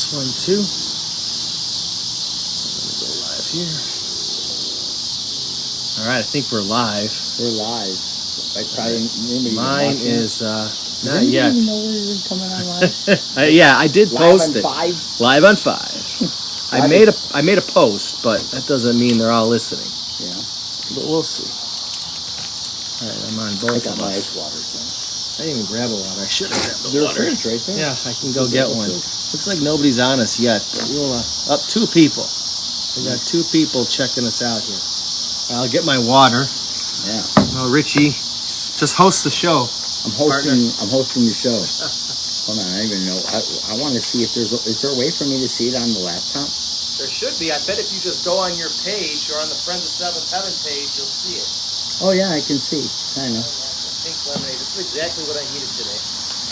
this one too. I'm gonna go live here. All right, I think we're live. We're live. Mine is not yet. yet. Even know where you're coming on live? Yeah, I did post it. Live on 5. I made a post, but that doesn't mean they're all listening. Yeah, But we'll see. All right, I'm on both. I got my ice water. So. I didn't even grab a water. I should have grabbed the There's water. a fridge right there. Yeah, I can go get one. Looks like nobody's on us yet. But we'll up 2 people. We got 2 people checking us out here. I'll get my water. Yeah. Well, Richie, just host the show. I'm hosting the show. Hold on, I don't even know. I want to see if is there a way for me to see it on the laptop? There should be. I bet if you just go on your page or on the Friends of Seventh Heaven page, you'll see it. Oh yeah, I can see. Kind of. Pink lemonade. This is exactly what I needed today.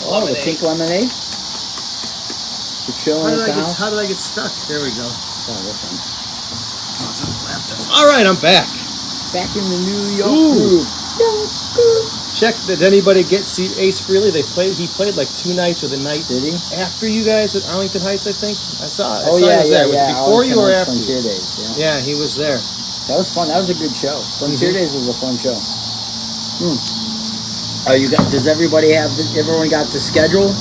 Oh, lemonade. The pink lemonade. You're chilling at the house. How did I get stuck? There we go. Oh, this one. All right, I'm back. Back in the New York group. Check. Did anybody see Ace Frehley? He played like 2 nights or the night. Did he? After you guys at Arlington Heights, I think. I saw it. Yeah. Was it before you or after? Frontier Days. Yeah, he was there. That was fun. That was a good show. Frontier Days was a fun show. Does everybody everyone got the schedule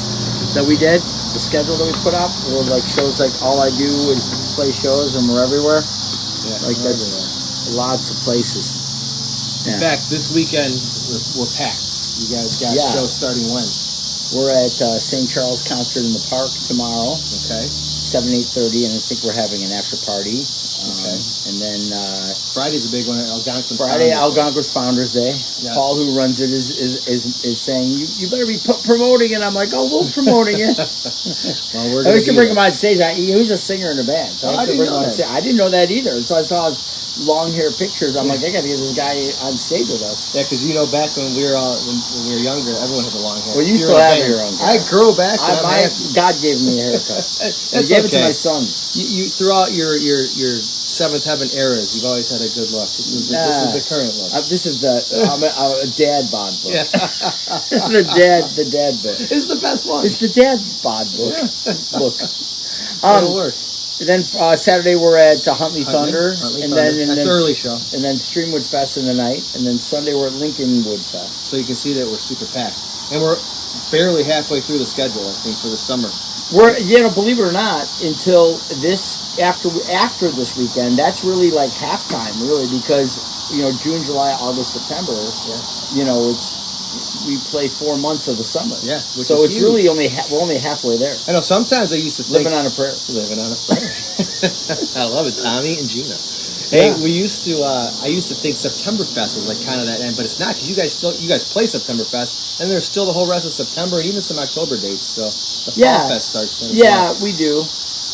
that we did? The schedule that we put up? Or like shows like all I do is play shows and we're everywhere? Yeah. Like that's everywhere. Lots of places. In fact, this weekend we're packed. You guys got shows starting when? We're at St. Charles Concert in the Park tomorrow. Okay. 7, 8:30, and I think we're having an after party. Okay. And then Friday's a big one. Algonquin's Founders Day. Yeah. Paul, who runs it, is saying you better be promoting it. I'm like, we're promoting it. Well, I should bring him on stage. He was a singer in the band, so I didn't know that either. So I saw his long hair pictures. I'm like, I got to get this guy on stage with us. Yeah, because back when we were younger, everyone had the long hair. Well, you still have your own hair. I grew back. God gave me a haircut. He gave it to my sons. You throughout your Seventh Heaven eras, you've always had a good look. This is the current look. This is I'm a dad bod book. Yeah. the dad book. It's the best one. It's the dad bod book. Yeah. Look. It'll work. Then Saturday we're at Huntley Thunder, and then early show, and then Streamwood Fest in the night, and then Sunday we're at Lincolnwood Fest. So you can see that we're super packed, and we're barely halfway through the schedule. I think for the summer. We're believe it or not, until this after this weekend, that's really like halftime, really, because June, July, August, September. Yeah. We play 4 months of the summer. Yeah. So it's huge. Really we're only halfway there. I know. Sometimes I used to think living on a prayer. I love it, Tommy and Gina. Hey, I used to think Septemberfest was like kind of that end, but it's not, because you guys play Septemberfest, and there's still the whole rest of September and even some October dates. So the Fall Fest starts soon. Yeah, we do.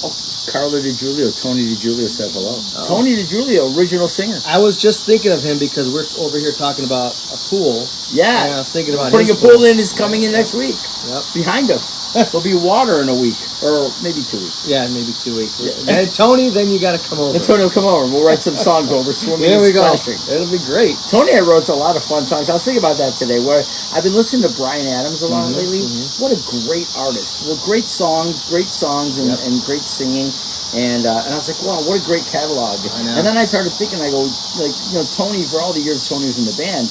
Oh, Carla DiGiulio, Tony DiGiulio said hello. Oh. Tony DiGiulio, original singer. I was just thinking of him because we're over here talking about a pool. Yeah. And I was thinking about putting a pool in is coming in next week. Yep. Behind us. There'll be water in a week. Or maybe 2 weeks. Yeah, maybe 2 weeks. Yeah. And Tony, then you got to come over. And Tony will come over. We'll write some songs over swimming and splashing. It'll be great. Tony and I wrote a lot of fun songs. I was thinking about that today. Where I've been listening to Bryan Adams a lot lately. What a great artist. Well, great songs and great singing. And I was like, wow, what a great catalog. And then I started thinking, I go, Tony, for all the years Tony was in the band,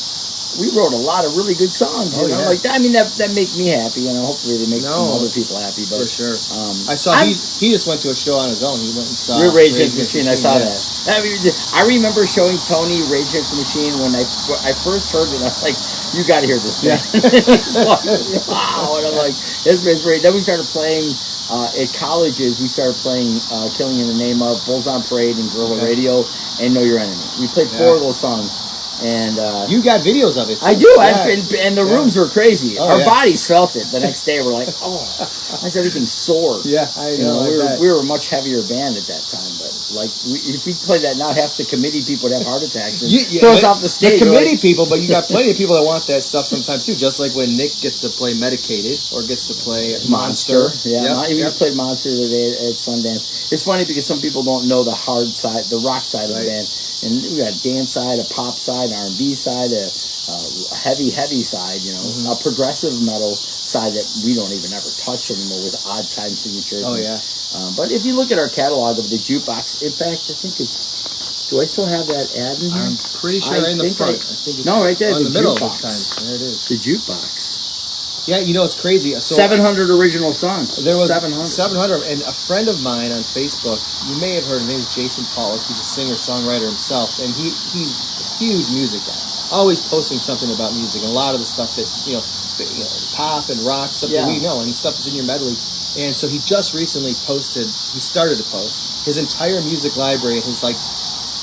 we wrote a lot of really good songs. Like that. I mean, that make me happy. Hopefully they make some other people happy. But for sure. I saw he just went to a show on his own. He went and saw Rage Against the Machine. I saw that. I remember showing Tony Rage Against the Machine when I first heard it. I was like, you got to hear this band. Wow. And I'm like, this band's great. Then we started playing. At colleges, we started playing Killing in the Name of, Bulls on Parade, and Guerrilla Radio, and Know Your Enemy. We played 4 of those songs. And you got videos of it, too. I do. Yeah. And the rooms were crazy. Our bodies felt it. The next day, we're like, I said everything sore. Yeah, I know. We were a much heavier band at that time, but if we played that now, half the committee people would have heart attacks and throw us off the stage. The committee people, but you got plenty of people that want that stuff sometimes too. Just like when Nick gets to play Medicated or gets to play Monster. Yeah, we just played Monster the other day at Sundance. It's funny because some people don't know the hard side, the rock side of the band. And we got a dance side, a pop side, an R&B side, a heavy side, a progressive metal side that we don't even ever touch anymore with odd time signatures. Oh, yeah. But if you look at our catalog of the jukebox, in fact, I think it's. Do I still have that ad in here? I'm pretty sure in the front. I think it's right there. in the middle jukebox. this time. There it is. The jukebox. Yeah, you know, it's crazy. So 700 original songs. There was 700. 700. And a friend of mine on Facebook, you may have heard, his name is Jason Pollock. He's a singer-songwriter himself. And he's a huge music guy. Always posting something about music. And a lot of the stuff that, pop and rock, stuff that we know. And stuff that's in your medley. And so he just recently he started to post his entire music library, his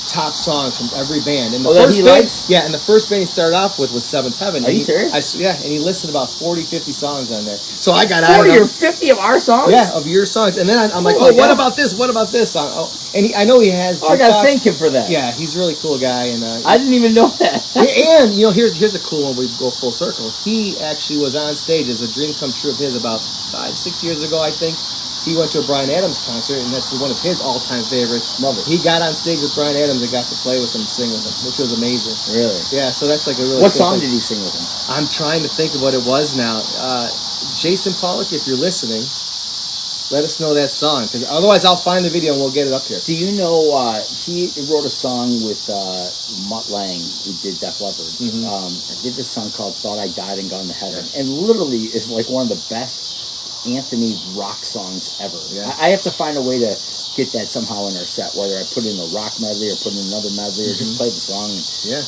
top songs from every band. And and the first band he started off with was Seventh Heaven. Are you serious? And he listed about 40, 50 songs on there. So I got 40 or 50 of our songs? Yeah, of your songs. And then I'm like, what about this? What about this song? And I know he has. I got to thank him for that. Yeah, he's a really cool guy. And I didn't even know that. And here's a cool one. We go full circle. He actually was on stage as a dream come true of his about 5-6 years ago, I think. He went to a Bryan Adams concert, and that's one of his all-time favorites. Love it. He got on stage with Bryan Adams and got to play with him, sing with him, which was amazing. Really? Yeah, so that's a really What cool song thing. did he sing with him? I'm trying to think of what it was now. Jason Pollock, if you're listening, let us know that song, because otherwise I'll find the video and we'll get it up here. Do you know, he wrote a song with Mutt Lange, who did Def Leppard. Mm-hmm. Did this song called Thought I Died and Gone to Heaven. Yes. And literally is one of the best Anthony rock songs ever. Yeah. I have to find a way to get that somehow in our set, whether I put in a rock medley or put in another medley or just play the song. Yeah.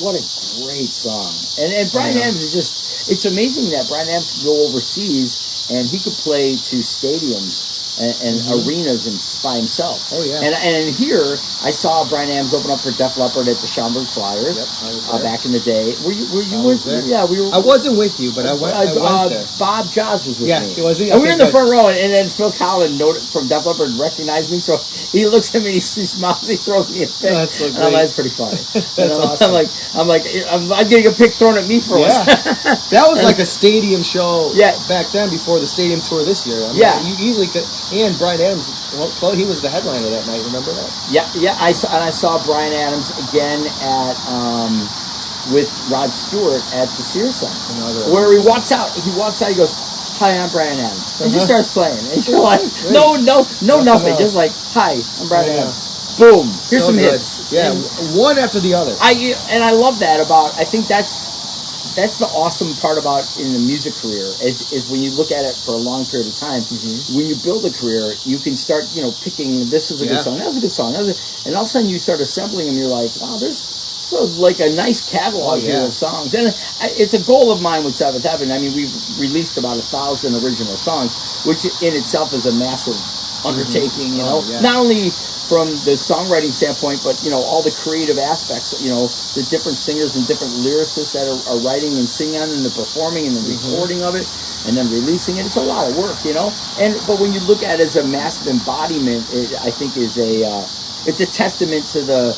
What a great song. And Bryan Adams is it's amazing that Bryan Adams could go overseas and he could play to stadiums and arenas by himself. Oh, yeah. And here, I saw Bryan Adams open up for Def Leppard at the Schaumburg Flyers. Yep, I was there. Back in the day. Were you with there? Yeah, we were. I wasn't with you, but I went there. Bob Jaws was with me. Yeah, was he? And we were in the front row, and then Phil Collin from Def Leppard recognized me, so he looks at me, he smiles, he throws me a pic. That's so great. And that's pretty funny. That's awesome. I'm getting a pic thrown at me for once. That was like a stadium show Yeah. back then before the stadium tour this year. You easily could. And Bryan Adams, he was the headliner that night. Remember that? Yeah. I saw Bryan Adams again at with Rod Stewart at the Sears Center, where he walks out. He goes, "Hi, I'm Bryan Adams," and he starts playing. And you're like, no, nothing. Just like, "Hi, I'm Bryan Adams." Boom. Here's some hits. Yeah, one after the other. I love that about. I think that's the awesome part about in the music career is when you look at it for a long period of time. When you build a career, you can start picking this is a good song, that was a good song, and all of a sudden you start assembling them. You're like, wow, there's a nice catalog here of songs, and it's a goal of mine with Seventh Heaven. I mean, we've released about 1,000 original songs, which in itself is a massive undertaking. Not only from the songwriting standpoint, but all the creative aspects, the different singers and different lyricists that are writing and singing and the performing and the recording of it and then releasing it. It's a lot of work, but when you look at it as a massive embodiment, I think it's a testament to the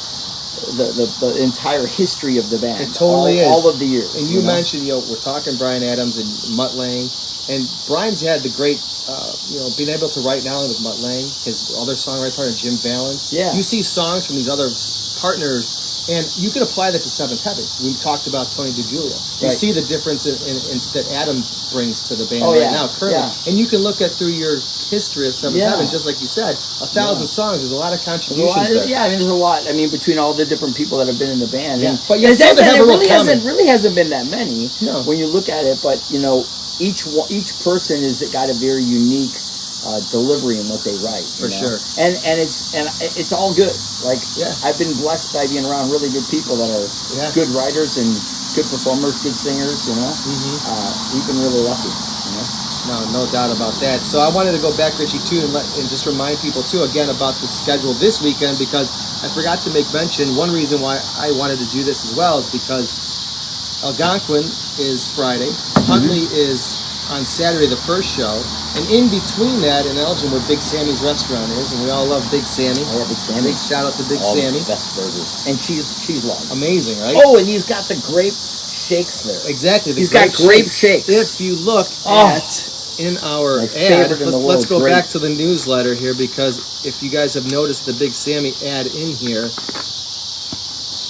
entire history of the band. It totally is. All of the years. And you mentioned, we're talking Bryan Adams and Mutt Lange, and Brian's had the great being able to write not only with Mutt Lange, his other songwriter partner, Jim Valance. Yeah. You see songs from these other partners, and you can apply that to Seventh Heaven. We talked about Tony DiGiulio. You see the difference in that Adam brings to the band now, currently. Yeah. And you can look at through your history of Seventh Heaven, just like you said, 1,000 songs. There's a lot of contributions there. Yeah, there's a lot. I mean, between all the different people that have been in the band. Yeah. And, but it really hasn't been that many when you look at it. But, each person has got a very unique delivery in what they write. For sure. And it's all good. I've been blessed by being around really good people that are good writers and good performers, good singers, We've been really lucky, No doubt about that. So I wanted to go back, Richie, too, and just remind people, too, again, about the schedule this weekend, because I forgot to make mention, one reason why I wanted to do this as well is because Algonquin is Friday, Huntley is on Saturday, the first show, and in between that in Elgin, where Big Sammy's restaurant is, and we all love Big Sammy. Oh, yeah, Big Sammy. Big shout out to Big all Sammy. The best burgers. And cheese logs. Amazing, right? Oh, and he's got the grape shakes there. Exactly. He's got grape shakes. If you look in our ad, let's go back to the newsletter here, because if you guys have noticed the Big Sammy ad in here,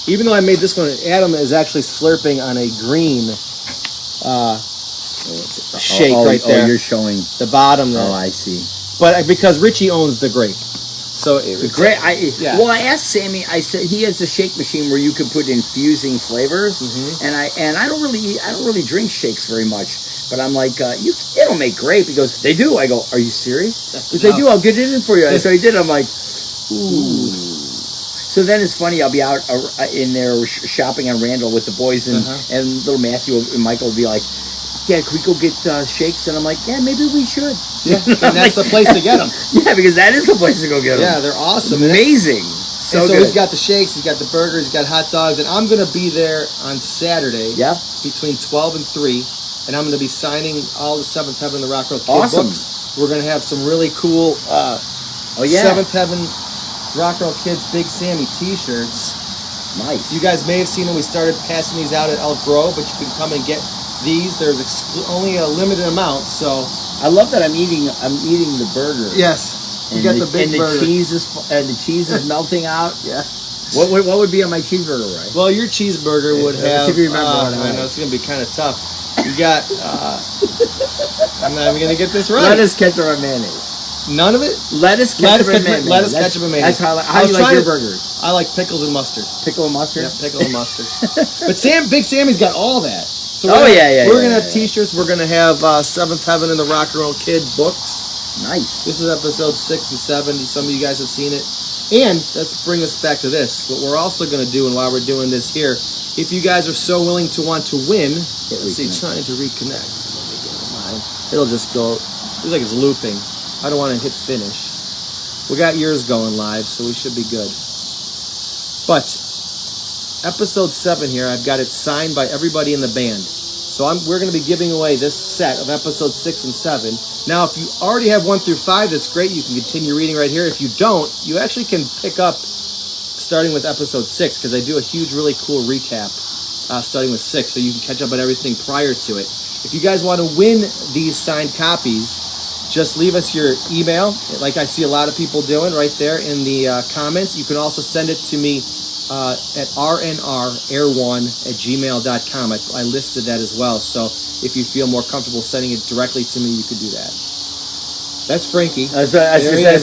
even though I made this one, Adam is actually slurping on a green shake right there. Oh, you're showing the bottom there. Oh, I see. But because Richie owns the grape. So Well, I asked Sammy. I said he has a shake machine where you can put infusing flavors, and I don't really drink shakes very much. But I'm like, they don't make grape. He goes, they do. I go, are you serious? He goes, they do. I'll get it in for you. So he did. I'm like, ooh. So then it's funny. I'll be out in there shopping on Randall with the boys, and little Matthew and Michael will be like, yeah, can we go get shakes? And I'm like, yeah, maybe we should. Yeah, and that's the place to get them. Yeah, because that is the place to go get them. Yeah, they're awesome. Amazing. So he's got the shakes, he's got the burgers, he's got hot dogs, and I'm going to be there on Saturday between 12 and 3, and I'm going to be signing all the Seventh Heaven and the Rock Roll Kid books. We're going to have some really cool Seventh Heaven Rock Roll Kids Big Sammy t-shirts. Nice. You guys may have seen them. We started passing these out at Elk Grove, but you can come and get these. There's only a limited amount, so... I love that I'm eating the burger. Yes, you got the big burger. The cheese is melting out. Yeah. What would be on my cheeseburger, right? Well, your cheeseburger would have. See if you remember what I know it's gonna be kind of tough. You got. I'm not even gonna get this right. Lettuce, ketchup, and mayonnaise. None of it. Lettuce, ketchup, and mayonnaise. Lettuce, ketchup, and mayonnaise. That's how you like your burgers. I like pickles and mustard. Pickle and mustard. Yeah, pickle and mustard. But Big Sammy's got all that. So we're gonna have T-shirts. We're gonna have Seventh Heaven and the Rock and Roll Kids books. Nice. This is episode 6 and 7. Some of you guys have seen it. And let's bring us back to this. What we're also gonna do, and while we're doing this here, if you guys are so willing to want to win, let's see, trying to reconnect. Let me get mine. It'll just go. It's like it's looping. I don't want to hit finish. We got yours going live, so we should be good. But episode 7 here, I've got it signed by everybody in the band. So we're going to be giving away this set of episodes 6 and 7. Now, if you already have 1 through 5, that's great. You can continue reading right here. If you don't, you actually can pick up starting with episode 6, because they do a huge, really cool recap starting with 6, so you can catch up on everything prior to it. If you guys want to win these signed copies, just leave us your email, like I see a lot of people doing right there in the comments. You can also send it to me at rnrair1@gmail.com. I listed that as well, so if you feel more comfortable sending it directly to me, you could do that. That's Frankie. That's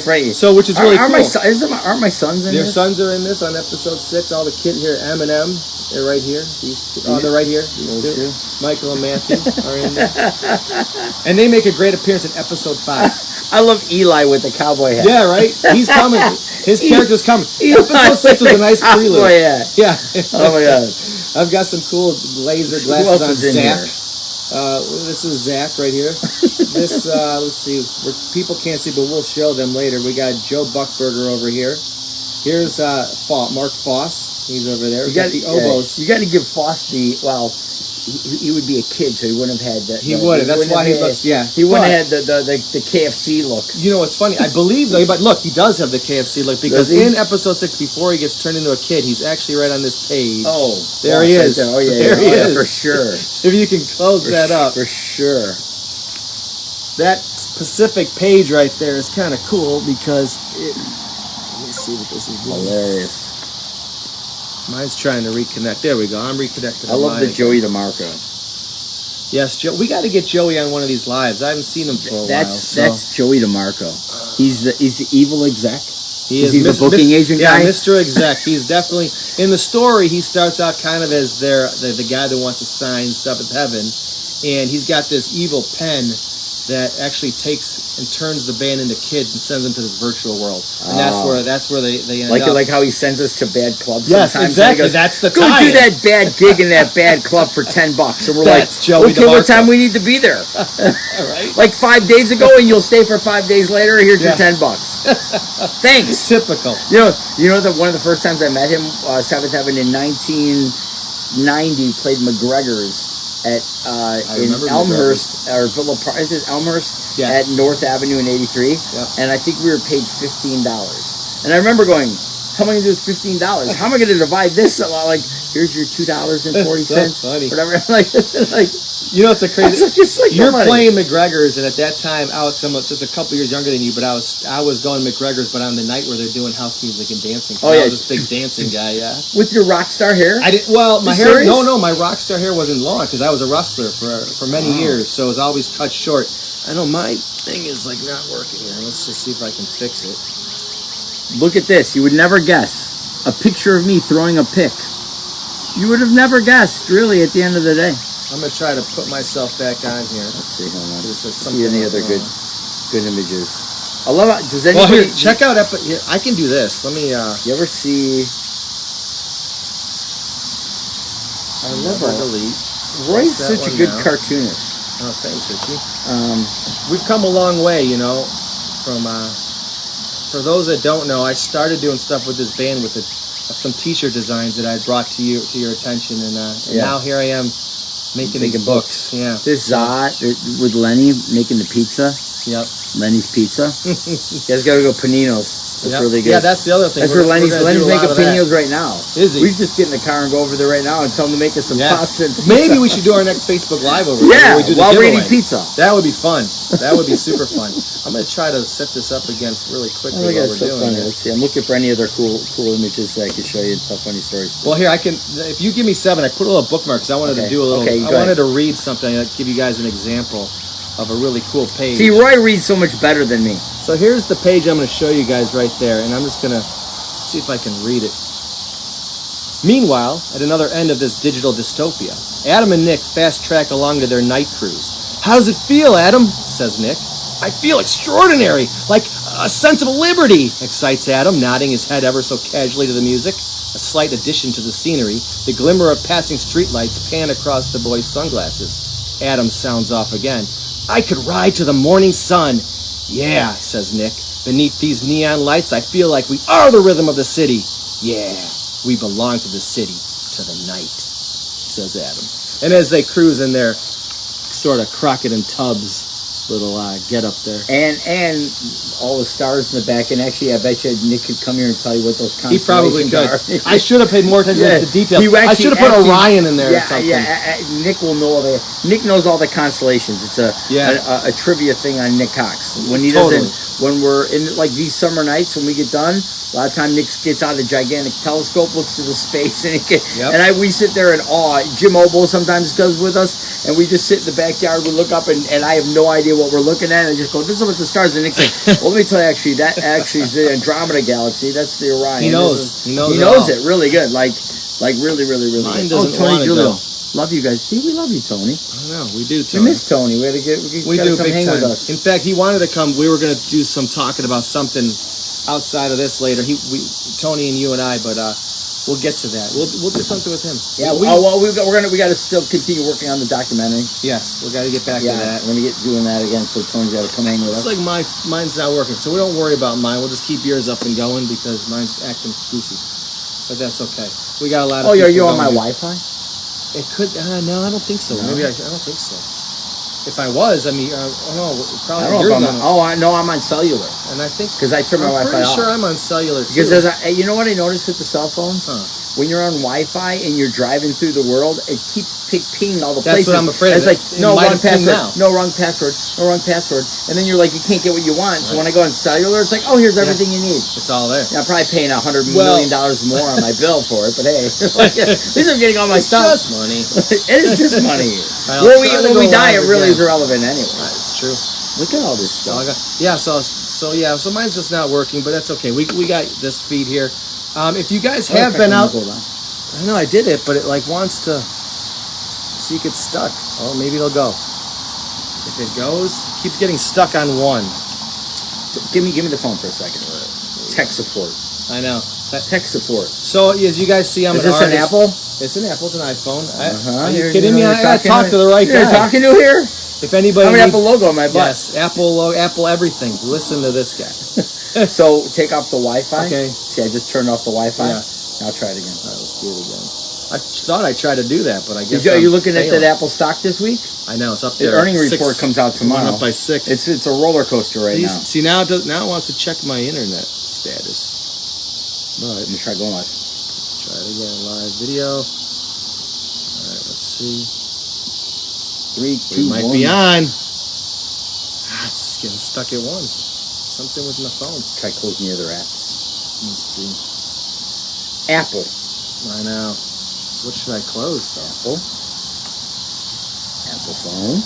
Frankie. So, which is really cool. Aren't my sons in this? Your sons are in this on episode 6. All the kids here, Eminem, they're right here. They're right here. These two. Michael and Matthew are in there. And they make a great appearance in episode 5. I love Eli with the cowboy hat. Yeah, right? He's coming. His character's coming. Episode 6 was a nice prelude. Yeah. Oh, my God. I've got some cool laser glasses on Zach. This is Zach right here. This, let's see, people can't see, but we'll show them later. We got Joe Buckberger over here. Here's Mark Foss. He's over there. We got the oboes. You got to give Foss the, he would be a kid, so he wouldn't have had that. He would have. That's why he looks, He wouldn't have had the KFC look. You know what's funny? I believe, though, but look, he does have the KFC look, because in episode 6, before he gets turned into a kid, he's actually right on this page. Oh. There he is. Oh, yeah. There he is. For sure. If you can close that up. For sure. That specific page right there is kind of cool, because let me see what this is doing. Hilarious. Mine's trying to reconnect. There we go. I'm reconnected. I love the Joey DeMarco. Yes, Joe. We got to get Joey on one of these lives. I haven't seen him for a while. That's Joey DeMarco. He's the evil exec. Is he the booking agent guy? Yeah, Mr. Exec. He's definitely in the story. He starts out kind of as the guy that wants to sign Seventh Heaven, and he's got this evil pen that actually takes and turns the band into kids and sends them to this virtual world. And that's where they end up. Like how he sends us to bad clubs. Yes, sometimes. exactly. Goes, that's the go tie-in. do that bad gig in that bad club for $10, and we're that's like, Joey okay, DeMarco. what time we need to be there? Right? Like 5 days ago, and you'll stay for 5 days later. Here's your $10. Thanks. Typical. You know that one of the first times I met him, Seventh Heaven in 1990, played McGregor's at in Elmhurst or Villa Park. Is it Elmhurst? Yeah. At North Avenue in 83. Yeah. And I think we were paid $15. And I remember going, how am I going to do with $15? How am I going to divide this? Like, here's your $2.40, So funny. whatever. Like, you know, it's a crazy. It's like you're no money. playing McGregor's, and at that time, I'm just a couple years younger than you, but I was going McGregor's, but on the night where they're doing house music and dancing. Oh yeah, I was this big dancing guy. Yeah. With your rock star hair. I did well. My hair. Serious? No, my rock star hair wasn't long because I was a wrestler for many years, so it was always cut short. I know my thing is like not working here. Let's just see if I can fix it. Look at this. You would never guess. A picture of me throwing a pick. You would have never guessed, really, at the end of the day. I'm gonna try to put myself back on here. Let's see. Hold on. See any other good images? I love it. Does anybody? Well, here, check out. Here, I can do this. Let me. You ever see? I love delete. Roy's such a good cartoonist. Oh, thanks, Richie. We've come a long way, you know. From for those that don't know, I started doing stuff with this band with some T-shirt designs that I brought to your attention, and now here I am making books. Yeah. This with Lenny making the pizza. Yep. Lenny's Pizza. You guys got to go Panino's. That's really good. Yeah, that's the other thing. That's where Lenny's making Panino's right now. Is he? We should just get in the car and go over there right now and tell them to make us some pasta and pizza. Maybe we should do our next Facebook Live over there. Yeah, while we're eating pizza. That would be fun. That would be super fun. I'm going to try to set this up again really quickly while we're doing it. Let's see. I'm looking for any other cool images that I can show you and tell funny stories. Well, here, if you give me 7, I put a little bookmark because I wanted to do a little, I wanted to read something, give you guys an example of a really cool page. See, Roy reads so much better than me. So here's the page I'm going to show you guys right there, and I'm just going to see if I can read it. Meanwhile, at another end of this digital dystopia, Adam and Nick fast-track along to their night cruise. How does it feel, Adam? Says Nick. I feel extraordinary, like a sense of liberty, excites Adam, nodding his head ever so casually to the music. A slight addition to the scenery, the glimmer of passing streetlights pan across the boy's sunglasses. Adam sounds off again. I could ride to the morning sun. Yeah, says Nick. Beneath these neon lights, I feel like we are the rhythm of the city. Yeah, we belong to the city, to the night, says Adam. And as they cruise in their sort of Crockett and Tubbs little get up there. And all the stars in the back. And actually, I bet you Nick could come here and tell you what those constellations are. He probably could. are. I should have paid more attention to the details. I should have put Orion in there or something. Yeah, Nick will know Nick knows all the constellations. It's a trivia thing on Nick Cox. When he when we're in like these summer nights when we get done, a lot of time Nick gets out a gigantic telescope, looks to the space, and we sit there in awe. Jim Oboe sometimes goes with us, and we just sit in the backyard. We look up, and I have no idea what we're looking at. I just go, "This is what the stars." And Nick's like, "Well, let me tell you, that is the Andromeda Galaxy. That's the Orion." He knows. He knows it really good. Like really, really, really. Mine good. doesn't want to go. Love you guys. See, we love you, Tony. I know, we do, Tony. We miss Tony. We do come hang with us. In fact, he wanted to come. We were going to do some talking about something outside of this later. Tony and you and I, but we'll get to that. We'll do something with him. Yeah. We got to still continue working on the documentary. Yes, we got to get back to that. We're going to get doing that again. So Tony's got to come hang with us. It's like mine's not working, so we don't worry about mine. We'll just keep yours up and going because mine's acting goofy. But that's okay. We got a lot of. Oh, are you on my Wi-Fi? It could. No, I don't think so. No? Maybe I don't think so. If I was, I mean, probably. I don't know if I'm on. I'm on cellular. And I think because I turned my Wi-Fi off. I'm pretty sure I'm on cellular too. Because you know what I noticed with the cell phones? When you're on Wi-Fi and you're driving through the world, it keeps pinging all the places. That's what I'm afraid of. It's like wrong password, no wrong password, and then you're like you can't get what you want. So when I go on cellular, it's like here's everything you need. It's all there. Yeah, I'm probably paying $100 million more on my bill for it, but hey, at least I'm getting all my stuff. It's just money. It is just money. When we die, it really is irrelevant anyway. It's true. Look at all this stuff. So mine's just not working, but that's okay. We got this feed here. If you guys have been out, I know I did it, but it wants to see it gets stuck. Oh, maybe it'll go. If it goes, keeps getting stuck on one. Give me the phone for a second. Tech support. I know. Tech support. So as you guys see, I'm an artist. Is this an Apple? It's an Apple. It's an iPhone. Are you kidding me? I gotta talk to the right guy. You're talking to here? If anybody I have an Apple logo on my butt. Yes, Apple everything. Listen to this guy. So take off the Wi-Fi. Okay. See, I just turned off the Wi-Fi. Yeah. Now try it again. All right, let's do it again. I thought I tried to do that, but I guess are you looking at that Apple stock this week? I know it's up there. The earnings report comes out tomorrow. Up by 6. It's a roller coaster now. See now it wants to check my internet status. But let me try going live. Let's Try it again. Live video. All right, let's see. 3, 2, 1. We might be on. It's just getting stuck at 1. Something with my phone. Try closing the other apps. Let's see. Apple. I know. What should I close? Apple. Apple phone.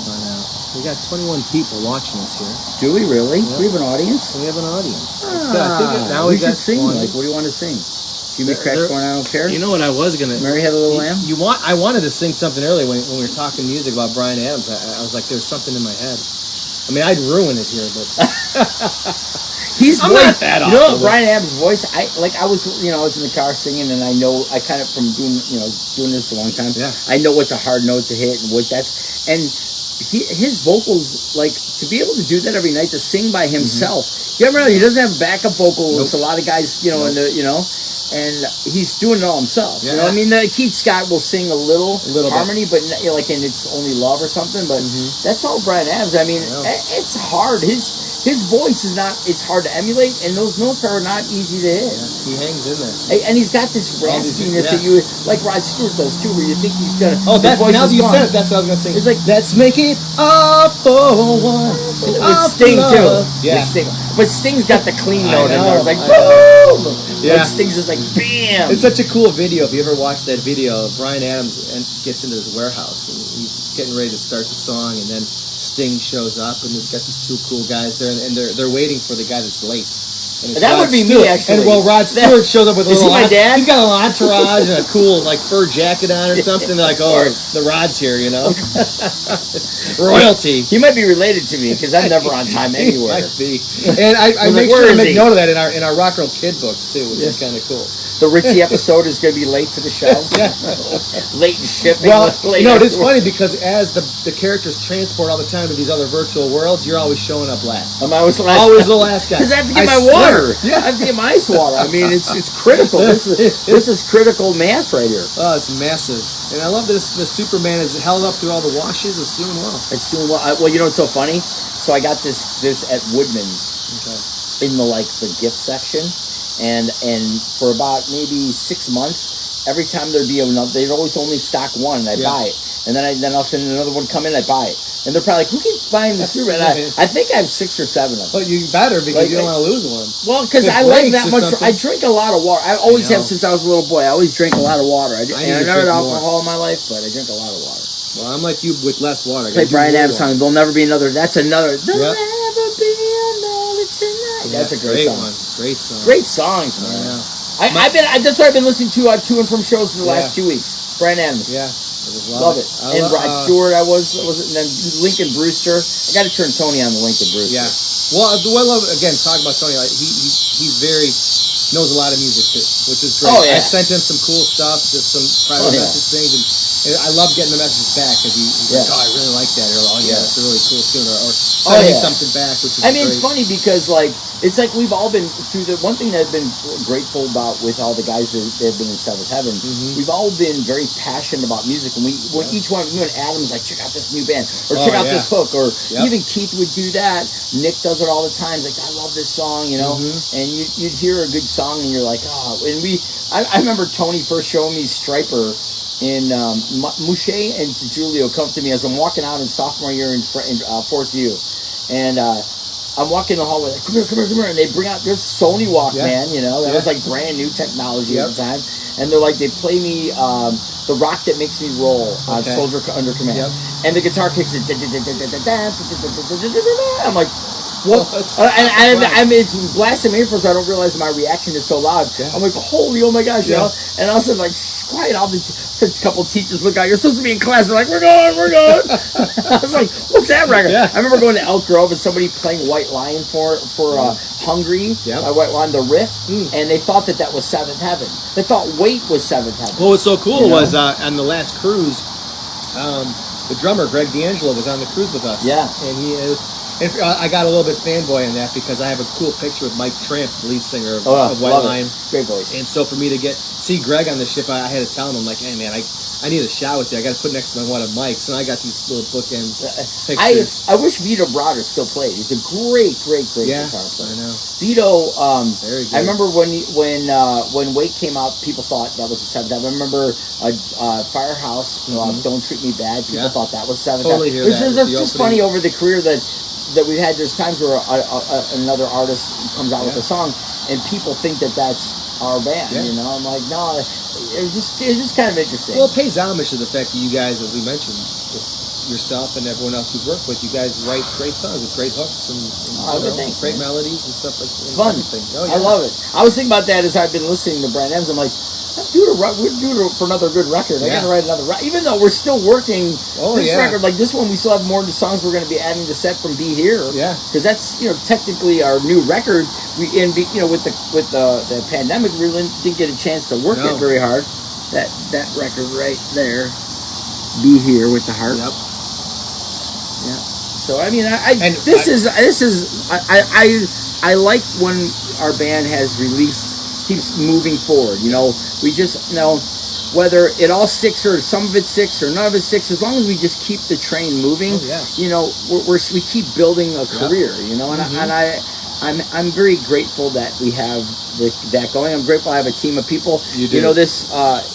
I know. We got 21 people watching us here. Do we really? Yep. We have an audience? We have an audience. Now we should sing. Like, what do you want to sing? Jimmy Crackcorn, I don't care. You know what I was gonna? Mary Had a Little Lamb. I wanted to sing something earlier when we were talking music about Bryan Adams. I was like, there's something in my head. I mean, I'd ruin it here, but I'm not that awful. You know, Bryan Adams' voice. I was in the car singing, and I know I kind of from doing this a long time. Yeah. I know what's a hard note to hit and what that's and. His vocals, like, to be able to do that every night, to sing by himself. You ever know, he doesn't have backup vocals. Nope. A lot of guys, and he's doing it all himself. Yeah. You know, I mean, Keith Scott will sing a little harmony, but like in It's Only Love or something. But that's all Bryan Adams. I mean, it's hard. His voice is not. It's hard to emulate, and those notes are not easy to hit. Yeah, he hangs in there, and he's got this raspiness that you like. Rod Stewart does too, where you think he's gonna. Oh, that's now that you said it. That's what I was gonna sing. It's like, let's make it all for one. With Sting too. Yeah, but Sting's got the clean note in there. It's like boom. Yeah, like Sting's just like bam. It's such a cool video. If you ever watch that video, Bryan Adams gets into his warehouse and he's getting ready to start the song, and then Sting shows up, and they've got these 2 cool guys there, and they're waiting for the guy that's late. And that would be Stewart. me, actually. And Rod Stewart shows up with a little. Is he my dad? He's got a little entourage and a cool fur jacket on or something. They're like, oh, the Rod's here, royalty. He might be related to me because I'm never on time anywhere. He might be. And I make sure to make note of that in our Rock and Roll Kid books too, which is kind of cool. The Richie episode is going to be late to the shelves. Late in shipping. Well, it's funny because as the characters transport all the time to these other virtual worlds, you're always showing up last. I'm always the last. Always the last guy. Because I have to get my water. Yeah, I have to get my ice water. I mean, it's critical. This is critical math right here. Oh, it's massive. And I love this. The Superman is held up through all the washes. It's doing well. It's doing well. Well, you know what's so funny? So I got this at Woodman's in the gift section. And for about maybe 6 months, every time there'd be another, they'd always only stock one, and I'd buy it. And then I'll send another one come in, I'd buy it. And they're probably like, who keeps buying the Superman? I think I have 6 or 7 of them. But you better, because you don't want to lose one. Well, because I like that much. I drink a lot of water. I always have since I was a little boy. I always drink a lot of water. I never had alcohol in my life, but I drink a lot of water. Well, I'm like you with less water. Play Bryan Adams song. There'll never be another. That's another. There'll never be another tonight. That's a great song. Great song. Great songs, man. Yeah. That's what I've been listening to and from shows for the last 2 weeks. Bryan Adams. Yeah. Love it. And Rod Stewart, and then Lincoln Brewster. I got to turn Tony on the Lincoln Brewster. Yeah. Well, again, talking about Tony, he's very knows a lot of music too, which is great. Oh, yeah. I sent him some cool stuff, just some private message things, and I love getting the messages back because he's like, oh, I really like that, or it's a really cool tune, or send me something back, which is great. It's funny because it's like we've all been through the one thing that I've been grateful about with all the guys that have been in Seventh Heaven. We've all been very passionate about music, and each one, you and Adam's like, check out this new band, or check out this hook, or even Keith would do that. Nick does it all the time. He's like, I love this song, and you'd hear a good song, and you're like, oh. And I remember Tony first showing me Striper in Mouche and Julio come to me as I'm walking out in sophomore year in Fourth View, and I'm walking the hallway like, come here, and they bring out this Sony Walkman, that was like brand new technology at the time, and they're like, they play me The Rock That Makes Me Roll on Soldier Under Command, and the guitar kicks it, I'm like, what? I mean, it's blasting me first. I don't realize my reaction is so loud. I'm like, holy, oh my gosh, and I was like, quiet. A couple teachers look out. You're supposed to be in class. They're like, we're going. I was like, what's that record? I remember going to Elk Grove and somebody playing White Lion for Hungry by White Lion, the riff, and they thought that was Seventh Heaven. They thought Wait was Seventh Heaven. Well, what's so cool was on the last cruise, the drummer Greg D'Angelo was on the cruise with us. Yeah, and I got a little bit fanboy in that because I have a cool picture of Mike Tramp, lead singer of White Lion. Great voice. And so for me to see Greg on the ship, I had to tell him, I'm like, hey man, I I need a shot with you. I got to put next to my one of Mike's, and I got these little bookend pictures. I wish Vito Brader still played. He's a great guitar player. I know. Vito, very good. I remember when Wake came out, people thought that was the Seventh Heaven. I remember Firehouse, Don't Treat Me Bad. People thought that was Seventh Heaven. Hear that. It's just funny over the career that we've had. There's times where another artist comes out with a song, and people think that that's our band. You know, I'm like, no. It was just kind of interesting. Well, it pays homage to the fact that you guys, as we mentioned, yourself and everyone else you've worked with, you guys write great songs with great hooks and great melodies and stuff like that. Fun. Oh, yeah. I love it. I was thinking about that as I've been listening to Brian Adams. I'm like, we're due for another good record. I got to write another record. Even though we're still working this record, like this one, we still have more of the songs we're going to be adding to set from Be Here. Yeah. Because that's, technically our new record. With the pandemic, we really didn't get a chance to work it very hard. That record right there, Be Here with the Heart. Yep. Yeah. So I mean, I like when our band has keeps moving forward. We just whether it all sticks or some of it sticks or none of it sticks. As long as we just keep the train moving, we keep building a career. And I'm very grateful that we have that going. I'm grateful I have a team of people. You do.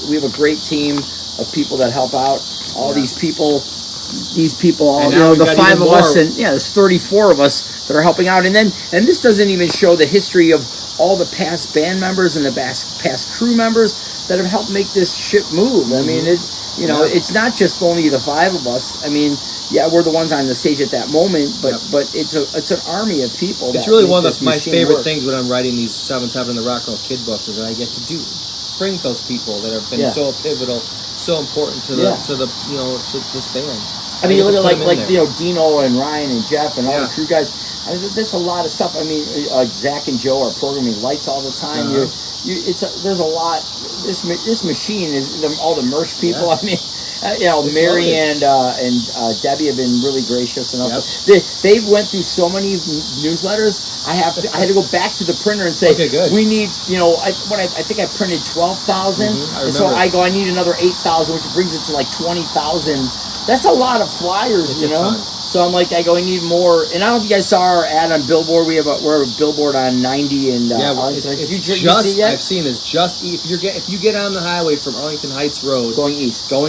We have a great team of people that help out. All these people, the five of us, and there's 34 of us that are helping out. And this doesn't even show the history of all the past band members and the past crew members that have helped make this ship move. I mean, it's not just only the five of us. I mean, we're the ones on the stage at that moment, but it's an army of people. It's really one of my favorite things when I'm writing these Seventh Heaven and the Rock and Roll Kid books is that I get to bring those people that have been so pivotal, so important to this band. I mean, you look at like Dino and Ryan and Jeff and all the crew guys. That's a lot of stuff. I mean, Zach and Joe are programming lights all the time. There's a lot. This machine is all the merch people. I mean. Mary and Debbie have been really gracious enough. They went through so many newsletters. I had to go back to the printer and say, we need, I think I printed 12,000, and so I need another 8,000, which brings it to like 20,000. That's a lot of flyers, So I'm like, I need more. And I don't know if you guys saw our ad on Billboard. We're a Billboard on 90 and I've seen it's just if you get on the highway from Arlington Heights Road going east. I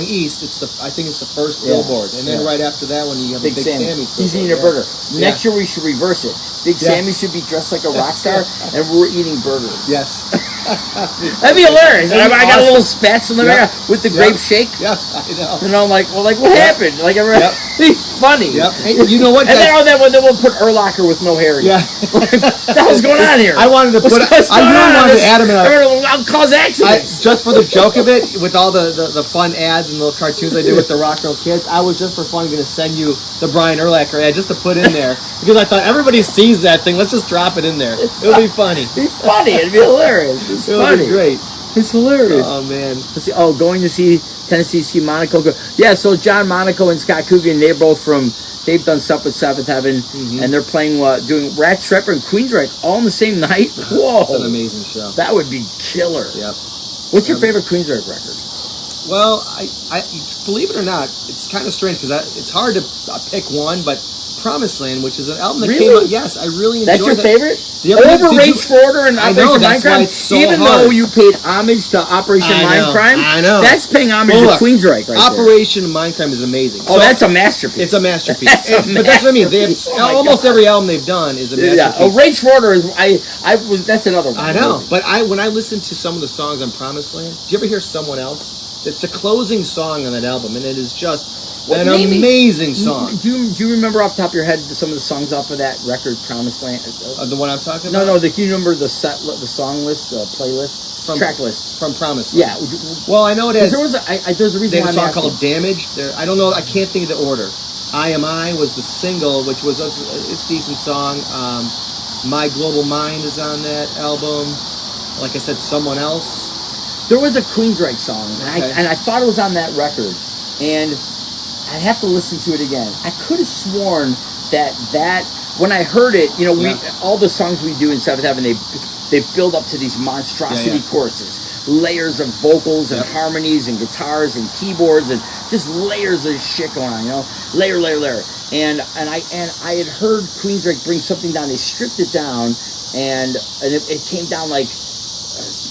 think it's the first Billboard, and then right after that when you have Big Sammy's. He's eating a burger. Next year we should reverse it. Big Sammy should be dressed like a rock star, and we're eating burgers. Yes. That'd be hilarious. I got a little spatula in there with the grape shake. Yeah, I know. And I'm like, what happened? Like, it's funny. Yep. Hey, you know what? And then we'll put Urlacher with no hair. Yeah. What the hell's going on here? I wanted to put. I really wanted to add him in. I'll cause accidents. Just for the joke of it, with all the fun ads and little cartoons I did with the Rock and Roll Kids, I was just for fun going to send you the Brian Urlacher ad just to put in there because I thought everybody sees that thing. Let's just drop it in there. It'll be funny. It's funny. It'd be hilarious. It's funny. Be great. It's hilarious. Oh man. Going to see Tennessee ski Monaco. So John Monaco and Scott Coogan, they've done stuff with Seventh Heaven, and they're playing doing Rat Strapper and Queensryche all in the same night. Whoa, it's an amazing show. That would be killer. Yep. What's your favorite Queensryche record? Well, I believe it or not, it's kind of strange because it's hard to pick one, but Promised Land, which is an album that came out. Yes, I really enjoyed it. That's your favorite? Over Rage for Order and Operation Mindcrime? So even hard. Though you paid homage to Operation Mindcrime? I know. That's paying homage to Queensryche right Operation Mindcrime is amazing. That's a masterpiece. It's a masterpiece. But that's what I mean. Almost every album they've done is a masterpiece. Rage for Order is... that's another one. I know. But when I listen to some of the songs on Promised Land, did you ever hear Someone Else? It's the closing song on that album, and it is just... an amazing song. Do you remember off the top of your head some of the songs off of that record, Promised Land? The one I'm talking about? No. Do you remember the song list, the playlist, track list from Promised Land? Yeah. Well, I know it has. There's a reason. They have a song called Damage. I don't know. I can't think of the order. I Am I was the single, which was it's a decent song. My Global Mind is on that album. Like I said, Someone Else. There was a Queensryche song, and I thought it was on that record, and I have to listen to it again. I could have sworn that when I heard it, all the songs we do in Seventh Heaven, they build up to these monstrosity choruses. layers of vocals and harmonies and guitars and keyboards and just layers of shit going on, you know, layer. And I had heard Queensryche bring something down. They stripped it down, and it came down like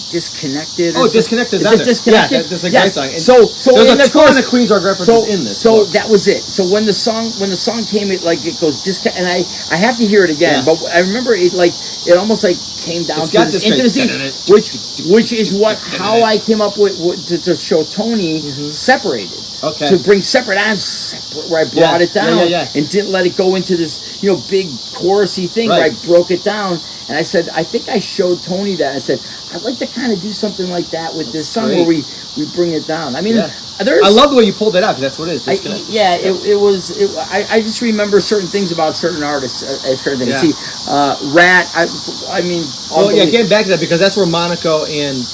Disconnected. Disconnected. Disconnected. Yeah, that's a great song. And so there's a ton of Queensryche references in this. So that was it. So when the song came, it goes disconnect, and I have to hear it again. But I remember it almost like came down to this intimacy, which is how I came up with to show Tony separated. Okay. To bring separate and separate, where I brought it down and didn't let it go into this, you know, big chorusy thing where I broke it down. And I said, I think I showed Tony that. I said, I'd like to kind of do something like that with this song where we bring it down. I mean, I love the way you pulled it out, because that's what it is. I just remember certain things about certain artists, certain things. See, Rat, I mean... getting back to that, because that's where Monaco and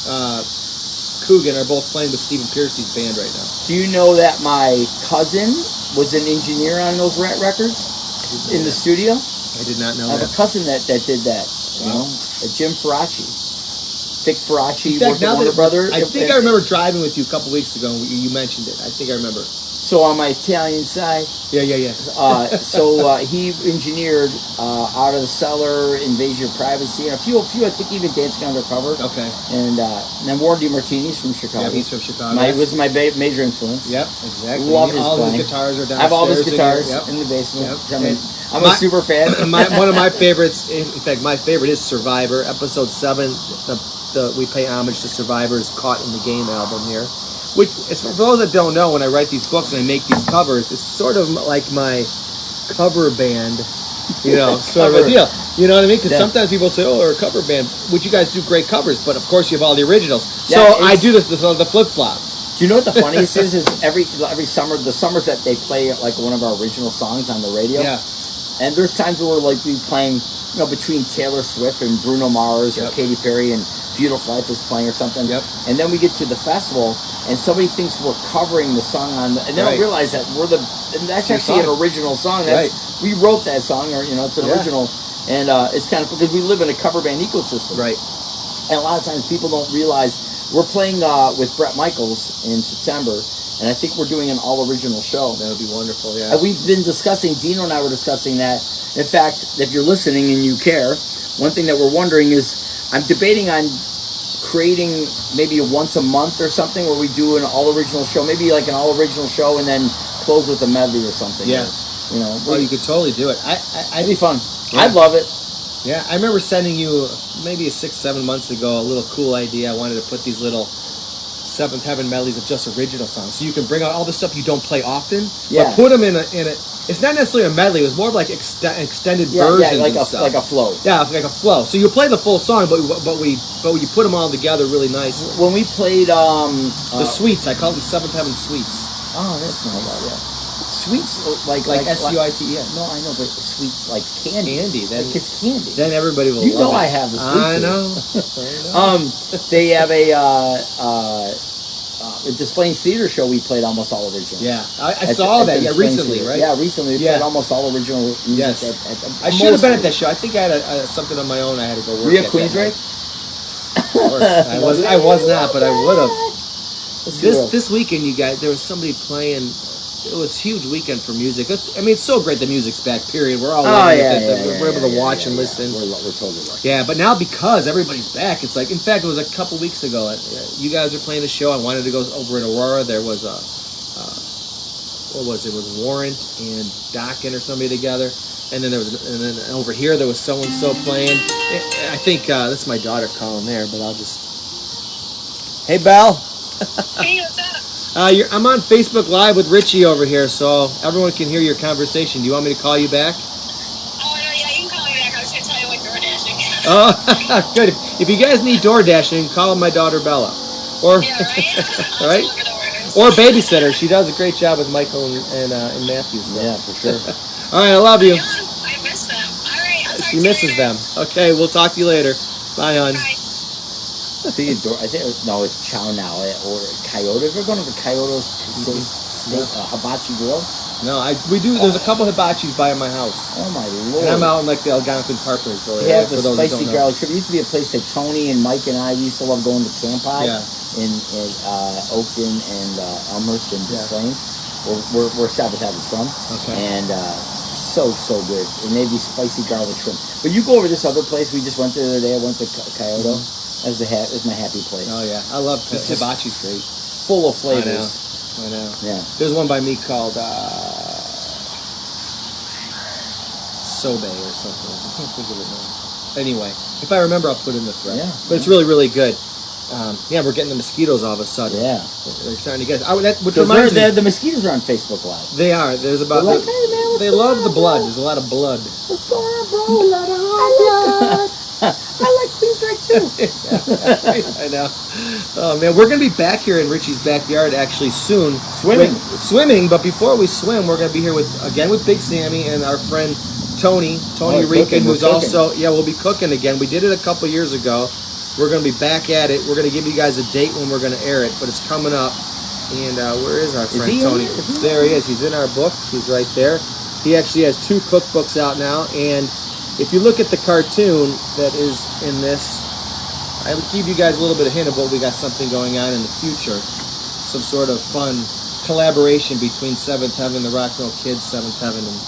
Coogan are both playing with Stephen Piercy's band right now. Do you know that my cousin was an engineer on those Rat records in the studio? I did not know that. I have a cousin that did that. You know, Jim Faraci. Vic Faraci, worked with Warner Brother. I think I remember driving with you a couple weeks ago. You mentioned it. I think I remember. So on my Italian side. So he engineered Out of the Cellar, Invasion of Privacy, and a few. I think even Dancing Undercover. Okay. And then Warren DeMartini's from Chicago. Yeah, he's from Chicago. Was my major influence. Yep, exactly. Love his all playing. His guitars are downstairs. I have all his guitars in the basement. Yep. I mean, I'm a super fan. One of my favorites, in fact, my favorite is Survivor, episode 7. We pay homage to Survivor's Caught in the Game album here. Which, for those that don't know, when I write these books and I make these covers, it's sort of like my cover band, you know, sort of a deal. You know what I mean? Because sometimes people say, "Oh, we're a cover band," which you guys do great covers, but of course you have all the originals. So I do the flip flop. Do you know what the funniest is? Is every summer, the summers that they play like one of our original songs on the radio. Yeah. And there's times where we'll be playing, you know, between Taylor Swift and Bruno Mars or Katy Perry and Beautiful Life is playing or something. Yep. And then we get to the festival and somebody thinks we're covering the song and they don't realize that and that's actually an original song. We wrote that song, or, you know, it's an original. And it's kind of, because we live in a cover band ecosystem. Right. And a lot of times people don't realize we're playing with Bret Michaels in September. And I think we're doing an all-original show. That would be wonderful, yeah. And we've been discussing, Dino and I were discussing that. In fact, if you're listening and you care, one thing that we're wondering is, I'm debating on creating maybe once a month or something where we do an all-original show, maybe like an all-original show and then close with a medley or something. Yeah. Or, you know. Well, you could totally do it. It'd be fun. Yeah. I'd love it. Yeah, I remember sending you maybe 6-7 months ago a little cool idea. I wanted to put these little Seventh Heaven medleys of just original songs, so you can bring out all the stuff you don't play often, but put them in a. It's not necessarily a medley. It was more of like extended versions, like and stuff. Like a flow. Yeah, like a flow. So you play the full song, but you put them all together really nice. When we played the Suites, I call them Seventh Heaven Suites. Oh, that's not bad. Yeah. Sweets like SUITES. No, I know, but sweets like candy. Then like it's candy. Then everybody will. You know, I have the sweets. I know. They have a Displaying Theater show. We played almost all original. Yeah, I saw that. Yeah, recently, Theater. Right? Yeah, recently we played almost all original music. Yes. I should have been at that show. I think I had something on my own. I had to go work. Were you at Queensryche? Of course, I was not, but I would have. This weekend, you guys, there was somebody playing. It was a huge weekend for music. It's so great the music's back, period. We're all we're able to watch and listen. We're totally lucky. Yeah, but now because everybody's back, it's like, in fact, it was a couple weeks ago. You guys were playing a show. I wanted to go over in Aurora. There was what was it? It was Warrant and Dockin or somebody together. And then over here there was so-and-so playing. I think that's my daughter calling there, but I'll just... Hey, Belle. Hey, what's up? I'm on Facebook Live with Richie over here, so everyone can hear your conversation. Do you want me to call you back? Oh, no, yeah, you can call me back. I was going to tell you what door dashing. Oh, good. If you guys need door dashing, call my daughter Bella. Or, yeah, right? Right? Or babysitter. She does a great job with Michael and Matthew. So. Yeah, for sure. All right, I love you. I miss them. All right, I'll talk She to you misses later. them. Okay, we'll talk to you later. Bye, hon. Bye. I think it's Chow now or Coyote. If we're going to the Coyote Hibachi Grill, No, we do. There's a couple hibachis by my house. Oh my Lord! And I'm out in like the Algonquin Parklandsville area. Yeah, the spicy garlic shrimp. It used to be a place that Tony and Mike and I used to love going to Camp High in Oakton and Elmhurst and Des Plaines. We're Sabbath Habits from. Okay. And so good. And they have these spicy garlic shrimp. But you go over this other place we just went to the other day. I went to Kyoto. That was my happy place. Oh yeah, I love hibachi's great. Full of flavors. I know. Yeah. There's one by me called Sobe or something. I can't think of it now. Anyway, if I remember, I'll put it in the thread. Yeah. But it's really, really good. We're getting the mosquitoes all of a sudden. Yeah. They're starting to get. Which reminds me, the mosquitoes are on Facebook Live. They are. There's about. They're like, hey man, they love the blood. There's a lot of blood. What's going on, bro? I like Queensrÿche too. I know. Oh man, we're gonna be back here in Richie's backyard actually soon. Swimming, but before we swim, we're gonna be here with Big Sammy and our friend Tony Rican, who's also we'll be cooking again. We did it a couple years ago. We're gonna be back at it. We're gonna give you guys a date when we're gonna air it, but it's coming up. And where is our friend Tony? There he is. He's in our book. He's right there. He actually has 2 cookbooks out now, and if you look at the cartoon that is in this, I would give you guys a little bit of hint of what we got something going on in the future. Some sort of fun collaboration between Seventh Heaven, the Rock and Roll Kids, Seventh Heaven, and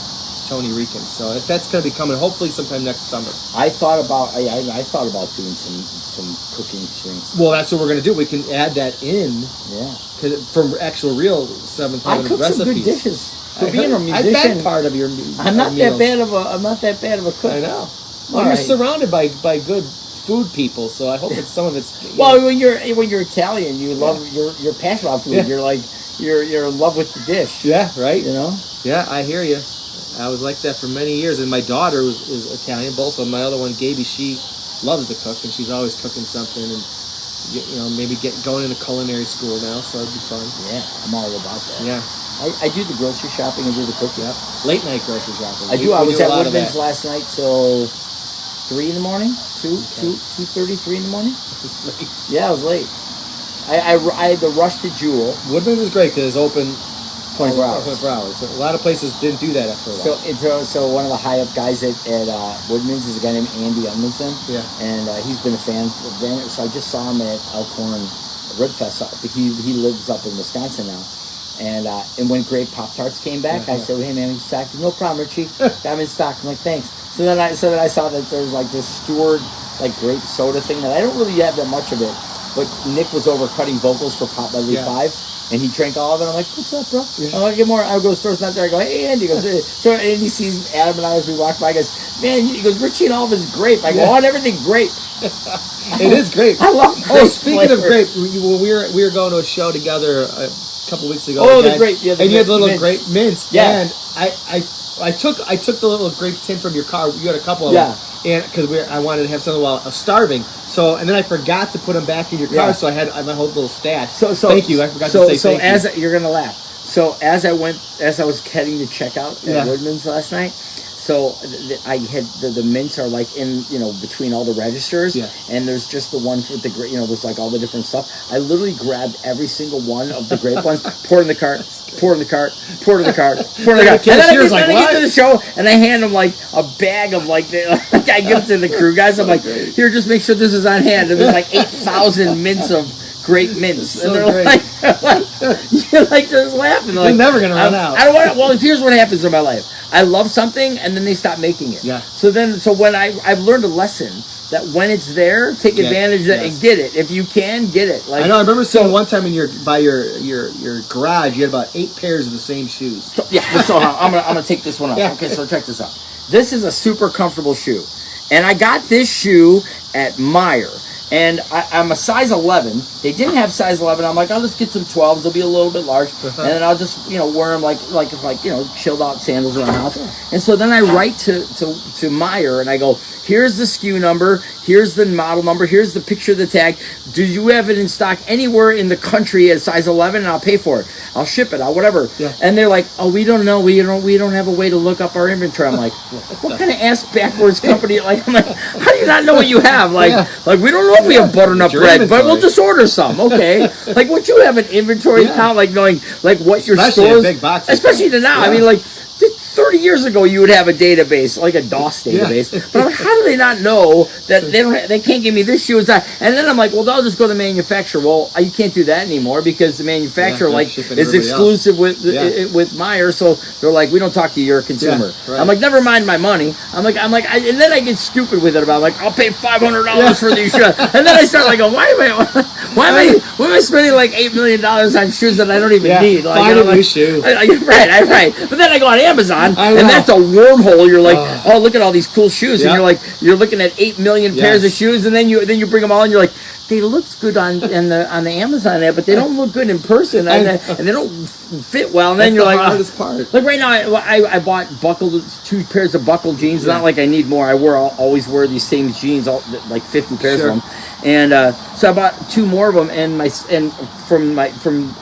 Tony Rican. So that's going to be coming hopefully sometime next summer. I thought about doing some cooking things. Well, that's what we're going to do. We can add that in. Yeah. From actual real Seventh Heaven recipes. I cook some good dishes. For being a musician, I've been part of your. I'm not that bad of a cook. I know. Well, you're surrounded by good food people, so I hope it's some of it's. Well, when you're Italian, you love you're passionate about food. Yeah. You're in love with the dish. Yeah, right. You know. Yeah, I hear you. I was like that for many years, and my daughter is Italian. Both of them. My other one, Gaby, she loves to cook, and she's always cooking something, and maybe going into culinary school now, so it'd be fun. Yeah, I'm all about that. Yeah. I do the grocery shopping and do the cooking. Yep. Late night grocery shopping. I was at Woodman's last night till 3 in the morning. 2:30, 3 in the morning. Yeah, I was late. I had to rush to Jewel. Woodman's is great because it's open 24 hours. 24 hours. So a lot of places didn't do that after a while. So one of the high up guys at Woodman's is a guy named Andy Edmondson. Yeah. And he's been a fan of Banter. So I just saw him at Elkhorn Rib Fest. He lives up in Wisconsin now. And when Grape Pop-Tarts came back, I said, hey man, in stock? No problem, Richie. Got them in stock. I'm like, thanks. So then I saw that there was like this Stewart grape soda thing that I don't really have that much of it. But Nick was over cutting vocals for Pop Medley 5, and he drank all of it. I'm like, what's up, bro? Yeah. I'm like, get more. I go to the store, it's not there. I go, hey, Andy. He goes, so Andy sees Adam and I as we walk by. He goes, man, Richie and all of his grape. I go, I want everything grape. It is grape. I love grape. Oh, speaking of grape, we were going to a show together a couple weeks ago. Oh, the grape. Yeah, and you had the little grape mints. Yeah. And I took the little grape tin from your car. You had a couple of them. And because I wanted to have something while I was starving. So, and then I forgot to put them back in your car, so I had my whole little stash. So thank you. I forgot to say thank you. So you're gonna laugh. So as I was heading to checkout at Woodman's last night, so I had the mints are like in between all the registers, and there's just the one for the grape. There's like all the different stuff. I literally grabbed every single one of the grape ones, poured in the cart, poured in the cart, poured in the cart, poured in the cart. And then I get to the show, and I hand them like a bag of I give it to the crew guys. I'm like, here, just make sure this is on hand. And there's like 8,000 mints of grape mints, and they're like just laughing. They're never gonna run out. I don't want. Well, here's what happens in my life. I love something, and then they stop making it. Yeah. So when I've learned a lesson that when it's there, take advantage of it and get it. If you can, get it. I know. I remember seeing one time by your garage, you had about 8 pairs of the same shoes. So I'm gonna take this one off. Yeah. Okay, so check this out. This is a super comfortable shoe, and I got this shoe at Meijer. And I'm a size 11. They didn't have size 11. I'm like, I'll just get some 12s. They'll be a little bit large, and then I'll just wear them like chilled out sandals around the house. And so then I write to Meijer and I go, here's the SKU number, here's the model number, here's the picture of the tag. Do you have it in stock anywhere in the country at size 11? And I'll pay for it. I'll ship it. I'll whatever. Yeah. And they're like, oh, we don't know. We don't have a way to look up our inventory. I'm like, what kind of ass backwards company? I'm like, how do you not know what you have? We don't know know if we have butternut Your bread, but inventory. we'll just order some, okay? Like, would you have an inventory account, like knowing like what your Especially stores, a big box especially to now? I Yeah. mean, like 30 years ago, you would have a database, like a DOS database. But I'm like, how do they not know that they can't give me this shoe? And then I'm like, well, I'll just go to the manufacturer. Well, you can't do that anymore because the manufacturer they're like shipping is everybody exclusive with Meyer, so they're like, we don't talk to you, you're a consumer. right. I'm like, never mind my money. I'm like, and then I get stupid with it about like, I'll pay $500 for these shoes, and then I start like, why am I spending like $8 million on shoes that I don't even need? Like, find a new shoe. Right. But then I go on Amazon, and that's a wormhole. You're like, oh, look at all these cool shoes, and you're looking at 8 million pairs of shoes, and then you bring them all, and you're like, they look good on the Amazon app, but they don't look good in person, and they don't fit well. And then you're like, hardest part. Like right now, I bought 2 pairs of buckle jeans. Not like I need more. I always wear these same jeans, like 50 pairs of them. And so I bought 2 more of them, and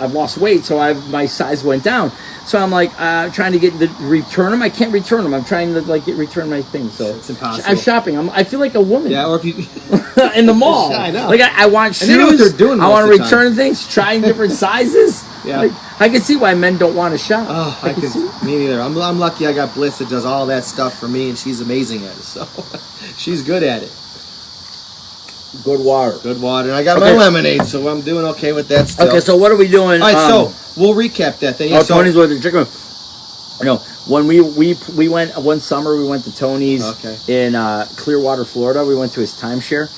I've lost weight, so my size went down. So I'm like trying to return them. I can't return them. I'm trying to return my things. So it's impossible. I'm shopping. I feel like a woman. Yeah, or if you in the mall. I know. Like I want shoes. And they know what they're doing I want to most of the return things. Trying different sizes. Yeah. Like, I can see why men don't want to shop. Oh, I can see. Me neither. I'm lucky. I got Bliss that does all that stuff for me, and she's amazing at it. So she's good at it. Good water. And I got my lemonade, so I'm doing okay with that stuff. Okay, so what are we doing? All right, so we'll recap that thing. Tony's with the chicken. No, when we went one summer, we went to Tony's in Clearwater, Florida. We went to his timeshare,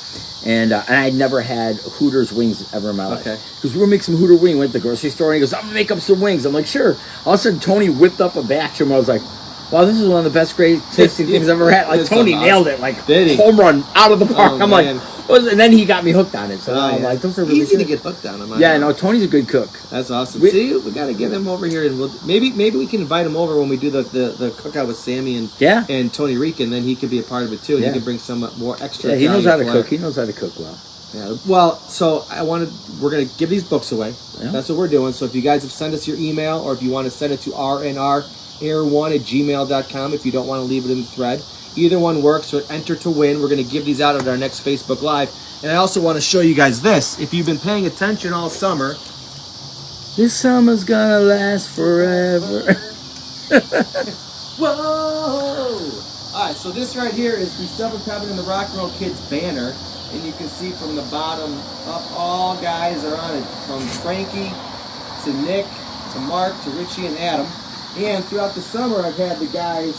and I'd never had Hooters wings ever in my life. Okay. Because we were making some Hooter wing. Went to the grocery store, and he goes, "I'm gonna make up some wings." I'm like, "Sure." All of a sudden, Tony whipped up a batch, and I was like, wow, this is one of the best, great tasting things I've ever had. Like, Tony nailed it. Like, home run out of the park. I'm like, and then he got me hooked on it. So I'm like, those are really easy good. to get hooked on them. Yeah, no, Tony's a good cook. That's awesome. See, we got to get him over here, and maybe we can invite him over when we do the cookout with Sammy and Tony Rican. Then he could be a part of it too, and he can bring some more extra. Yeah, he knows how to cook. He knows how to cook well. Yeah. Well, so we're gonna give these books away. Yeah. That's what we're doing. So if you guys have sent us your email, or if you want to send it to rnrair1@gmail.com, if you don't want to leave it in the thread, either one works. So enter to win. We're gonna give these out at our next Facebook Live. And I also want to show you guys this. If you've been paying attention all summer, this summer's gonna last forever. Whoa! Alright, so this right here is the 7th Heaven and the Rock and Roll Kids banner. And you can see from the bottom up, all guys are on it. From Frankie to Nick to Mark to Richie and Adam. And throughout the summer, I've had the guys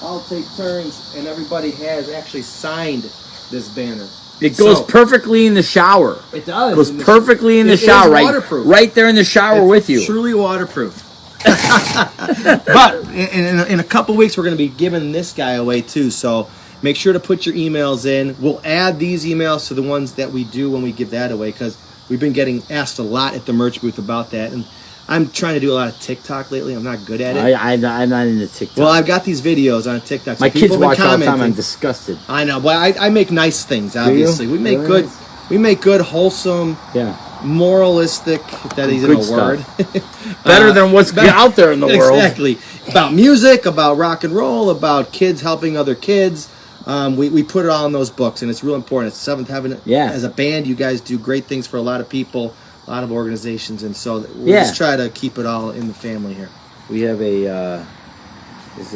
all take turns, and everybody has actually signed this banner. It goes perfectly in the shower. It does. It goes perfectly in the shower. Right there in the shower with you. Truly waterproof. But in a couple weeks, we're going to be giving this guy away too. So make sure to put your emails in. We'll add these emails to the ones that we do when we give that away, because we've been getting asked a lot at the merch booth about that. And I'm trying to do a lot of TikTok lately. I'm not good at it. I'm not into TikTok. Well, I've got these videos on TikTok. So my kids watch all the time. I'm disgusted. I know, but I make nice things. Obviously, we make good. We make good, wholesome, moralistic. If that isn't a word. Better than what's out there in the world. Exactly. About music, about rock and roll, about kids helping other kids. We put it all in those books, and it's real important. It's 7th Heaven. Yeah. As a band, you guys do great things for a lot of people. A lot of organizations, and so we'll just try to keep it all in the family here. We have a it's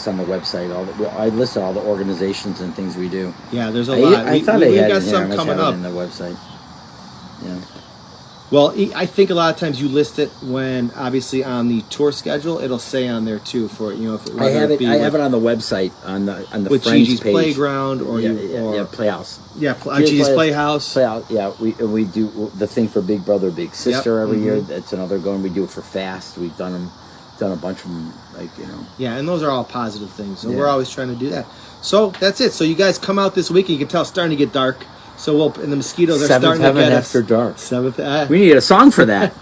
on the website. I listed all the organizations and things we do. Yeah, there's a lot. I thought we got some coming up on the website. Yeah. Well, I think a lot of times you list it when, obviously, on the tour schedule, it'll say on there too for I have it on the website on the with Friends Gigi's page. Playground or Playhouse. Yeah, Gigi's Playhouse. Playhouse. Yeah, we do the thing for Big Brother Big Sister every year. That's another going. We do it for Fast. We've done a bunch of them. Yeah, and those are all positive things. So we're always trying to do that. So that's it. So you guys come out this week. And you can tell it's starting to get dark. So and the mosquitoes are starting to get us. After dark. We need a song for that.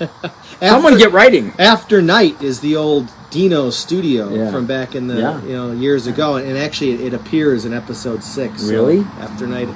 Someone get writing. After Night is the old Dino studio from back in the years ago, and actually it appears in episode 6. Really? So After Night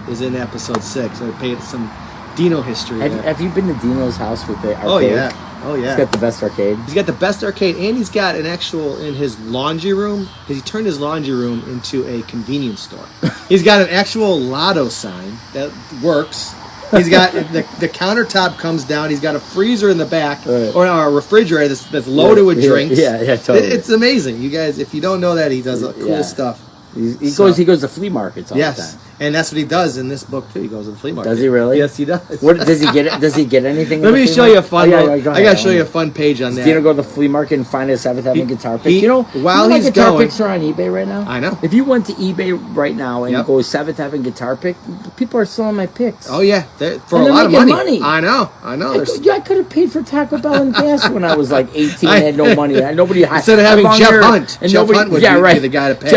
is in episode 6. I paid some Dino history. Have you been to Dino's house with the arcade? Oh yeah. Oh yeah. He's got the best arcade. He's got the best arcade, and he's got an actual in his laundry room. He turned his laundry room into a convenience store. He's got an actual lotto sign that works. He's got the countertop comes down. He's got a freezer in the back, or a refrigerator that's loaded with drinks. Yeah, totally. It's amazing, you guys. If you don't know that, he does cool stuff. He goes to flea markets all the time. And that's what he does in this book too. He goes to the flea market. Does he really? Yes, he does. What does he get? Does he get anything? Let me show you a fun. I gotta show you a fun page on that. Does Dino go to the flea market and find a Seventh Heaven guitar pick? While he's guitar going, picks are on eBay right now. I know. If you went to eBay right now and go Seventh Heaven guitar pick, people are selling my picks. Oh yeah, for a lot of money. I know. I could have paid for Taco Bell and gas when I was like 18 and had no money. Nobody instead of having Jeff Hunt. Jeff Hunt would be the guy to pay.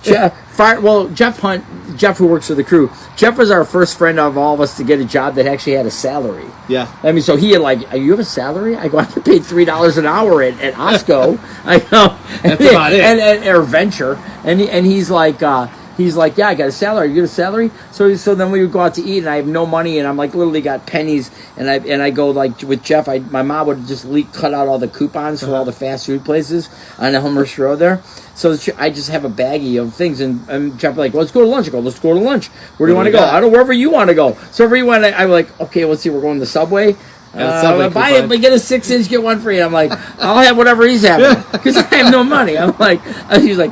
Jeff Hunt. Jeff, who works for the crew, Jeff was our first friend of all of us to get a job that actually had a salary. Yeah. I mean, so he had you have a salary? I go, I get paid $3 an hour at Osco. I know. That's about it. And Air Venture. And he's like, yeah, I got a salary. You get a salary? So then we would go out to eat, and I have no money, and I'm like literally got pennies, and I go like with Jeff. My mom would just cut out all the coupons for all the fast food places on Elmhurst Road there. So I just have a baggie of things, and Jeff like, well, let's go to lunch. I go, let's go to lunch. Where do you want to go? I don't know, wherever you want to go. So wherever you want, I'm like, okay, let's see. We're going to Subway. Buy it, but get a 6-inch, get one free. I'm like, I'll have whatever he's having because I have no money. I'm like, he's like,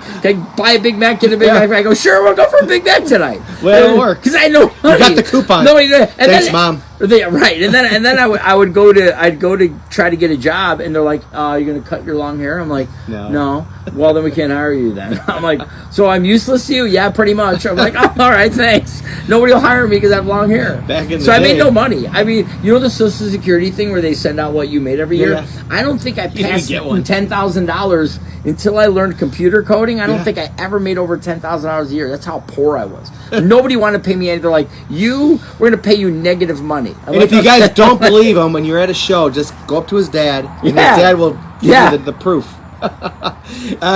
buy a Big Mac, get a Big Mac. I go, sure, we'll go for a Big Mac tonight. Well, it'll work because I know money. You got the coupon. Thanks, Mom. Right, and then I'd go to try to get a job, and they're like, "You're gonna cut your long hair?" I'm like, "No." Well, then we can't hire you then. I'm like, "So I'm useless to you?" Yeah, pretty much. I'm like, "Oh, all right, thanks." Nobody will hire me because I have long hair. Back in the day. I made no money. I mean, the Social Security thing where they send out what you made every year. Yeah. I don't think I passed $10,000 until I learned computer coding. I don't think I ever made over $10,000 a year. That's how poor I was. Nobody wanted to pay me anything. They're like, we're going to pay you negative money. And if you guys don't believe him when you're at a show, just go up to his dad, and his dad will give you the proof.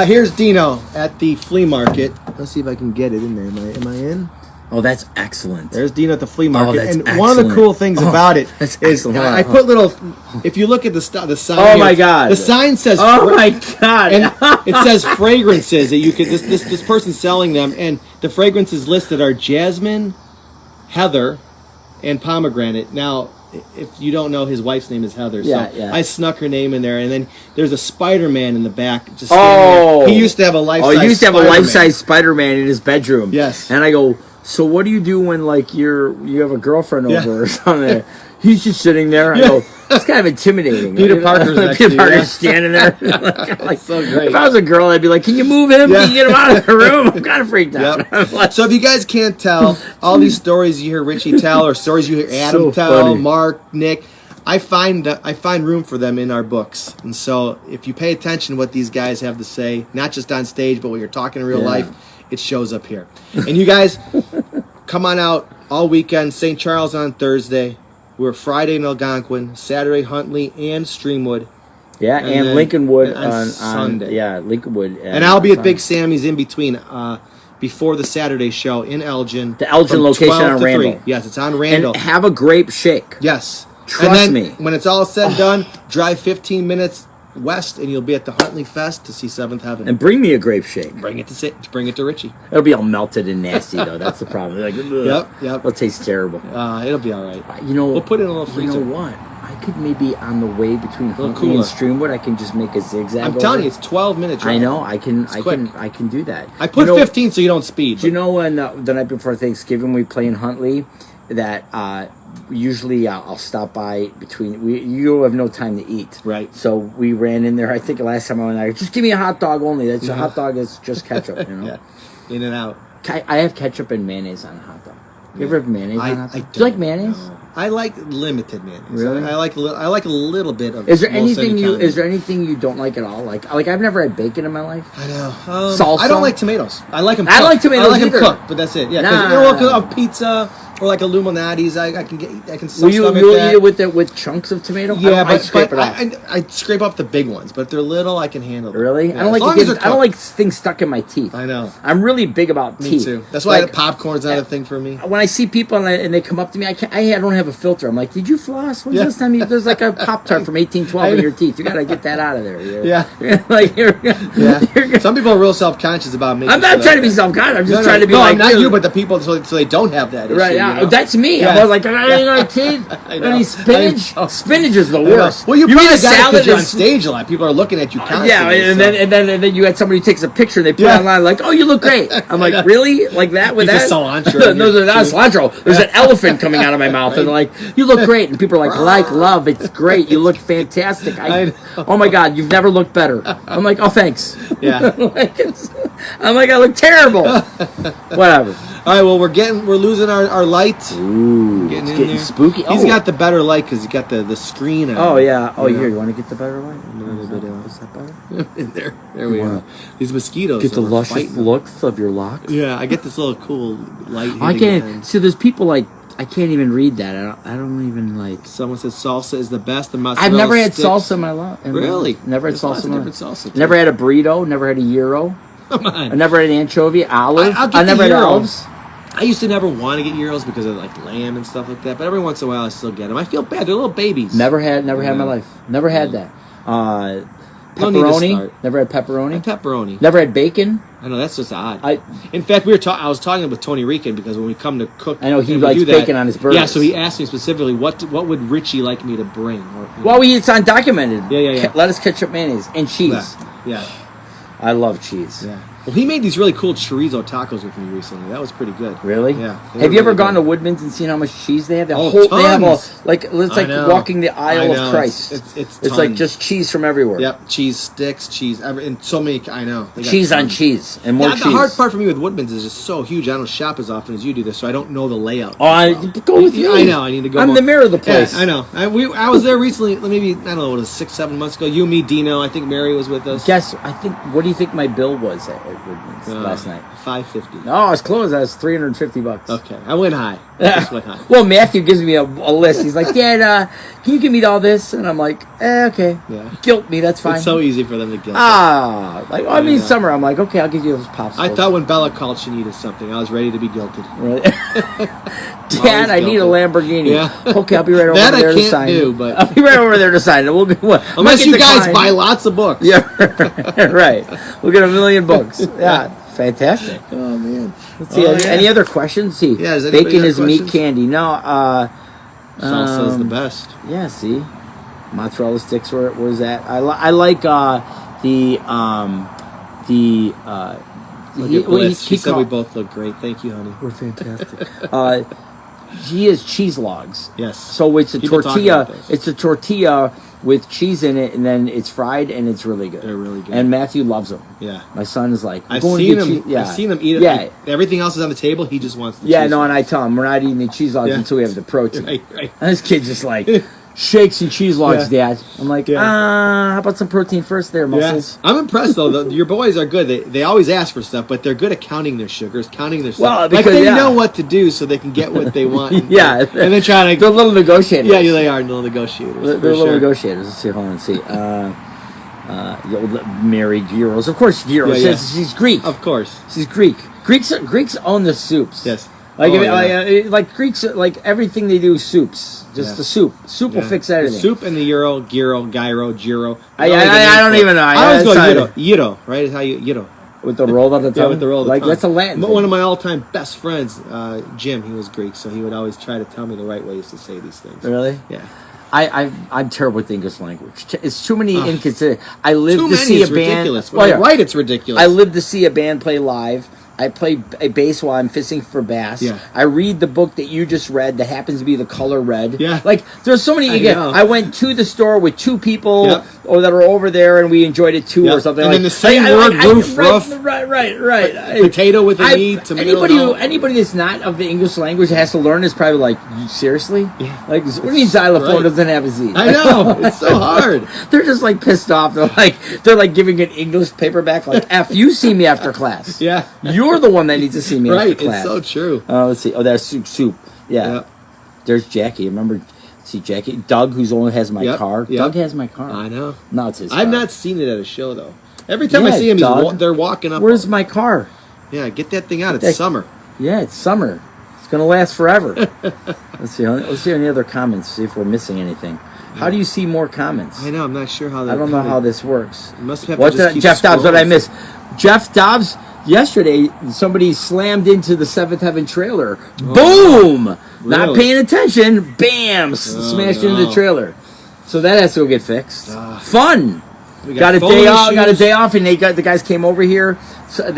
Here's Dino at the flea market. Let's see if I can get it in there. Am I in? Oh, that's excellent. There's Dino at the flea market. That's excellent. One of the cool things about it is I put little. If you look at the sign, oh my God, the sign says. Oh my God, and it says fragrances that you could. This person's selling them, and the fragrances listed are jasmine, heather, and pomegranate. Now, if you don't know, his wife's name is Heather. So I snuck her name in there, and then there's a Spider-Man in the back. Just there. He used to have a life-size. Oh, he used to have a life-size Spider-Man in his bedroom. Yes, and I go. So what do you do when you have a girlfriend over or something? He's just sitting there. I go, it's kind of intimidating. Peter Parker's standing there. like, so great. If I was a girl, I'd be like, can you move him? Can you get him out of the room? I'm kind of freaked out. Yep. So if you guys can't tell, all these stories you hear Richie tell or stories you hear Adam tell, funny. Mark, Nick, I find room for them in our books. And so if you pay attention to what these guys have to say, not just on stage, but when you're talking in real life, it shows up here. And you guys, come on out all weekend. St. Charles on Thursday. We're Friday in Algonquin, Saturday Huntley and Streamwood. Yeah, and Lincolnwood on Sunday. Lincolnwood. And I'll be at Big Sammy's in between before the Saturday show in Elgin. The Elgin location on Randall. 3. Yes, it's on Randall. And have a grape shake. Yes. Trust me. When it's all said and done, drive 15 minutes west, and you'll be at the Huntley Fest to see Seventh Heaven. And bring me a grape shake. Bring it to Richie. It'll be all melted and nasty though. That's the problem. Like, yep. It'll taste terrible. It'll be all right. We'll put it in a little freezer. You know what? I could maybe on the way between Huntley and Streamwood, I can just make a zigzag. I'm telling you, it's 12-minute drive. I know. I can do that. I put 15 so you don't speed. Do you know when the night before Thanksgiving we play in Huntley that usually I'll stop by between. You have no time to eat, right? So we ran in there. I think the last time I went there, just give me a hot dog only. That's a hot dog is just ketchup, In and out. I have ketchup and mayonnaise on a hot dog. You ever have mayonnaise on a hot dog? Do you like mayonnaise? No. I like limited mayonnaise. Really? I like a little bit of. Is there anything you don't like at all? Like I've never had bacon in my life. I know. Salsa. I don't like tomatoes. I like them. Cooked. I like tomatoes. I like them cooked, but that's it. Yeah, because of pizza. Or like Illuminati's, I can Will you stomach eat that. it with chunks of tomato? Yeah, I scrape it off. I scrape off the big ones, but if they're little, I can handle them. Really? Yeah, I don't as long like as they're I don't like things stuck in my teeth. I know. I'm really big about Me teeth. too. That's why like, popcorn's not a thing for me. When I see people and they come up to me, I don't have a filter. I'm like, did you floss? When's Yeah. this time there's like a Pop-Tart from 1812 in your teeth? You gotta get that out of there. Yeah. Like Yeah. Some people are real self-conscious about making I'm not trying to be self-conscious. I'm just trying to be like, not you, but the people, so they don't have that issue. right? Yeah, you know? that's me. Yeah. I was like, I ain't got teeth. Any spinach? I know. Spinach is the worst. Well, you eat probably a got it salad because you're on and- stage a lot. People are looking at you constantly. Yeah, and then you had somebody who takes a picture and they put it online like, oh, you look great. I'm like, really? Like that with Piece that? of cilantro in No, your they're not tooth. cilantro. There's an elephant coming out of my mouth, and they're like, you look great. And people are like, love, it's great. You look fantastic. I know. Oh my God, you've never looked better. I'm like, oh, thanks. Yeah. I'm like, I look terrible. Whatever. All right, well, we're losing our light. Ooh, Getting it's in getting there. spooky. He's got the better light because he's got the screen on. Oh yeah. Oh, You know? here. You want to get the better light? Is that better? in there. There we go. These mosquitoes. Get the are luscious fighting. looks of your locks. Yeah, I get this little cool light. I hitting can't. the end. See, there's people like I can't even read that. I don't even like. Someone says salsa is the best. The mozzarella I've never had sticks. salsa in my life. Really? Never had There's lots salsa. of In my different life. salsa. too. Never had a burrito. Never had a gyro. Come on. I never had an anchovy, olive. I'll get I never the had gyro. olives. I used to never want to get gyros because of like lamb and stuff like that. But every once in a while, I still get them. I feel bad. They're little babies. Never had in my life. Never had that. No need to Pepperoni. start. Never had pepperoni. And pepperoni. Never had bacon. I know that's just odd. I In fact, I was talking with Tony Rican because when we come to cook, I know he and we likes do that- bacon on his burgers. Yeah, so he asked me specifically what would Richie like me to bring. Or, well, it's undocumented. Yeah. Lettuce, ketchup, mayonnaise, and cheese. Yeah. I love cheese. Yeah. Well, he made these really cool chorizo tacos with me recently. That was pretty good. Really? Yeah. they Have were you ever really gone good. to Woodman's and seen how much cheese they have? They have It's like I know. walking the aisle I know. of Christ. It's like tons. just cheese from everywhere. Yep, cheese sticks, cheese, and so many. I know. They got Cheese on tons. cheese and more Yeah, cheese. the hard part for me with Woodman's is just so huge. I don't shop as often as you do this, so I don't know the layout. Oh, go with Yeah, me. I know. I need to go. I'm more. the mayor of the place. Yeah, I know. I was there recently. Maybe I don't know. What it was 6-7 months ago? You, me, Dino. I think Mary was with us. Guess what do you think my bill was at Woodman's last night? $5.50. No, I was close. I was $350. Okay, I went high. Just went high. Well, Matthew gives me a list. He's like, Dad, can you give me all this? And I'm like, okay. Yeah. Guilt me, that's fine. It's so easy for them to guilt. I mean, know. summer. I'm like, okay, I'll give you those popsicles. I thought when Bella called she needed something, I was ready to be guilted. Really? Dad, I need a Lamborghini. Yeah. Okay, I'll be right over That I there to can't sign. do, but- I'll be right over there to sign it. We'll be Unless you guys buy lots of books. Yeah, right. We'll get 1 million books. Yeah, fantastic. Oh man. Let's see. Any other questions? See, Yeah, does anybody bacon have is meat questions? candy. No. Salsa is the best. Yeah. See, mozzarella sticks. Where was that? I like the. Look at Bliss. She said we both look great. Thank you, honey. We're fantastic. He has cheese logs. Yes. So it's a People talk tortilla. about those. It's a tortilla with cheese in it, and then it's fried, and it's really good. They're really good. And Matthew loves them. Yeah. My son is like, I've going to seen get him. cheese. Yeah. I've seen him eat it. Yeah. Like, everything else is on the table. He just wants the Yeah, cheese. no, and I tell him we're not eating the cheese logs Yeah. until we have the protein. Right. And this kid's just like, shakes and cheese logs, Yeah. Dad. I'm like, Yeah. how about some protein first there, muscles? Yeah. I'm impressed though. Your boys are good. They always ask for stuff, but they're good at counting their sugars, counting their stuff. Well, like because, they yeah. know what to do so they can get what they want. And, Yeah. and then try to. They're little negotiators. Yeah, they are little negotiators. They're for little sure. negotiators. Let's see. Hold on. Let's see. The old Mary Gyros. Of course, Gyros. Yeah. She's Greek. Of course. She's Greek. Greeks own the soups. Yes. Like, Oh, yeah. like Greeks, like everything they do is soups. Just Yeah. the soup. Soup will Yeah. fix The everything. soup and the gyro. I don't even know. I always go That's gyro, right? Is how you gyro. with the roll of the tongue. Yeah, with the roll of the like tongue. that's a Latin. But thing. one of my all-time best friends, Jim, he was Greek, so he would always try to tell me the right ways to say these things. Really? Yeah. I'm terrible with the English language. It's too many inconsistent. I lived Too to many see a is band. ridiculous. Well, When yeah. I write, it's ridiculous. I live to see a band play live. I play a bass while I'm fishing for bass. Yeah. I read the book that you just read that happens to be the color red. Yeah. Like, there's so many. Again, know. I went to the store with two people Yep. or that are over there and we enjoyed it too Yep. or something. And like then the same word, roof, right, roof. Right. Potato with a knee, tomato. Anybody that's not of the English language has to learn is probably like, seriously? Yeah. Like, what do you mean xylophone Right. doesn't have a Z? I know. It's so hard. They're just like pissed off. They're like giving an English paperback like, F, you see me after class. Yeah. You're the one that needs to see me Right. after class. It's so true. Let's see. Oh, that's soup. Yeah. Yep. There's Jackie. Remember, see Jackie? Doug, who's only has my car. Yep. Doug has my car. I know. No, it's his I've car. not seen it at a show, though. Every time I see him, they're walking up. Where's my car? Yeah, get that thing out. It's summer. Yeah, it's summer. It's going to last forever. Let's see any other comments, see if we're missing anything. How do you see more comments? I know. I'm not sure how that... I don't know how this works. You must have to just keep Jeff Dobbs, scrolling. what did I miss? Jeff Dobbs, yesterday, somebody slammed into the Seventh Heaven trailer. Boom! Really? Not paying attention. Bam! Smashed into the trailer. So that has to go get fixed. Fun! We Got a day off. issues. Got a day off, and the guys came over here. So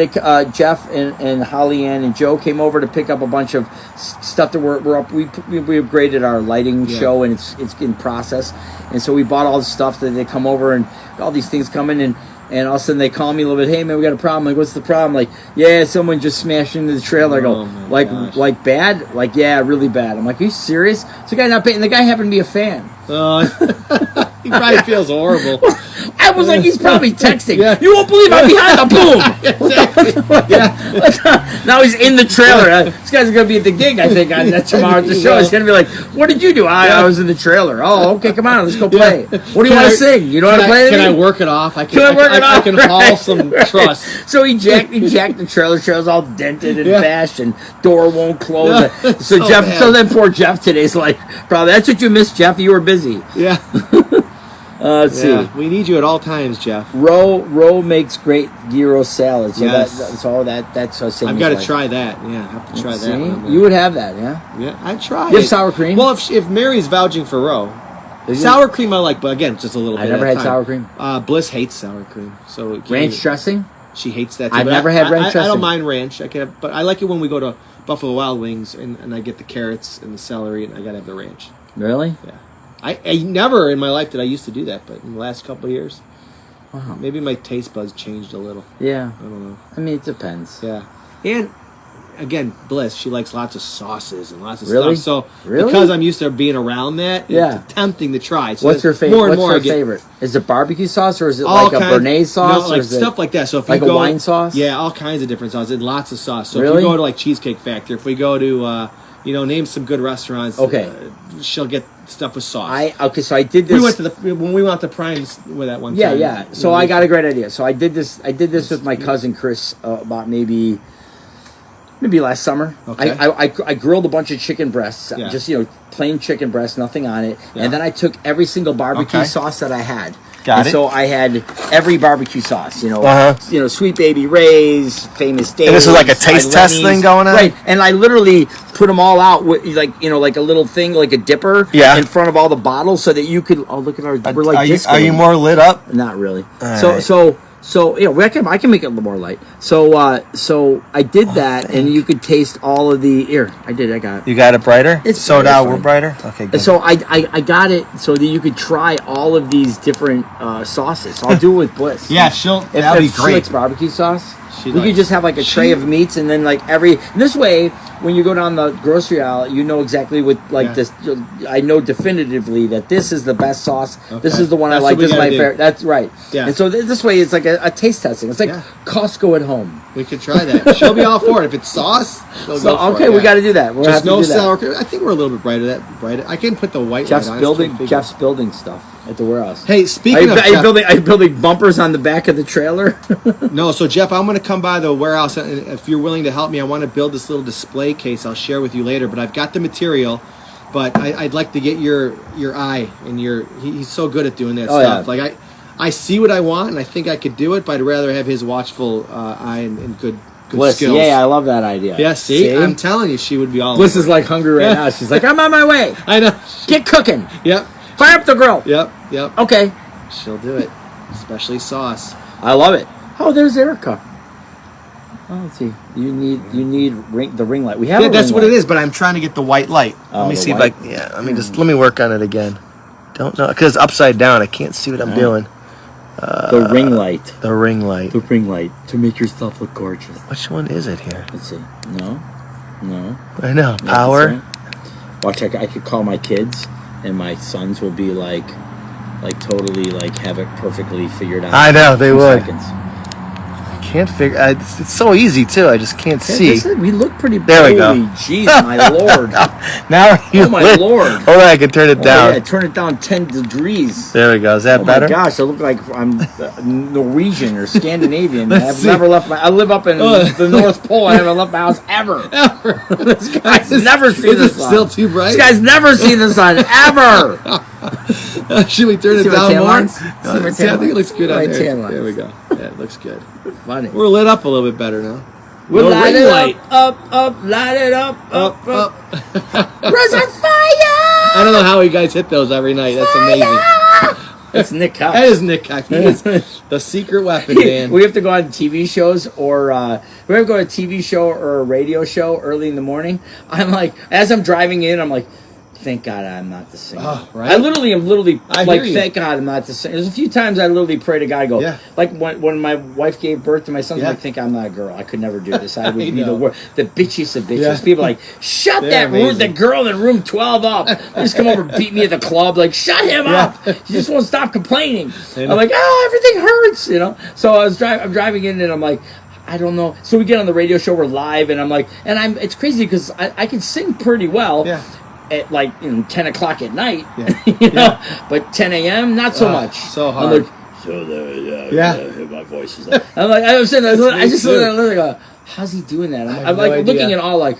Jeff and Holly Ann and Joe came over to pick up a bunch of stuff that we're up. We upgraded our lighting show, and it's in process. And so we bought all the stuff that they come over, and all these things coming, and all of a sudden they call me a little bit. Hey man, we got a problem. Like, what's the problem? Like, yeah, someone just smashed into the trailer. I go, like bad? Like, yeah, really bad. I'm like, are you serious? So the guy not paying. The guy happened to be a fan. He probably feels horrible. I was like, he's probably texting. Yeah. You won't believe I'm behind the boom. Yeah. Now he's in the trailer. This guy's gonna be at the gig, I think, on tomorrow at the show. He's gonna be like, "What did you do?" I was in the trailer. Oh, okay, come on, let's go play. What do you want to sing? You know how to play? Can I work it off? I I can haul some truss. So he jacked the trailer. Trailer's all dented and bashed, and door won't close. So Jeff, bad. so then poor Jeff today's like, probably that's what you missed, Jeff. You were busy. Yeah. Let's see. We need you at all times, Jeff. Ro makes great gyro salad. So Yes. that's what I've got to try that. Yeah, I have to try that. See? one. You would have that, yeah? Yeah, I try. You have sour cream? Well, if Mary's vouching for Ro, sour cream I like, but again, just a little bit. I never at a had time. sour cream. Bliss hates sour cream, so it can't Ranch even- dressing? She hates that. Too, I've but never had ranch I dressing. don't mind ranch. But I like it when we go to Buffalo Wild Wings and I get the carrots and the celery, and I gotta have the ranch. Really? Yeah. I never in my life did I used to do that, but in the last couple of years, Wow. maybe my taste buds changed a little. Yeah. I don't know. I mean, it depends. Yeah. And again, Bliss, she likes lots of sauces and lots of Really? stuff. So Really? because I'm used to being around that, Yeah. it's tempting to try. So What's your favorite? More and What's more your I get favorite? Is it barbecue sauce or is it all like a kinds- béarnaise sauce? No, or like is it stuff like that. So if like you a go, wine sauce? yeah, all kinds of different sauces and lots of sauce. So if Really? you go to like Cheesecake Factory, if we go to name some good restaurants. Okay. She'll get stuff with sauce. So I did this. We went to when we went to Prime's with that one Yeah, time. yeah. So I got a great idea. So I did this with my cousin Chris about maybe last summer. Okay. I grilled a bunch of chicken breasts, Yeah. just plain chicken breasts, nothing on it, and then I took every single barbecue sauce that I had. Got it. So I had every barbecue sauce, Uh-huh. Sweet Baby Ray's, Famous Dave's. And this is like a taste test Lenny's. thing going on? Right? And I literally put them all out with like a little thing, like a dipper, Yeah. in front of all the bottles, so that you could. Oh, look at our. We're like disco. Are you more lit up? Not really. All So I can make it a little more light. So I did that, and you could taste all of the. Here, I got it. You got it brighter? It's so brighter, now it's we're fine. brighter? Okay, good. So I got it so that you could try all of these different sauces. So I'll do it with Bliss. Yeah, that'd be If she great. likes barbecue sauce, She we could likes- just have like a tray of meats, and then like this way, when you go down the grocery aisle, you know exactly what this. I know definitively that this is the best sauce. Okay. This is the one That's I like. what we This is my gotta do. favorite. That's right. Yeah. And so this way, it's like a taste testing. It's like Yeah. Costco at home. We could try that. She'll be all for it. If it's sauce, she'll So go for okay, it, we yeah. got to do that. We'll have Just to no do that. sour cream. I think we're a little bit brighter. I can put the white Jeff's light on. building stuff at the warehouse. Hey, speaking of are you Jeff, building bumpers on the back of the trailer? no, so Jeff, I'm going to come by the warehouse, and if you're willing to help me, I want to build this little display case. I'll share with you later, but I've got the material. But I'd like to get your eye and he's so good at doing that stuff. Yeah. Like I see what I want, and I think I could do it, but I'd rather have his watchful eye and good Bliss, skills. yeah, I love that idea. Yeah, see? I'm telling you, she would be all Bliss is like hungry right now. She's like, I'm on my way. I know. Get cooking. Yep. Fire up the grill. Yep. Okay. She'll do it, especially sauce. I love it. Oh, there's Erica. Oh, let's see. You need the ring light. We have. Yeah, a that's ring what light. it is. But I'm trying to get the white light. Oh, let me the see white. if let me work on it again. Don't know, because it's upside down. I can't see what I'm doing. The ring light. The ring light. The ring light to make yourself look gorgeous. Which one is it here? Let's see. No. I know. Yeah, Power. that's right. Watch, I could call my kids, and my sons will be like totally like have it perfectly figured out. I know, they in 2 would. Seconds. can't figure. It's so easy too. I just can't see. We look pretty. There we go. Jeez, my lord! Now you. Oh my lord! Hold on, I can turn it down. Yeah, turn it down 10 degrees. There we go. Is that better? Oh my gosh, I look like I'm Norwegian or Scandinavian. I've never left I live up in the North Pole. I haven't left my house ever. This guy's never seen the sun. Still too bright. This guy's never seen the sun ever. Should we turn it down more? I think it looks good on there. There we go. Yeah, it looks good. Funny. We're lit up a little bit better now. We'll light it up, light it up. Where's our fire? I don't know how you guys hit those every night. That's amazing. That's Nick Cox. That is Nick Cox. He is the secret weapon, man. We have to go on TV shows or we have to go to a TV show or a radio show early in the morning. I'm like, as I'm driving in, I'm like, thank God I'm not the singer. Oh, right? I am literally like, thank God I'm not the singer. There's a few times I literally pray to God, I go, like when my wife gave birth to my son, I'm like, thank God I'm not a girl. I could never do this. I would be the bitchiest of bitches. Yeah. People are like, shut that girl in room 12 up. They just come over and beat me at the club, like, shut him up. She just won't stop complaining. I'm like, everything hurts, you know? So I'm driving in and I'm like, I don't know. So we get on the radio show, we're live, and I'm like, it's crazy because I can sing pretty well. Yeah. At like 10 o'clock at night, you know, but 10 a.m. not so much. So hard. I'm like, my voice is like. I'm like, I was sitting there, I just like, how's he doing that? I'm like looking at all like,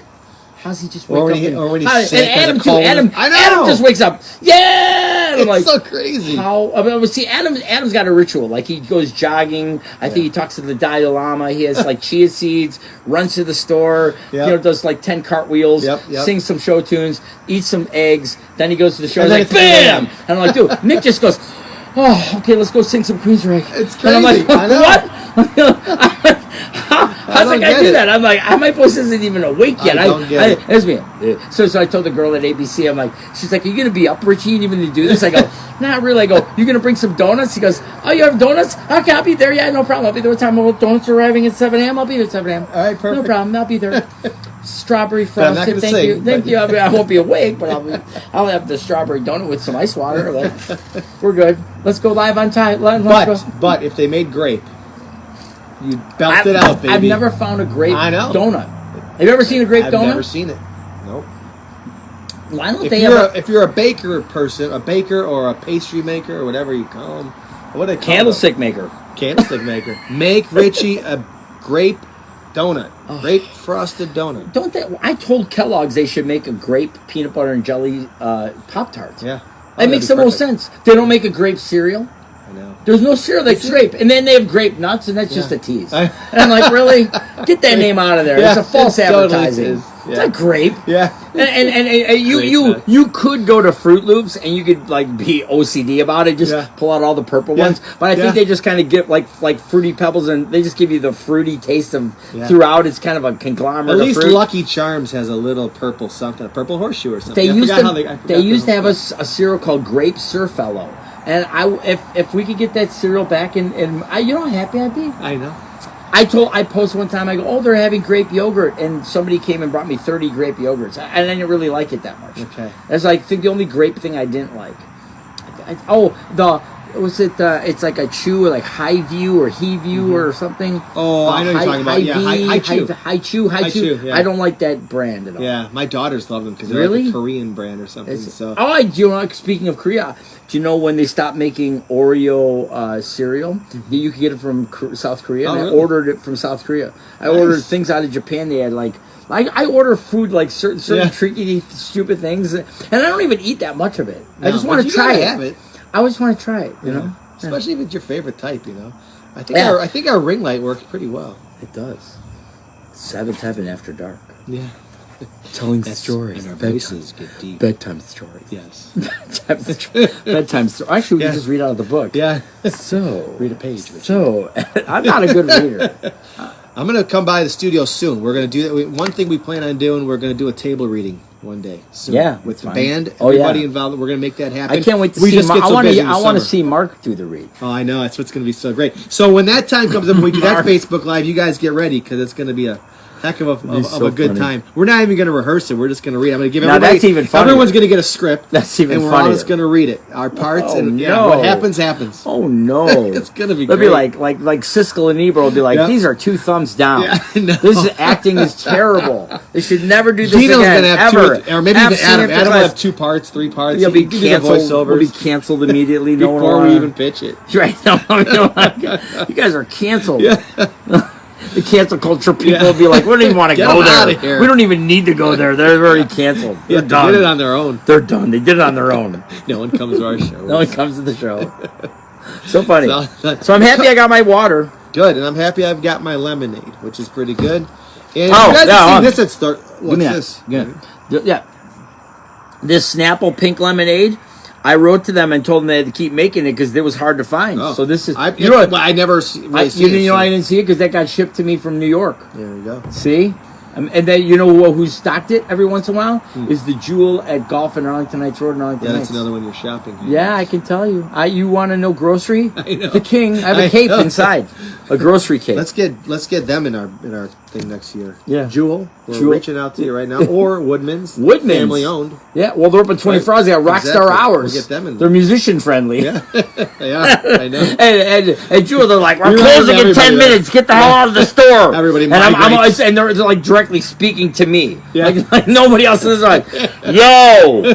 how's he just wake up? Or when he's sick, and Adam too. Adam just wakes up. Yeah, and I'm like, so crazy. How? I mean, see, Adam's got a ritual. Like he goes jogging. I think he talks to the Dalai Lama. He has like chia seeds. Runs to the store. Does like 10 cartwheels. Sings some show tunes. Eats some eggs. Then he goes to the show. And he's like, bam! And I'm like, dude, Nick just goes, oh, okay, let's go sing some Queensrÿche. It's crazy. And I'm like, what? How's that guy do that? I'm like, my voice isn't even awake yet. It's me. So I told the girl at ABC, I'm like, she's like, are you going to be up, Richie, even to do this? I go, not really. I go, you're going to bring some donuts? He goes, oh, you have donuts? Okay, I'll be there. Yeah, no problem. I'll be there. What time? Well, donuts are arriving at 7 a.m. I'll be there at 7 a.m. All right, perfect. No problem. I'll be there. Strawberry frosted. Thank you. I won't be awake, but I'll have the strawberry donut with some ice water. Like, we're good. Let's go live on time. But if they made grape, you belt it out, baby. I've never found a grape donut. Have you ever seen a grape donut? I've never seen it. Nope. Why don't if you're a baker person, a baker or a pastry maker or whatever you call them, what do they call Candlestick maker. Candlestick maker. Make Richie a grape donut. Grape frosted donut. Don't they? I told Kellogg's they should make a grape peanut butter and jelly Pop-Tart. Yeah. That makes the most sense. They don't make a grape cereal. I know. There's no cereal that's grape. And then they have grape nuts, and that's just a tease. And I'm like, really? Get that name out of there. It's a false advertising. Totally it's not grape. Yeah. And you could go to Fruit Loops and you could like be OCD about it, just pull out all the purple ones. But I think they just kind of get like Fruity Pebbles, and they just give you the fruity taste of throughout. It's kind of a conglomerate. At least of fruit. Lucky Charms has a little purple something, a purple horseshoe or something. They used to have a cereal called Grape Surfellow. And if we could get that cereal back you know how happy I'd be? I know. I posted one time, I go, they're having grape yogurt, and somebody came and brought me 30 grape yogurts. And I didn't really like it that much. Okay. That's like, I think the only grape thing I didn't like. It's like a chew, like High View or He View or something. Oh, I know what you're talking about. Yeah, High Chew. Yeah. I don't like that brand at all. Yeah, my daughters love them because they're like a Korean brand or something. Speaking of Korea, do you know when they stopped making Oreo cereal? You could get it from South Korea. And I ordered it from South Korea. I ordered things out of Japan. They had like I order food like certain tricky, stupid things, and I don't even eat that much of it. I just want to try it. I always want to try it, you know? Especially if it's your favorite type, you know? I think our ring light works pretty well. It does. Seventh Heaven After Dark. Yeah. Telling stories. And our voices get deep. Bedtime stories. Yes. Bedtime stories. Actually, we can just read out of the book. Yeah. So. Read a page. So. I'm not a good reader. I'm going to come by the studio soon. We're going to do that. One thing we plan on doing, we're going to do a table reading one day. Soon. Yeah. With the band, everybody involved. We're going to make that happen. I can't wait to see Mark. I want to see Mark do the read. Oh, I know. That's what's going to be so great. So when that time comes up, when we do that Facebook Live, you guys get ready because it's going to be a heck of so a good funny. time. We're not even going to rehearse it. We're just going to read. I'm going to give Now, everybody. that's even funnier. Everyone's going to get a script. That's even and we're all funnier. just going to read it. Our parts Oh, and no. what happens happens. Oh no! It's going to be. They'll great. be like Siskel and Ebro will be like, Yeah. these are 2 thumbs down. Yeah, I know. This acting is terrible. They should never do this Gino's again. going to have ever. 2, or maybe even FC Adam. after Adam will class. have 2 parts, 3 parts. You'll be He can do the canceled. We'll be voiceovers canceled immediately. No one before will we even pitch it. Right now, you guys are canceled. Yeah. The cancel culture people Yeah. will be like, we don't even want to Get go them outta there. here. We don't even need to go there. They're already canceled. They're They done. did it on their own. They're done. They did it on their own. No one comes to our show. No one comes to the show. So funny. So- So I'm happy I got my water. Good, and I'm happy I've got my lemonade, which is pretty good. And Oh, you guys yeah, have hold seen on. this at start. What's Give me that. this? Yeah. This Snapple pink lemonade, I wrote to them and told them they had to keep making it because it was hard to find. Oh. So this is... I never really you seen it. know so- I didn't see it because that got shipped to me from New York. There we go. See? And then you know who stocked it every once in a while? Is the Jewel at Golf in Arlington Heights Road in Arlington Yeah, Heights. that's another one you're shopping. Here. Yeah, I can tell you. You want to know grocery? I know. The king. I have a I cape know. inside. A grocery cape. Let's get them in our thing next year. Yeah. Jewel, we're Jewel. reaching out to you right now, or Woodman's, Woodman's. family owned. Yeah, well, they're open 24 hours. They got Rockstar Exactly. Hours. We'll get them in They're there. musician friendly. Yeah, yeah, I know. And Jewel, they're like, we're You're closing right, in 10 everybody, minutes. Get the hell out of the store. Everybody and I'm migrates. and they're like directly speaking to me. Yeah. Like nobody else is like, yo,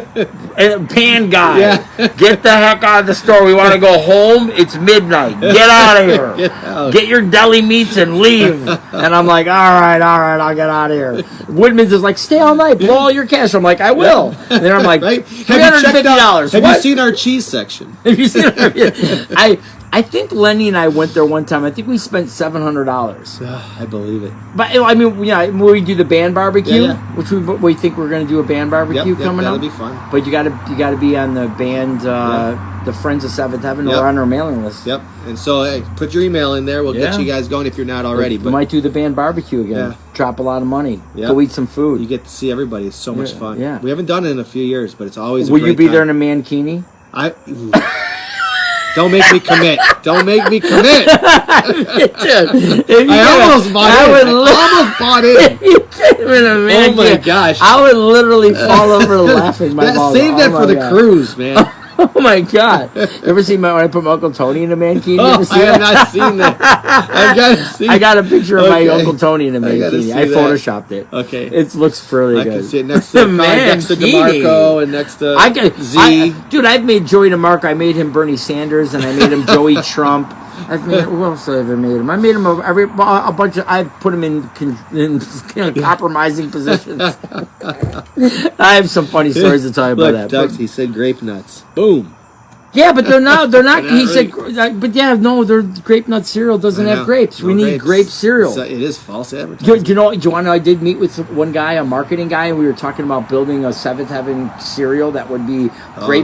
pan guy, Yeah. get the heck out of the store. We want to go home. It's midnight. Get out of here. Get out. Get your deli meats and leave. And I'm like, all right, I'll get out of here. Woodman's is like, stay all night, blow all your cash. I'm like, I will. And then I'm like, Right? $350. Have What? you seen our cheese section? Have you seen I think Lenny and I went there one time. I think we spent $700. I believe it. But I mean, yeah, when we do the band barbecue, Yeah, yeah. which we think we're going to do a band barbecue coming that'll up. be fun. But you got to be on the band, the Friends of Seventh Heaven, Yep. or on our mailing list. Yep. And so, hey, put your email in there. We'll get Yeah. you guys going if you're not already. We But might do the band barbecue again. Yeah. Drop a lot of money. Yep. Go eat some food. you get to see everybody. It's so much Yeah, fun. yeah. We haven't done it in a few years, but it's always. Will a great you be there in time. a mankini? Don't make me commit. Don't make me commit. If I almost bought in. I almost bought in. you came in a mankini. Oh my gosh. I would literally fall over laughing. My balls Save off. that Oh for my the God. cruise, man. Oh my God! Ever seen when I put my Uncle Tony in a mankini? You Oh, ever see I have that? not seen that. I've got to see. I got a picture of my Okay. Uncle Tony in a I gotta mankini. see I that. photoshopped it. Okay. It looks really I good. can see it next to next to Mankini. DeMarco and next to Z. Dude, I've made Joey DeMarco. I made him Bernie Sanders, and I made him Joey Trump. I've made who else have I ever made him? I made him a bunch of. I put him in compromising positions. I have some funny stories to tell you about that. Doug, he said grape nuts. Boom. Yeah, but they're not. They're not. He Really? said, but yeah, no, their grape nut cereal doesn't I have know. grapes. No We need grapes. grape cereal. So it is false Do advertising. you want to know? I did meet with one guy, a marketing guy, and we were talking about building a Seventh Heaven cereal that would be grape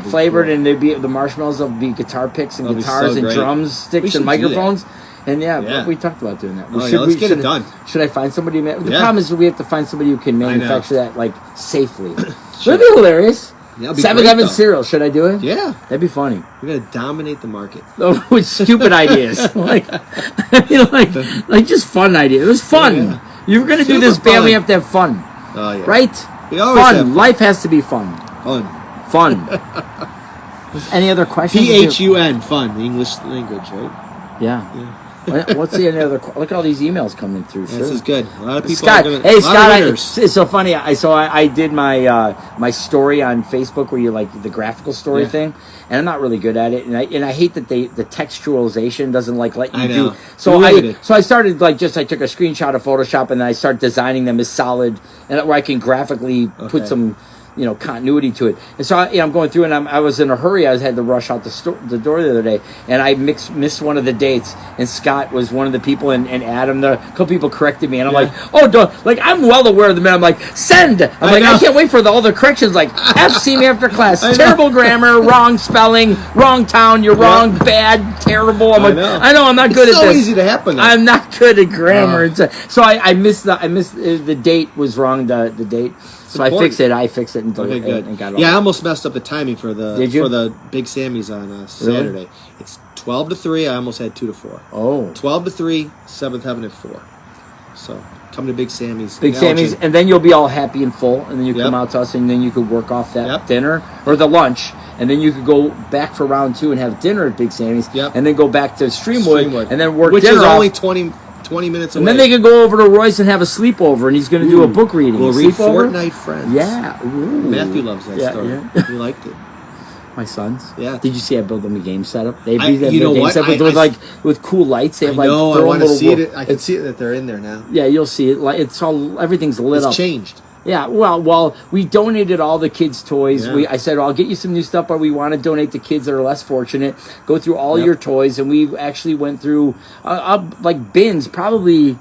that'd be flavored, cool. and there'd be the marshmallows would be guitar picks and That'd be guitars so and great. drumsticks We and should do microphones. And yeah, Yeah. we talked about doing that. Oh, yeah, let's get it done. Should I find somebody? The Yeah. problem is we have to find somebody who can know. manufacture that like safely. Sure. That'd be hilarious. Yeah, it'd be Seventh great, Heaven though. cereal. Should I do it? Yeah, That'd be funny. we're gonna dominate the market. With stupid ideas, like just fun ideas. It was fun. Yeah. You're gonna do Super this band. We fun. have to have fun, Oh yeah. right? We always Fun. have fun. Life has to be fun. Fun. Any other questions? PHUN. Fun. The English language, right? Yeah. What's the other? Look at all these emails coming through. Yeah, this is good. A lot of people. Scott, are gonna, hey a lot of Scott, winners. it's so funny. I did my my story on Facebook where you like the graphical story Yeah. thing, and I'm not really good at it, and I hate that the textualization doesn't let you I know. do. So Limited. I started I took a screenshot of Photoshop and then I started designing them as solid, and where I can graphically put Okay. some continuity to it. And so I'm going through, and I was in a hurry. I had to rush out the door the other day, and I missed one of the dates. And Scott was one of the people, and Adam, a couple people corrected me, and I'm like, oh, don't, I'm well aware of them. And I'm like, send. I can't wait for all the corrections. Like, see me after class. Terrible grammar, wrong spelling, wrong town. You're wrong, bad, terrible. I'm I know I'm not good at so this. easy to happen. Though. I'm not good at grammar. So I missed the date was wrong. The date. So I fixed it. And Okay, good. And got it. Yeah, I almost messed up the timing for the Did you? for the Big Sammy's on Saturday. It's 12 to 3. I almost had 2 to 4. Oh. 12 to 3. Seventh Heaven at 4. So come to Big Sammy's. Big Sammy's, and then you'll be all happy and full, and then you come out to us, and then you could work off that dinner or the lunch, and then you could go back for round 2 and have dinner at Big Sammy's, and then go back to Streamwood, and then work which dinner is off. only 20 minutes away. And then they could go over to Royce and have a sleepover, and he's going to do a book reading. We'll read Fortnite Friends. Yeah. Ooh. Matthew loves that story. Yeah. He liked it. My sons. Yeah. Did you see I built them a game setup? They with cool lights. They have I want to see it. I can see it that they're in there now. Yeah, you'll see it. Like it's all everything's lit up. It's changed. Yeah. Well, we donated all the kids' toys. Yeah. I said, I'll get you some new stuff, but we want to donate to kids that are less fortunate. Go through all your toys, and we actually went through like bins, probably.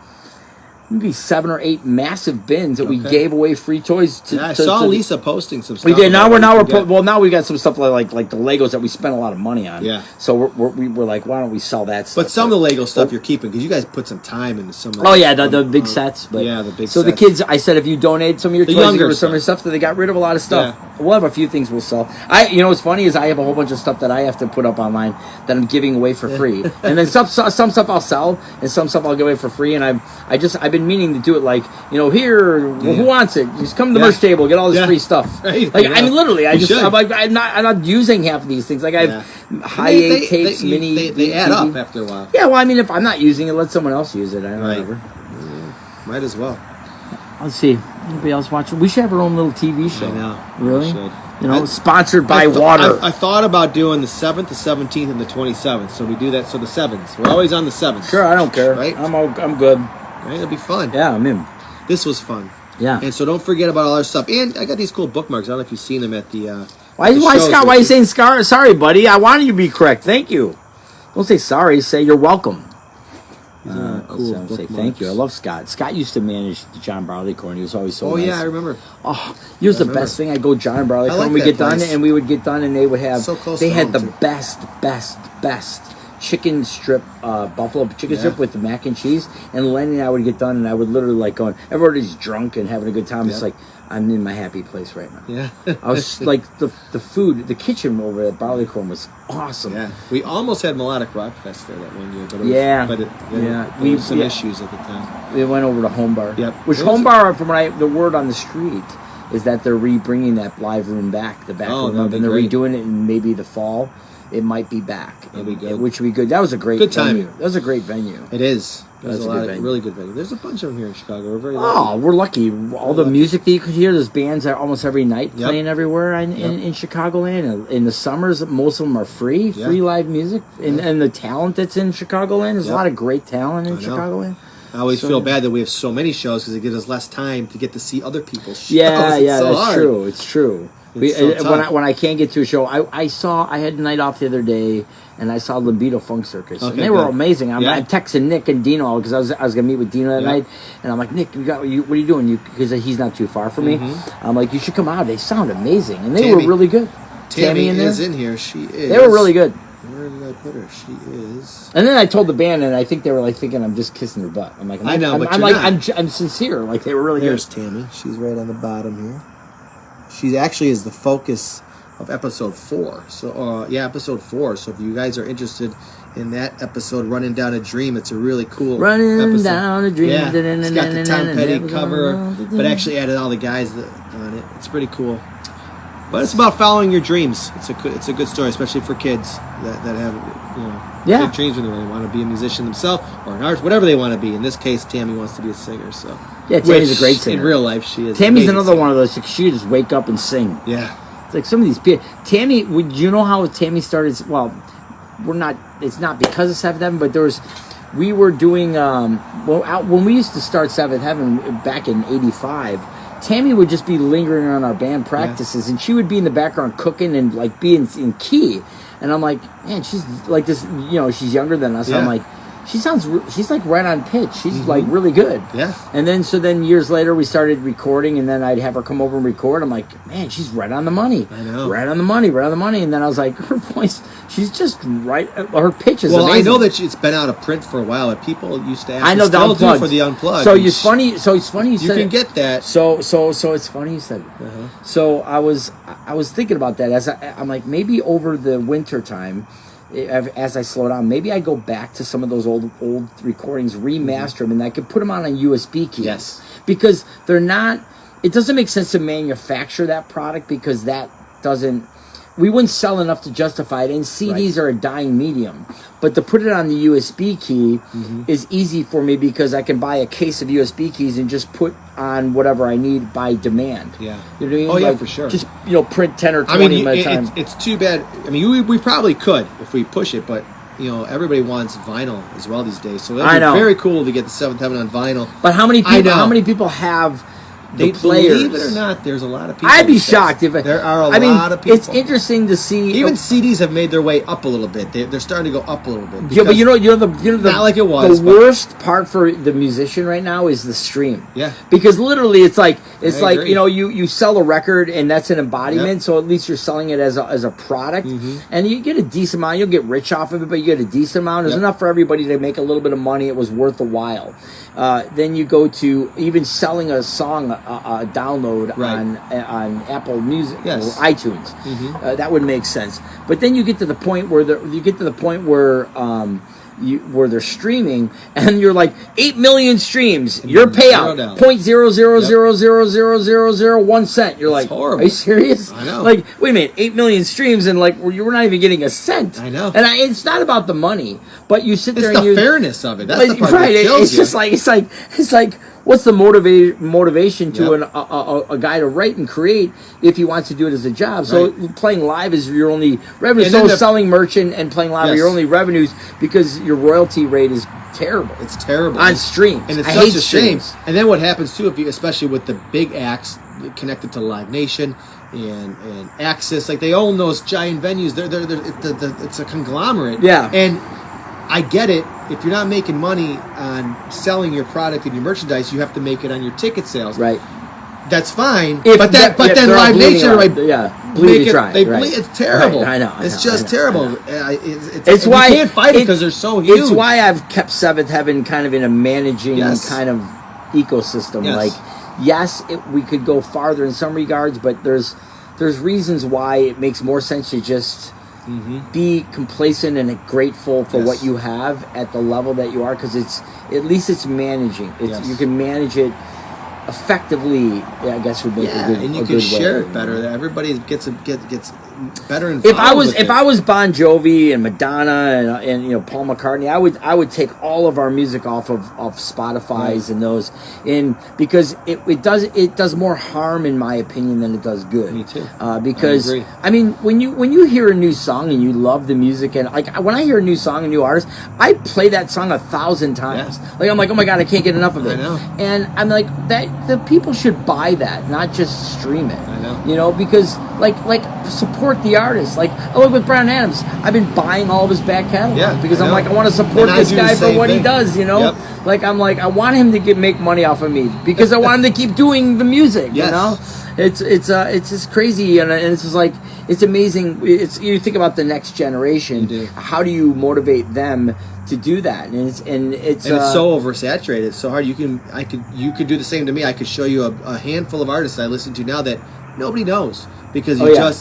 Maybe 7 or 8 massive bins that we gave away free toys to. Yeah, I saw Lisa posting some stuff. We did. Now we got some stuff like the Legos that we spent a lot of money on. Yeah. So we're like, why don't we sell that stuff? But some of the Lego stuff you're keeping because you guys put some time into some. Oh yeah, the big sets. But the big. So sets. the kids, I said, if you donate some of your toys, or some of your stuff, that they got rid of a lot of stuff. Yeah. We'll have a few things we'll sell. What's funny is I have a whole bunch of stuff that I have to put up online that I'm giving away for free, and then some stuff I'll sell, and some stuff I'll give away for free. And I've been meaning to do it like. Who wants it? Just come to the merch table, get all this free stuff. Right. Like I mean, literally, I'm not using half of these things. Like I have high 8 tapes, mini. They add up after a while. Yeah, well, I mean, if I'm not using it, let someone else use it. I don't know. Whatever. Might as well. Let's see. Anybody else watching? We should have our own little TV show. I know. Really? Sponsored by water. I thought about doing the 7th, the 17th, and the 27th. So we do that. So the 7th. We're always on the 7th. Sure, I don't care. Right? I'm good. Right? It'll be fun. Yeah, I'm in. This was fun. Yeah. And so don't forget about all our stuff. And I got these cool bookmarks. I don't know if you've seen them at the... Why, Scott? Why are you saying sorry, buddy? I wanted you to be correct. Thank you. Don't say sorry. Say you're welcome. Cool. Say thank you. I love Scott. Scott used to manage John Barleycorn. He was always so nice. Oh, yeah, I remember. Oh, here's the best thing. I'd go John Barleycorn. Like we get place. done, and we would get done, and they would have... So close they to had home, the too. best chicken strip, buffalo chicken strip with the mac and cheese. And Lenny and I would get done, and I would literally like going, everybody's drunk and having a good time. It's like, I'm in my happy place right now. Yeah. I was like, the food, the kitchen over at Barleycorn was awesome. Yeah. We almost had Melodic Rock Fest there that one year. But we had some issues at the time. We went over to Home Bar. Yep. Which Home Bar, from the word on the street, is that they're bringing that live room back, the back room up, and they're redoing it in maybe the fall. It might be back. That'd be good. Which would be good. That was a great venue. That was a great venue. It is. That's a really good venue. There's a bunch of them here in Chicago. We're very lucky. Oh, we're lucky. All the music that you could hear, there's bands that almost every night playing everywhere in Chicagoland. In the summers, most of them are free live music. And the talent that's in Chicagoland, there's a lot of great talent in Chicagoland. I always feel bad that we have so many shows because it gives us less time to get to see other people's shows. That's true. It's true. When I can't get to a show, I had a night off the other day, and I saw Libido Funk Circus, and they were amazing. I'm texting Nick and Dino because I was gonna meet with Dino that night, and I'm like, Nick, what are you doing? Because he's not too far from me. I'm like, you should come out. They sound amazing, and they were really good. Tammy is in here. She is. They were really good. Where did I put her? She is. And then I told the band, and I think they were like thinking I'm just kissing their butt. I'm like, I'm sincere. Like they were really There's good. Tammy. She's right on the bottom here. She actually is the focus of episode 4. So, episode 4. So if you guys are interested in that episode, Running Down a Dream, it's a really cool episode. Down a Dream. Yeah, it's got the Tom Petty cover, but actually added all the guys on it. It's pretty cool. But it's about following your dreams. It's a good story, especially for kids that have big dreams when they want to be a musician themselves or an artist, whatever they want to be. In this case, Tammy wants to be a singer. So Tammy's a great singer. In real life, she is. Tammy's another one of those. She just wake up and sing. Yeah, it's like some of these people. Tammy, would you know how Tammy started? Well, we're not. It's not because of Seventh Heaven, but we were doing when we used to start Seventh Heaven back in '85. Tammy would just be lingering on our band practices, and she would be in the background cooking and like being in key. And I'm like, man, she's like this. She's younger than us. I'm like, she's like right on pitch. She's like really good. Yeah. And then years later we started recording, and then I'd have her come over and record. I'm like, man, she's right on the money. I know. Right on the money. And then I was like, her voice, she's just right. Her pitch is amazing. I know that it's been out of print for a while, but people used to ask. I know the Unplugged. For the Unplugged. So it's funny. You said can get that. So it's funny you said it. So I was thinking about that I'm like, maybe over the winter time, as I slow down, maybe I go back to some of those old recordings, remaster them, and I could put them on a USB key. Yes. Because they're not. It doesn't make sense to manufacture that product because that doesn't. We wouldn't sell enough to justify it, and CDs are a dying medium. But to put it on the USB key is easy for me because I can buy a case of USB keys and just put on whatever I need by demand. Yeah. You know what I mean? Oh, yeah, for sure. Just, print 10 or 20 at a time. It's too bad. I mean, we probably could if we push it, but, everybody wants vinyl as well these days. So it would be very cool to get the Seventh Heaven on vinyl. But how many people have... They players. Believe it or not, there's a lot of people. I'd be shocked if there are a lot of people. It's interesting to see. Even CDs have made their way up a little bit. They're starting to go up a little bit. Yeah, but not like it was. The worst part for the musician right now is the stream. Yeah. Because literally, it's like you sell a record and that's an embodiment. So at least you're selling it as a product, and you get a decent amount. You'll get rich off of it, but you get a decent amount. There's enough for everybody to make a little bit of money. It was worth a while. Then you go to even selling a song, a download on Apple Music or iTunes. That would make sense. But then you get to the point where where they're streaming, and you're like 8 million streams. Your payout 0.000000001 cent. You're like, horrible. Are you serious? I know. Like, wait a minute, 8 million streams, and like you're not even getting a cent. I know. And it's not about the money, but you sit there. It's and the fairness of it. That's the part right. that kills It's you. just like it's like. What's the motivation to a guy to write and create if he wants to do it as a job? So playing live is your only revenue. So selling merch and playing live are your only revenues because your royalty rate is terrible. It's terrible on streams, and it's I such hate a shame. streams. And then what happens too, especially with the big acts connected to Live Nation and Axis, like they own those giant venues. It's a conglomerate. Yeah, and I get it. If you're not making money on selling your product and your merchandise, you have to make it on your ticket sales. Right. That's fine. But then Live Nation, it's terrible. Right, I know. It's just terrible. It's why you can't fight it because they're so huge. It's why I've kept Seventh Heaven kind of in a managing kind of ecosystem. Yes. Like, we could go farther in some regards, but there's reasons why it makes more sense to just be complacent and grateful for what you have at the level that you are, because at least it's managing. You can manage it effectively. I guess would make a good and you can share it better. Everybody gets better. If I was Bon Jovi and Madonna and Paul McCartney, I would take all of our music off of Spotify's and those because it does more harm in my opinion than it does good. Me too. Because I mean when you hear a new song and you love the music, and like when I hear a new song, a new artist, I play that song 1,000 times. Like I'm like, oh my god, I can't get enough of it. I know. And I'm like, that the people should buy that, not just stream it. I know. Because like support the artist. Like I look with Bryan Adams, I've been buying all of his back catalog because I'm like, I want to support this guy for what he does. Like I'm like, I want him to make money off of me because I want him to keep doing the music. It's just crazy, and it's just like, it's amazing. You think about the next generation. How do you motivate them to do that? And it's so oversaturated. It's so hard. You could do the same to me. I could show you a handful of artists that I listen to now that nobody knows because I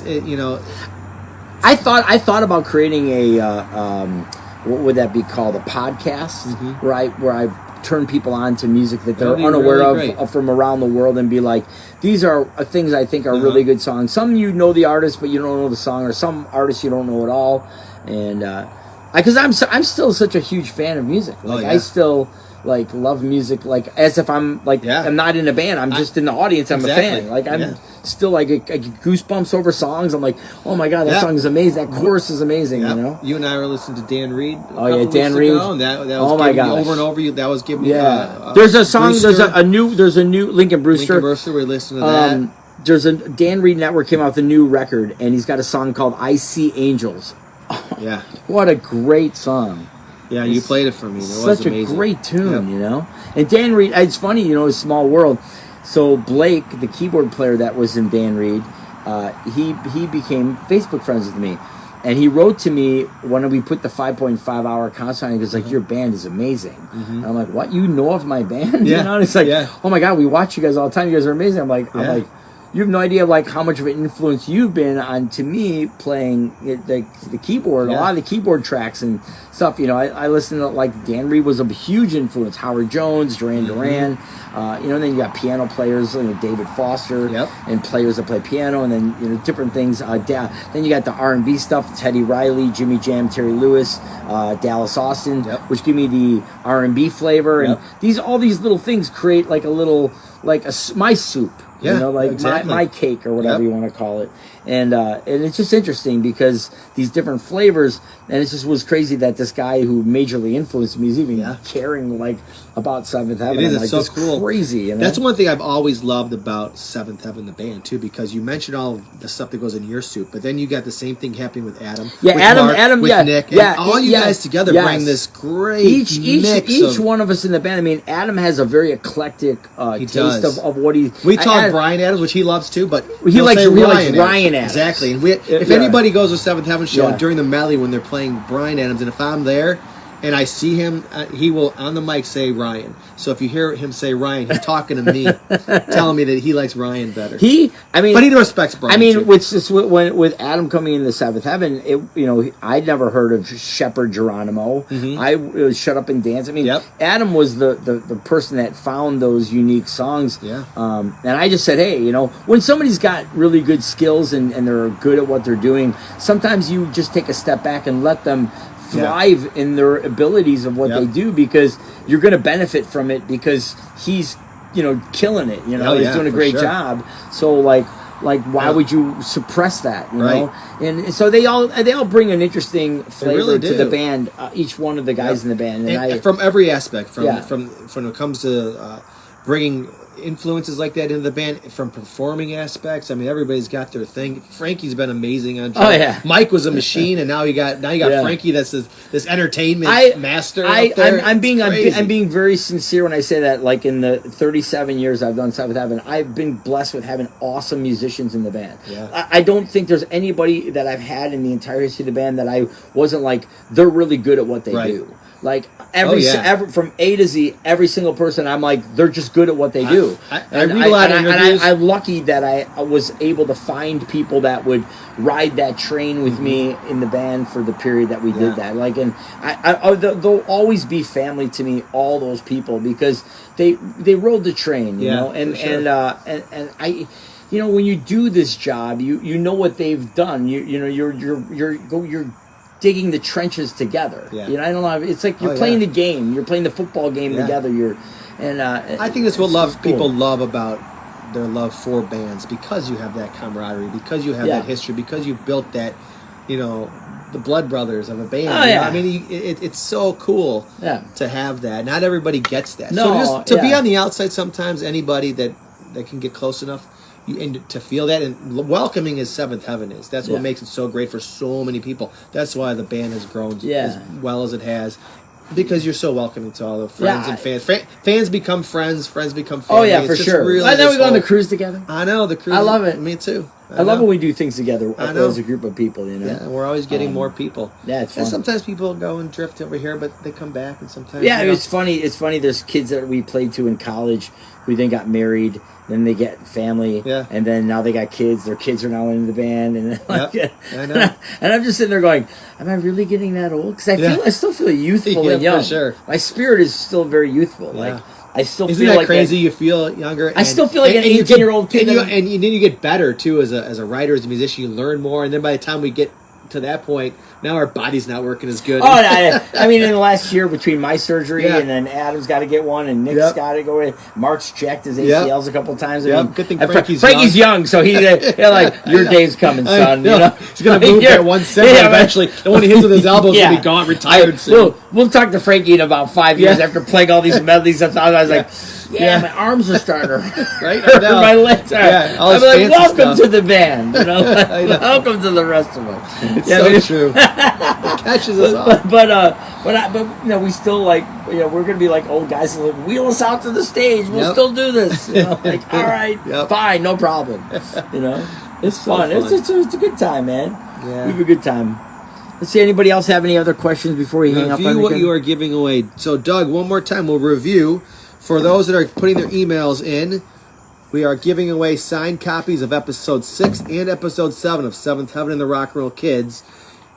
thought about creating a what would that be called, a podcast, where I turn people on to music that they're unaware of from around the world, and be like, these are things I think are really good songs. Some the artist but you don't know the song, or some artists you don't know at all, and because I'm still such a huge fan of music. I still like love music, like as if I'm like I'm not in a band, I'm just in the audience. I'm a fan. Like I'm still like I get goosebumps over songs. I'm like, oh my god, that song is amazing. That chorus is amazing. You and I were listening to Dan Reed. Dan Reed. That was over and over. That was giving me. There's a song. Brewster. There's a new Lincoln Brewster. Lincoln Brewster. We're listening to that. There's a Dan Reed Network came out with a new record, and he's got a song called "I See Angels." Yeah. What a great song. Yeah, you played it for me. It was amazing. Such a great tune, And Dan Reed, it's funny, it's a small world. So Blake, the keyboard player that was in Dan Reed, he became Facebook friends with me. And he wrote to me when we put the 5.5 hour concert on. He goes like, your band is amazing. And I'm like, what? You know of my band? And it's like, oh my god, we watch you guys all the time. You guys are amazing. I'm like, you have no idea like how much of an influence you've been on to me playing the keyboard, a lot of the keyboard tracks and stuff. You know, I listened to like Dan Reed was a huge influence. Howard Jones, Duran Duran. You know, and then you got piano players, you know, David Foster, and players that play piano, and then you know different things. Then you got the R&B stuff: Teddy Riley, Jimmy Jam, Terry Lewis, Dallas Austin, which give me the R&B flavor. And all these little things create like a little my soup. You know, like my cake or whatever you want to call it. And it's just interesting because these different flavors, and it just was crazy that this guy who majorly influenced me is even caring like about Seventh Heaven. It is, like, it's so cool. Crazy. You know? That's one thing I've always loved about Seventh Heaven, the band, too, because you mentioned all of the stuff that goes in your soup, but then you got the same thing happening with Adam. Yeah, with Adam, with Nick, and all you guys together yes. bring this great mix each one of us in the band. I mean, Adam has a very eclectic taste of what he. We talk Bryan Adams, which he loves too, but he likes Ryan Adams. Exactly. And if anybody goes to Seventh Heaven show during the medley when they're playing Bryan Adams, and if I'm there and I see him, he will on the mic say Ryan. So if you hear him say Ryan, he's talking to me, telling me that he likes Ryan better. But he respects Bryan. I mean, too. With Adam coming into Seventh Heaven, I'd never heard of Shepherd Geronimo. I was Shut Up and Dance. I mean, Adam was the person that found those unique songs. And I just said, hey, when somebody's got really good skills and they're good at what they're doing, sometimes you just take a step back and let them thrive in their abilities of what they do, because you're going to benefit from it because he's killing it, he's doing a great job. So like why would you suppress that, you know? And so they all bring an interesting flavor to the band, each one of the guys in the band, and from every aspect, from when it comes to bringing influences like that into the band, from performing aspects. I mean, everybody's got their thing. Frankie's been amazing on drum. Mike was a machine, and now you got Frankie. That's this entertainment master. I'm being very sincere when I say that. Like in the 37 years I've done Seventh Heaven, I've been blessed with having awesome musicians in the band. I don't think there's anybody that I've had in the entire history of the band that I wasn't like, they're really good at what they do. Like every from A to Z, every single person, I'm like, they're just good at what they do. I read a lot of interviews. I'm lucky that I was able to find people that would ride that train with me in the band for the period that we did that. Like, and they'll always be family to me, all those people, because they rode the train, you know, and I. When you do this job, you know what they've done. You're digging the trenches together. I don't know. It's like you're playing the game. You're playing the football game together. I think that's what people love about their love for bands, because you have that camaraderie, because you have that history, because you've built that, the blood brothers of a band. I mean, it's so cool to have that. Not everybody gets that. So just to be on the outside, sometimes anybody that can get close enough. And to feel that, and welcoming as Seventh Heaven is. That's what makes it so great for so many people. That's why the band has grown as well as it has, because you're so welcoming to all the friends and fans. Fans become friends become family. Oh yeah, for sure. Really, I know we go on the cruise together. I know the cruise. I love it. Me too. I love when we do things together as a group of people. Yeah, we're always getting more people. Yeah, it's fun. And sometimes people go and drift over here, but they come back, and sometimes it's funny. It's funny. There's kids that we played to in college who then got married. Then they get family, and then now they got kids. Their kids are now in the band, and I know. And I'm just sitting there going, "Am I really getting that old?" Because I still feel youthful and young. For sure. My spirit is still very youthful. Like I still Isn't feel that like crazy? You feel younger. I still feel like an 18-year-old kid. And then you get better too as a writer, as a musician. You learn more, and then by the time we get to that point, now our body's not working as good. I mean, in the last year between my surgery and then Adam's got to get one, and Nick's got to go in. Mark's checked his ACLs a couple times. I mean, good thing Frankie's young, so he's like, your day's coming, son. He's gonna move that 170 eventually. And when he hits with his elbows, he'll be gone, retired soon. We'll talk to Frankie in about 5 years after playing all these medleys. I was like, my arms are starting to hurt. My legs are. I'm like, welcome to the band. Welcome to the rest of us. It's so true. It catches us off. But we still like, we're gonna be like old guys like, wheel us out to the stage. We'll still do this. Like, all right, fine, no problem. It's fun. It's a good time, man. Yeah. We have a good time. Let's see, anybody else have any other questions before we hang up on Review what you are giving away. So, Doug, one more time, we'll review. For those that are putting their emails in, we are giving away signed copies of episode 6 and episode 7 of Seventh Heaven and the Rock and Roll Kids.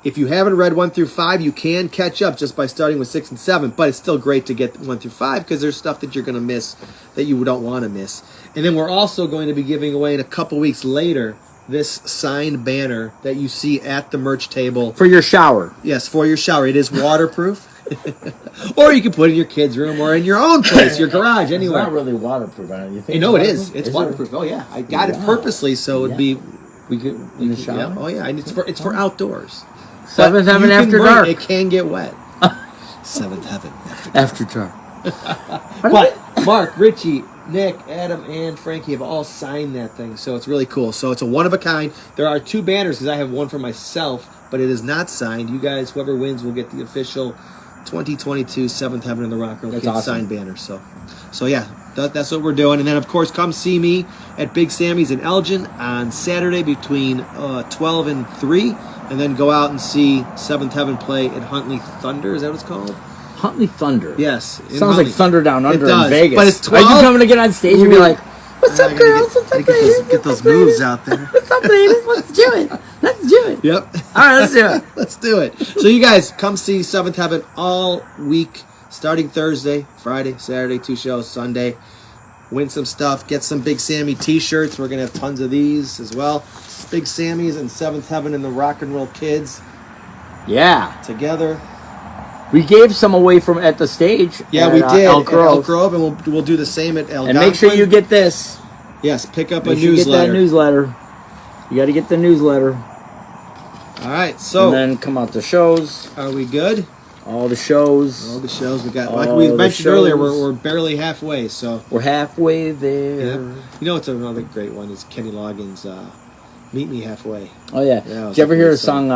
If you haven't read 1 through 5, you can catch up just by starting with 6 and 7, but it's still great to get 1 through 5 because there's stuff that you're going to miss that you don't want to miss. And then we're also going to be giving away in a couple weeks later this signed banner that you see at the merch table. For your shower. Yes, for your shower. It is waterproof. Or you can put it in your kid's room or in your own place, your garage, anywhere. It's not really waterproof. You think it is. It's waterproof. Oh, yeah. I got it purposely so it would be... We could in the shower? Yeah. Oh, yeah. And it's for outdoors. Seventh Heaven After Dark. It can get wet. Seventh Heaven After Dark. But Mark, Richie, Nick, Adam, and Frankie have all signed that thing, so it's really cool. So it's a one of a kind. There are 2 banners because I have one for myself, but it is not signed. You guys, whoever wins, will get the official 2022 Seventh Heaven and the Rock and Roll Kids signed banner. So yeah, that's what we're doing. And then of course, come see me at Big Sammy's in Elgin on Saturday between 12 and 3, and then go out and see Seventh Heaven play at Huntley Thunder. Is that what it's called? Huntley Thunder. Yes. Sounds like Thunder Down Under in Vegas. But it's 12. Are you coming to get on stage and be like, "What's up, girls? What's up, ladies? Get those moves out there. What's up, ladies? Let's do it. Let's do it." Yep. All right, let's do it. Let's do it. So you guys come see Seventh Heaven all week, starting Thursday, Friday, Saturday, 2 shows, Sunday. Win some stuff. Get some Big Sammy t-shirts. We're going to have tons of these as well. Big Sammy's and Seventh Heaven and the Rock and Roll Kids. Yeah. Together. We gave some away from at the stage. Yeah, at, we did. Elk Grove. And we'll do the same at Algonquin. And make sure you get this. Yes, pick up Make a sure newsletter. You get that newsletter. You got to get the newsletter. All right, so. And then come out the shows. Are we good? All the shows. All the shows. We got, like we mentioned earlier, we're barely halfway, so. We're halfway there. Yeah. You know what's another great one is Kenny Loggins' Meet Me Halfway. Oh, yeah. Did you ever hear a song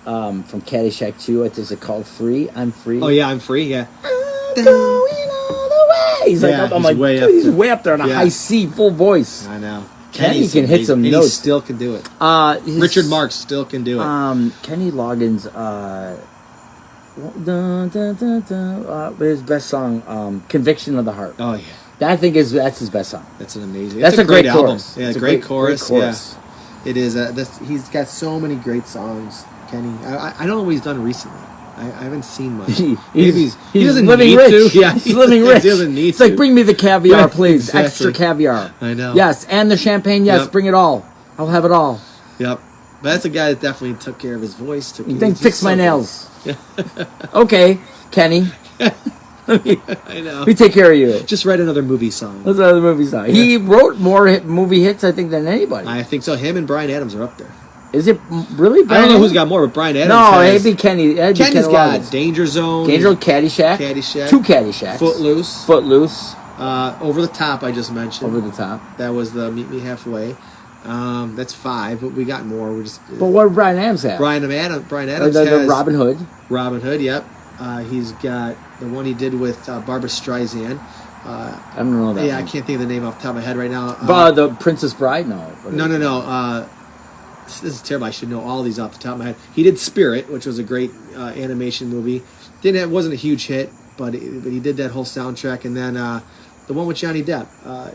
from Caddyshack 2? Is it called Free? I'm Free? Oh, yeah, I'm Free, yeah. I'm going all the way. He's yeah, like, I'm like, he's way up there on a high C, full voice. I know. Kenny can hit some and notes. He still can do it. Richard Marx still can do it. Kenny Loggins, his best song, Conviction of the Heart. Oh, yeah. That, I think that's his best song. That's an amazing. That's a great album. chorus. Yeah, it's great chorus. Great chorus. Yeah. It is. He's got so many great songs, Kenny. I don't know what he's done recently. I haven't seen much. He doesn't living need rich. to. Yeah, he's living rich. He doesn't need it's like, to. bring me the caviar, Right, please. exactly. Extra caviar. I know. Yes, and the champagne. Yes, Yep. bring it all. I'll have it all. Yep. But that's a guy that definitely took care of his voice. Then fix my nails. Okay, Kenny. I know. We take care of you. Just write another movie song. That's another movie song. Yeah. He wrote more movie hits, I think, than anybody. I think so. Him and Bryan Adams are up there. Is it really? I don't know who's got more, but Bryan Adams. No, has, it'd be Kenny. Kenny's got Danger Zone. Caddyshack. 2 Caddyshacks. Footloose. Over the Top. I just mentioned. Over the Top. That was the Meet Me Halfway. That's 5, but we got more. We're just. But what did Bryan Adams have? Bryan Adams the has Robin Hood. Robin Hood. Yep. He's got the one he did with Barbra Streisand. I don't know that. Yeah, one. I can't think of the name off the top of my head right now. But the Princess Bride, no. No. This is terrible. I should know all these off the top of my head. He did Spirit, which was a great animation movie. Wasn't a huge hit, but he did that whole soundtrack. And then the one with Johnny Depp.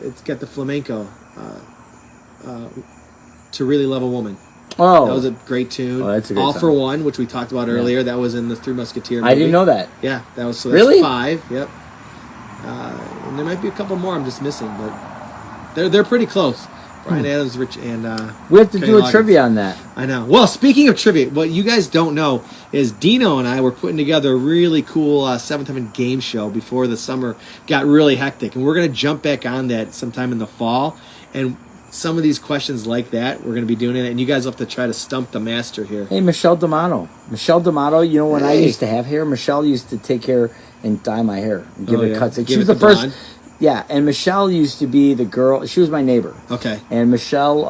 It's got the flamenco. To Really Love a Woman. Oh, that was a great tune. Oh, that's a great All song. for One, which we talked about earlier. That was in the Three Musketeer movie. I didn't know that. Yeah, that was so. Really? That's 5. Yep. And there might be a couple more I'm just missing, but they're pretty close. Bryan Adams, Rich, and we have to Kenny do a Loggins. trivia on that. I know. Well, speaking of trivia, what you guys don't know is Dino and I were putting together a really cool Seventh Heaven game show before the summer got really hectic, and we're going to jump back on that sometime in the fall. And some of these questions like that, we're going to be doing it, and you guys will have to try to stump the master here. Hey, Michelle D'Amato. You know when I used to have hair, Michelle used to take hair and dye my hair and give it cuts. And she was the first. Blonde. Yeah, and Michelle used to be the girl. She was my neighbor. Okay. And Michelle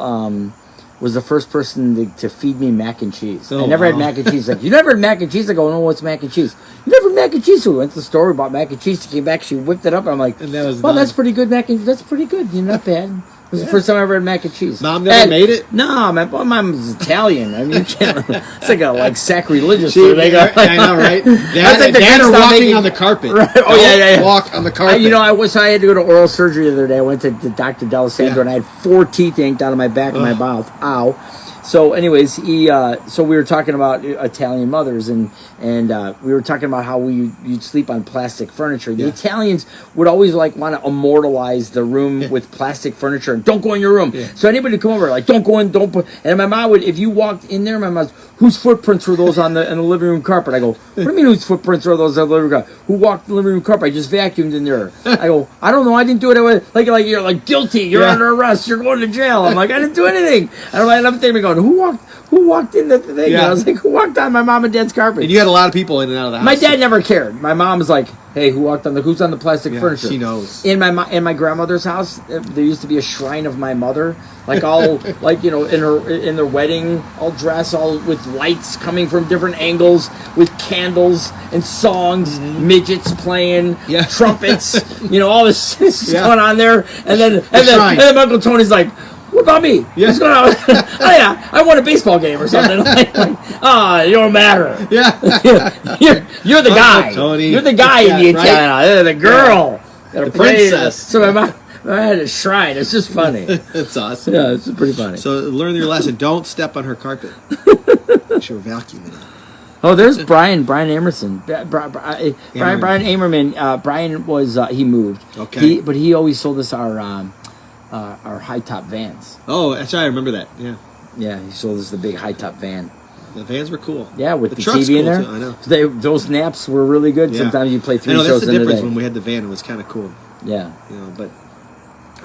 was the first person to feed me mac and cheese. Oh, I never had mac and cheese. Like, you never had mac and cheese? I go, no, what's mac and cheese? You never had mac and cheese? So we went to the store, we bought mac and cheese. She came back, she whipped it up, and I'm like, and that was well, that's pretty good mac and cheese. That's pretty good. You're not bad. It was the first time I ever had mac and cheese. Mom never made it? No, my mom's Italian. I mean, you can't, it's like sacrilegious. I know, right? Dad are walking on the carpet. Right. Oh, yeah. Walk on the carpet. I had to go to oral surgery the other day. I went to Dr. D'Alessandro, and I had 4 teeth yanked out of my back of my mouth. Ow. So, anyways, so we were talking about Italian mothers, and we were talking about how you'd sleep on plastic furniture. The Italians would always want to immortalize the room with plastic furniture and don't go in your room. Yeah. So anybody would come over don't go in, don't put. And my mom would, if you walked in there, my mom's, whose footprints were those on the living room carpet? I go, what do you mean whose footprints are those on the living room carpet? Who walked the living room carpet? I just vacuumed in there. I go, I don't know, I didn't do it. Like you're guilty. You're under arrest. You're going to jail. I'm like, I didn't do anything. And I'm thinking, going, who walked in the thing? Yeah. And I was like, who walked on my mom and dad's carpet? And you had a lot of people in and out of the house. My dad never cared. My mom was like, hey, who's on the plastic furniture? She knows. In my grandmother's house, there used to be a shrine of my mother, in their wedding, all dressed, all with lights coming from different angles, with candles and songs, midgets playing, trumpets, all this is going on there. And then Uncle Tony's like, what about me? Yeah. What's going on? Oh yeah, I won a baseball game or something. You don't matter. Yeah. You're the guy. Tony. You're the guy in the Italian. The girl. Yeah. The princess. So my mom, I had a shrine. It's just funny. It's awesome. Yeah, it's pretty funny. So learn your lesson. Don't step on her carpet. She'll vacuum it. Oh, there's Brian Emerson. Brian Amerman. Brian was he moved. Okay. But he always sold us our high top vans. Oh, that's right. I remember that. Yeah. Yeah, he sold us the big high top van. The vans were cool. Yeah, with the truck's TV in cool there. too, I know. Those naps were really good. Yeah. Sometimes you play 3 shows in a day. That's the difference when we had the van. It was kind of cool. Yeah. But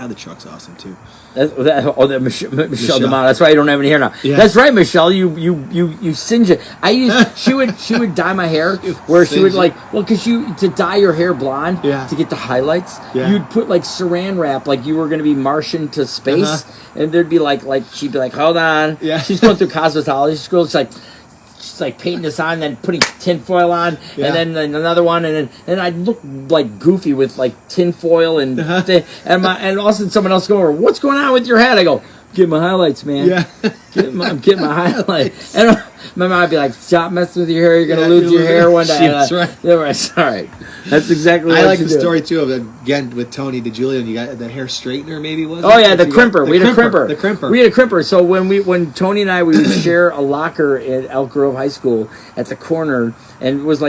the truck's awesome too. Michelle D'Amato. That's why I don't have any hair now. Yeah. That's right, Michelle. You singe it. She would dye my hair where she would because to dye your hair blonde to get the highlights. Yeah. You'd put saran wrap you were going to be Martian to space, and there'd be she'd be like, hold on. Yeah. She's going through cosmetology school. It's she's painting this on, and then putting tinfoil on, and then another one, and I'd look goofy with tinfoil and and all of a sudden someone else go over, what's going on with your head? I go, get my highlights, man. Yeah. I'm getting my highlights. And my mom would be like, stop messing with your hair, you're gonna lose your hair one day. That's right. That's right. That's exactly what I like the story too of again with Tony DeJulian. You got the hair straightener, maybe was it? Oh yeah, the crimper. We had a crimper. The crimper. We had a crimper. So when Tony and I would share a locker at Elk Grove High School at the corner, and it was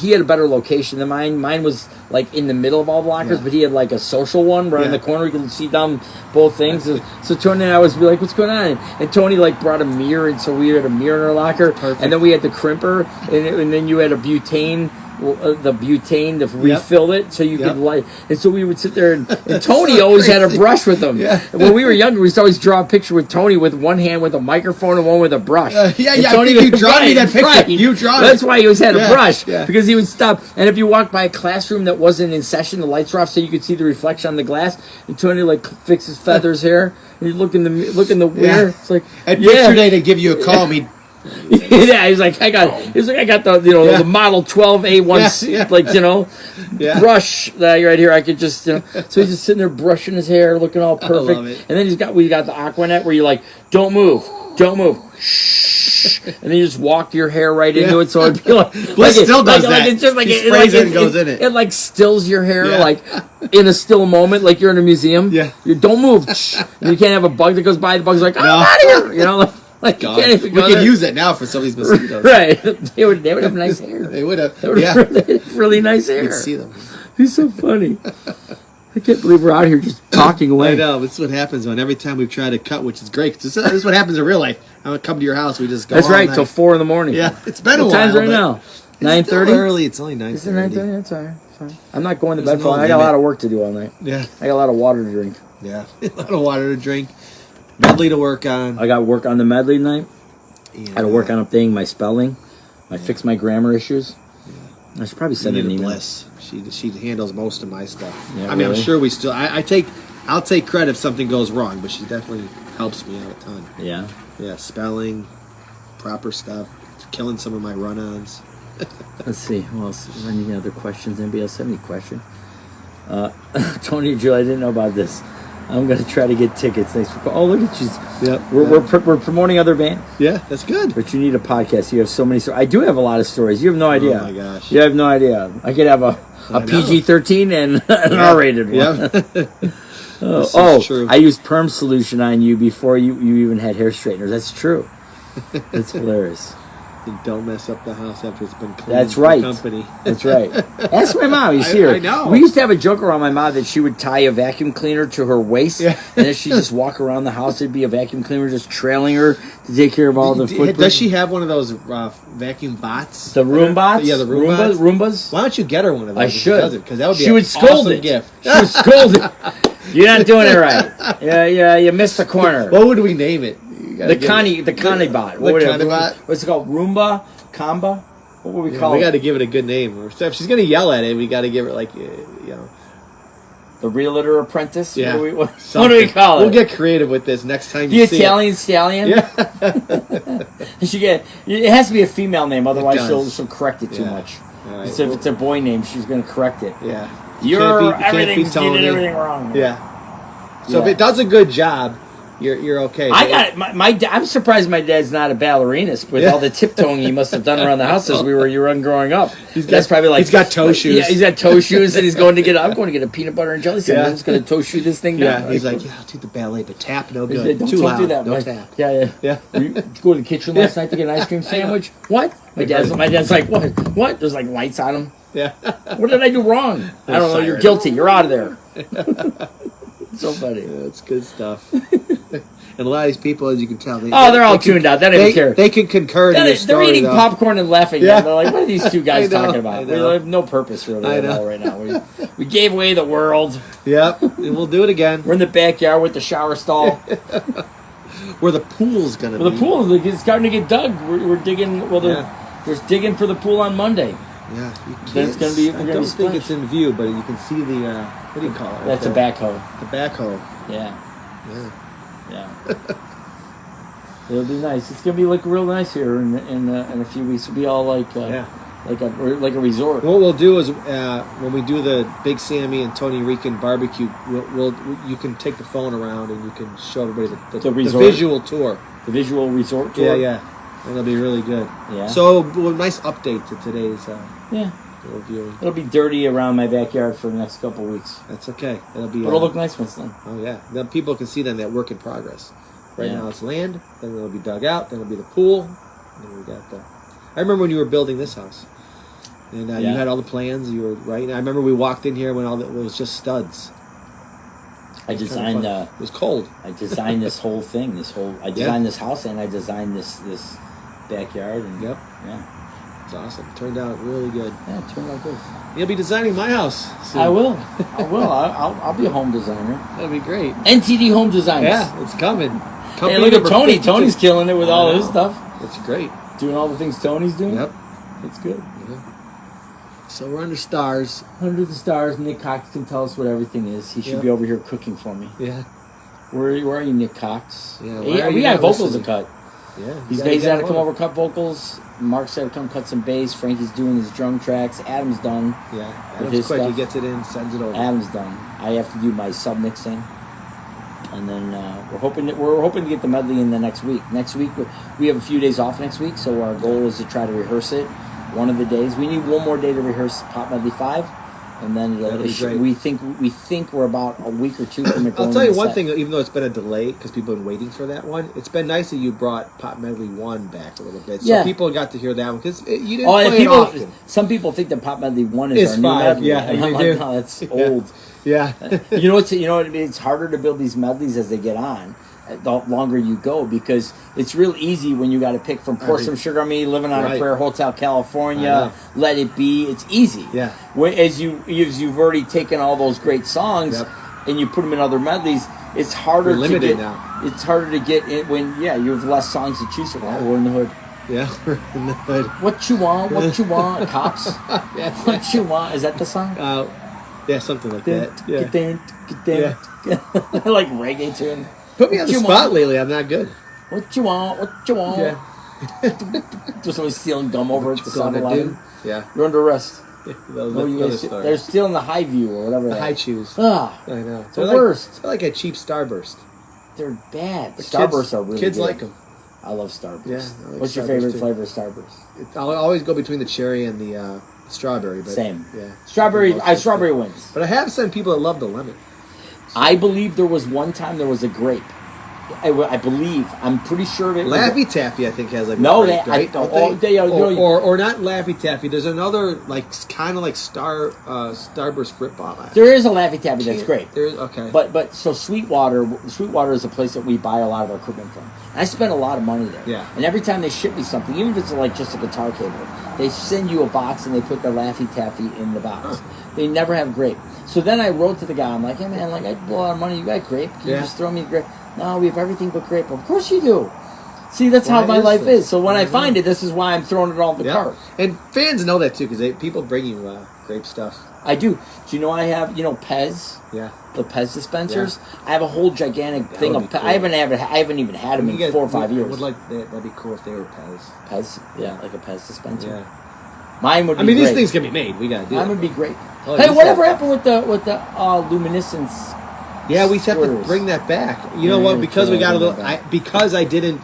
he had a better location than mine. Mine was in the middle of all the lockers, but he had a social one right in the corner. You could see down both things. So Tony and I was like, what's going on? And Tony brought a mirror, and so we had a mirror in our locker. Perfect. And then we had the crimper, and then you had a butane to refill it so you could light. And so we would sit there, and Tony always had a brush with him. Yeah. When we were younger, we used to always draw a picture with Tony with one hand with a microphone and one with a brush. Tony, you draw me that picture. Right. You draw it. That's why he always had a brush, because he would stop. And if you walked by a classroom that wasn't in session, the lights were off, so you could see the reflection on the glass. And Tony fixes feathers hair. And he'd look in the mirror. It's at picture day to give you a call. He's like, I got the the model 12A1 brush right here. I could just so he's just sitting there brushing his hair, looking all perfect. I love it. And then we got the Aquanet where you don't move, shh, and then you just walk your hair right into it. So it'd be Bliss still does that. It's just he sprays it and goes in it. It stills your hair in a still moment, like you're in a museum. Yeah, you don't move. You can't have a bug that goes by. The bug's like, I'm out of here. You can't even go we could use that now for some of these mosquitoes. Right. They would have nice hair. They would have. They have really nice hair. You'd see them. He's so funny. I can't believe we're out here just talking away. I know. This is what happens when every time we've tried to cut, which is great. This is what happens in real life. I would come to your house. We just go. That's right. Till 4 a.m. Yeah. It's been a while. What time's right now? 9:30. Early. It's only 9:30. Is it 9:30? That's all right. Fine. I'm not going to bed for long. I got a lot of work to do all night. Yeah. I got a lot of water to drink. Yeah. A lot of water to drink. Medley to work on. I got work on the medley tonight. Yeah. I had to work on my spelling. I fixed my grammar issues. Yeah. I should probably send her an email. Bliss. She handles most of my stuff. Yeah, I mean, really? I'm sure we still. I'll take credit if something goes wrong, but she definitely helps me out a ton. Yeah. Yeah. Spelling, proper stuff, killing some of my run-ons. Let's see. Who else? Any other questions? Anybody else have any question? Tony and Jill, I didn't know about this. I'm gonna try to get tickets. Thanks for. Oh, look at you. Yep. We're promoting other bands. Yeah, that's good. But you need a podcast. You have so many stories. I do have a lot of stories. You have no idea. Oh my gosh. You have no idea. I could have a PG-13 and an R-rated one. Yeah. True. I used perm solution on you before you even had hair straighteners. That's true. That's hilarious. Don't mess up the house after it's been cleaned. That's right. Company. That's right. Ask my mom. You see her. I know. We used to have a joke around my mom that she would tie a vacuum cleaner to her waist, and then she'd just walk around the house. There'd be a vacuum cleaner just trailing her to take care of all the footprints. Does she have one of those vacuum bots? The Roombots? Yeah, the Roombas. Why don't you get her one of those? I should. Because that would be she would scold awesome it. gift. She would scold it. You're not doing it right. Yeah, you missed the corner. What would we name it? The Connie bot. Connie bot? What's it called? Roomba? Kamba? What would we call it? We got to give it a good name. If she's going to yell at it, we got to give it the Realtor Apprentice? Yeah. What do we call it? We'll get creative with this next time the you see Italian Stallion? Yeah. It has to be a female name, otherwise she'll correct it too much. Right. So if it's a boy name, she's going to correct it. Yeah. You did everything wrong. Yeah. So if it does a good job, you're okay. I got it. I'm surprised my dad's not a ballerina with all the tiptoeing he must have done around the house as we were young growing up. That's probably like he's got toe shoes. Yeah, he's got toe shoes, and I'm going to get a peanut butter and jelly sandwich. I'm just going to toe shoe this thing down. Yeah, he's like, I'll do the ballet, but tap no good. Don't Too loud. do that. Don't tap. Yeah. You go to the kitchen last night to get an ice cream sandwich. What? My dad's like, what? There's like lights on him. Yeah. What did I do wrong? I don't know. You're guilty. You're out of there. So funny. Yeah, that's good stuff. And a lot of these people, as you can tell, they're all tuned out. They don't even care. They can concur to this story. They're eating popcorn and laughing. Yeah. They're like, what are these two guys talking about? We have no purpose really at all right now. We gave away the world. Yep. And we'll do it again. We're in the backyard with the shower stall. Where the pool's going to be. The pool is starting to get dug. We're digging. Well, there's digging for the pool on Monday. Yeah. That's going to be. I don't think it's in view, but you can see the, what do you call it? That's a backhoe. The backhoe. Yeah. It'll be nice. It's gonna be like real nice here in a few weeks. It'll be all like a resort. What we'll do is when we do the Big Sammy and Tony Rican barbecue, you can take the phone around and you can show everybody the visual tour, the visual resort tour. Yeah, and it'll be really good. Yeah. So nice update to today's viewing. It'll be dirty around my backyard for the next couple of weeks. That's okay. But it'll look nice once then. Oh yeah, then people can see that work in progress. Right now it's land, then it'll be dug out, then it'll be the pool, and then we got the. I remember when you were building this house, and you had all the plans. You were right. And I remember we walked in here when it was just studs. I designed. It was cold. I designed this whole thing. I designed this house, and I designed this backyard. And it's awesome. It turned out really good. Yeah, it turned out good. You'll be designing my house soon. I will. I'll be a home designer. That'd be great. NTD Home Designs. Yeah, it's coming. Hey, look at Tony. Tony's killing it with all his stuff. That's great. Doing all the things Tony's doing. Yep. It's good. Yeah. So we're under stars. Under the stars. Nick Cox can tell us what everything is. He should be over here cooking for me. Yeah. Where are you, Nick Cox? Yeah. We got vocals to cut. Yeah. He's got to come over cut vocals. Mark's got to come cut some bass. Frankie's doing his drum tracks. Adam's done. Yeah. Adam's quick. He gets it in, sends it over. Adam's done. I have to do my sub mixing. And then we're hoping to get the medley in the next week. Next week we have a few days off next week, so our goal is to try to rehearse it one of the days. We need one more day to rehearse Pop Medley 5, and then we think we're about a week or two from it. I'll tell you one thing, even though it's been a delay because people have been waiting for that one. It's been nice that you brought Pop Medley 1 back a little bit, so people got to hear that one because you didn't play it often. Some people think that Pop Medley 1 is our new medley. Yeah, and I'm like, no, that's old. Yeah. It's harder to build these medleys as they get on, the longer you go, because it's real easy when you got to pick from Pour Some Sugar on Me, Living on a Prayer, Hotel California, Let It Be. It's easy. Yeah. As you've already taken all those great songs and you put them in other medleys, it's harder to get. Now. It's harder to get in when you have less songs to choose from. We're in the hood. Yeah, we're in the hood. What you want? What you want? Cops. What you want? Is that the song? Yeah, something like that. Yeah. Like reggae tune. Put me on the spot lately. I'm not good. What you want? What you want? Yeah. Just always stealing gum over at the 7-Eleven. Yeah. You're under arrest. They're still in the high view or whatever. The high chews. Ah, I know. it's the worst. They're like a cheap Starburst. They're bad. But Starbursts are really kids good. like them. I love Starburst. Yeah, I like What's your Starburst favorite too. flavor of Starburst? I'll always go between the cherry and the strawberry. But Same. Yeah. Strawberry wins. But I have some people that love the lemon. I believe there was one time there was a grape. I believe. I'm pretty sure it was. Laffy Taffy, I think, has like No, a grape, they- I right? don't- Don't oh, or not Laffy Taffy. There's another like kind of like Starburst grip bomb. There is a Laffy Taffy that's great. There's okay. But so Sweetwater is a place that we buy a lot of our equipment from. And I spend a lot of money there. Yeah. And every time they ship me something, even if it's like just a guitar cable, they send you a box and they put the Laffy Taffy in the box. Huh. They never have grape. So then I wrote to the guy. I'm like, hey man, like I blow a lot of money. You got grape? Can you just throw me grape? No, we have everything but grape. Of course you do. See, that's how my life is. So when I find it, this is why I'm throwing it all in the cart. And fans know that too because people bring you grape stuff. I do. Do you know I have, Pez? Yeah. The Pez dispensers. Yeah. I have a whole gigantic thing of Pez. Cool. I haven't even had them in 4 or 5 years. That'd be cool if they were Pez. Pez? Yeah, like a Pez dispenser. Yeah. Mine would be great. These things can be made. We gotta do Mine it. would be great. Oh, hey, whatever happened with the luminescence? Yeah, we have to bring that back. You know what? Because we got a little. Because I didn't.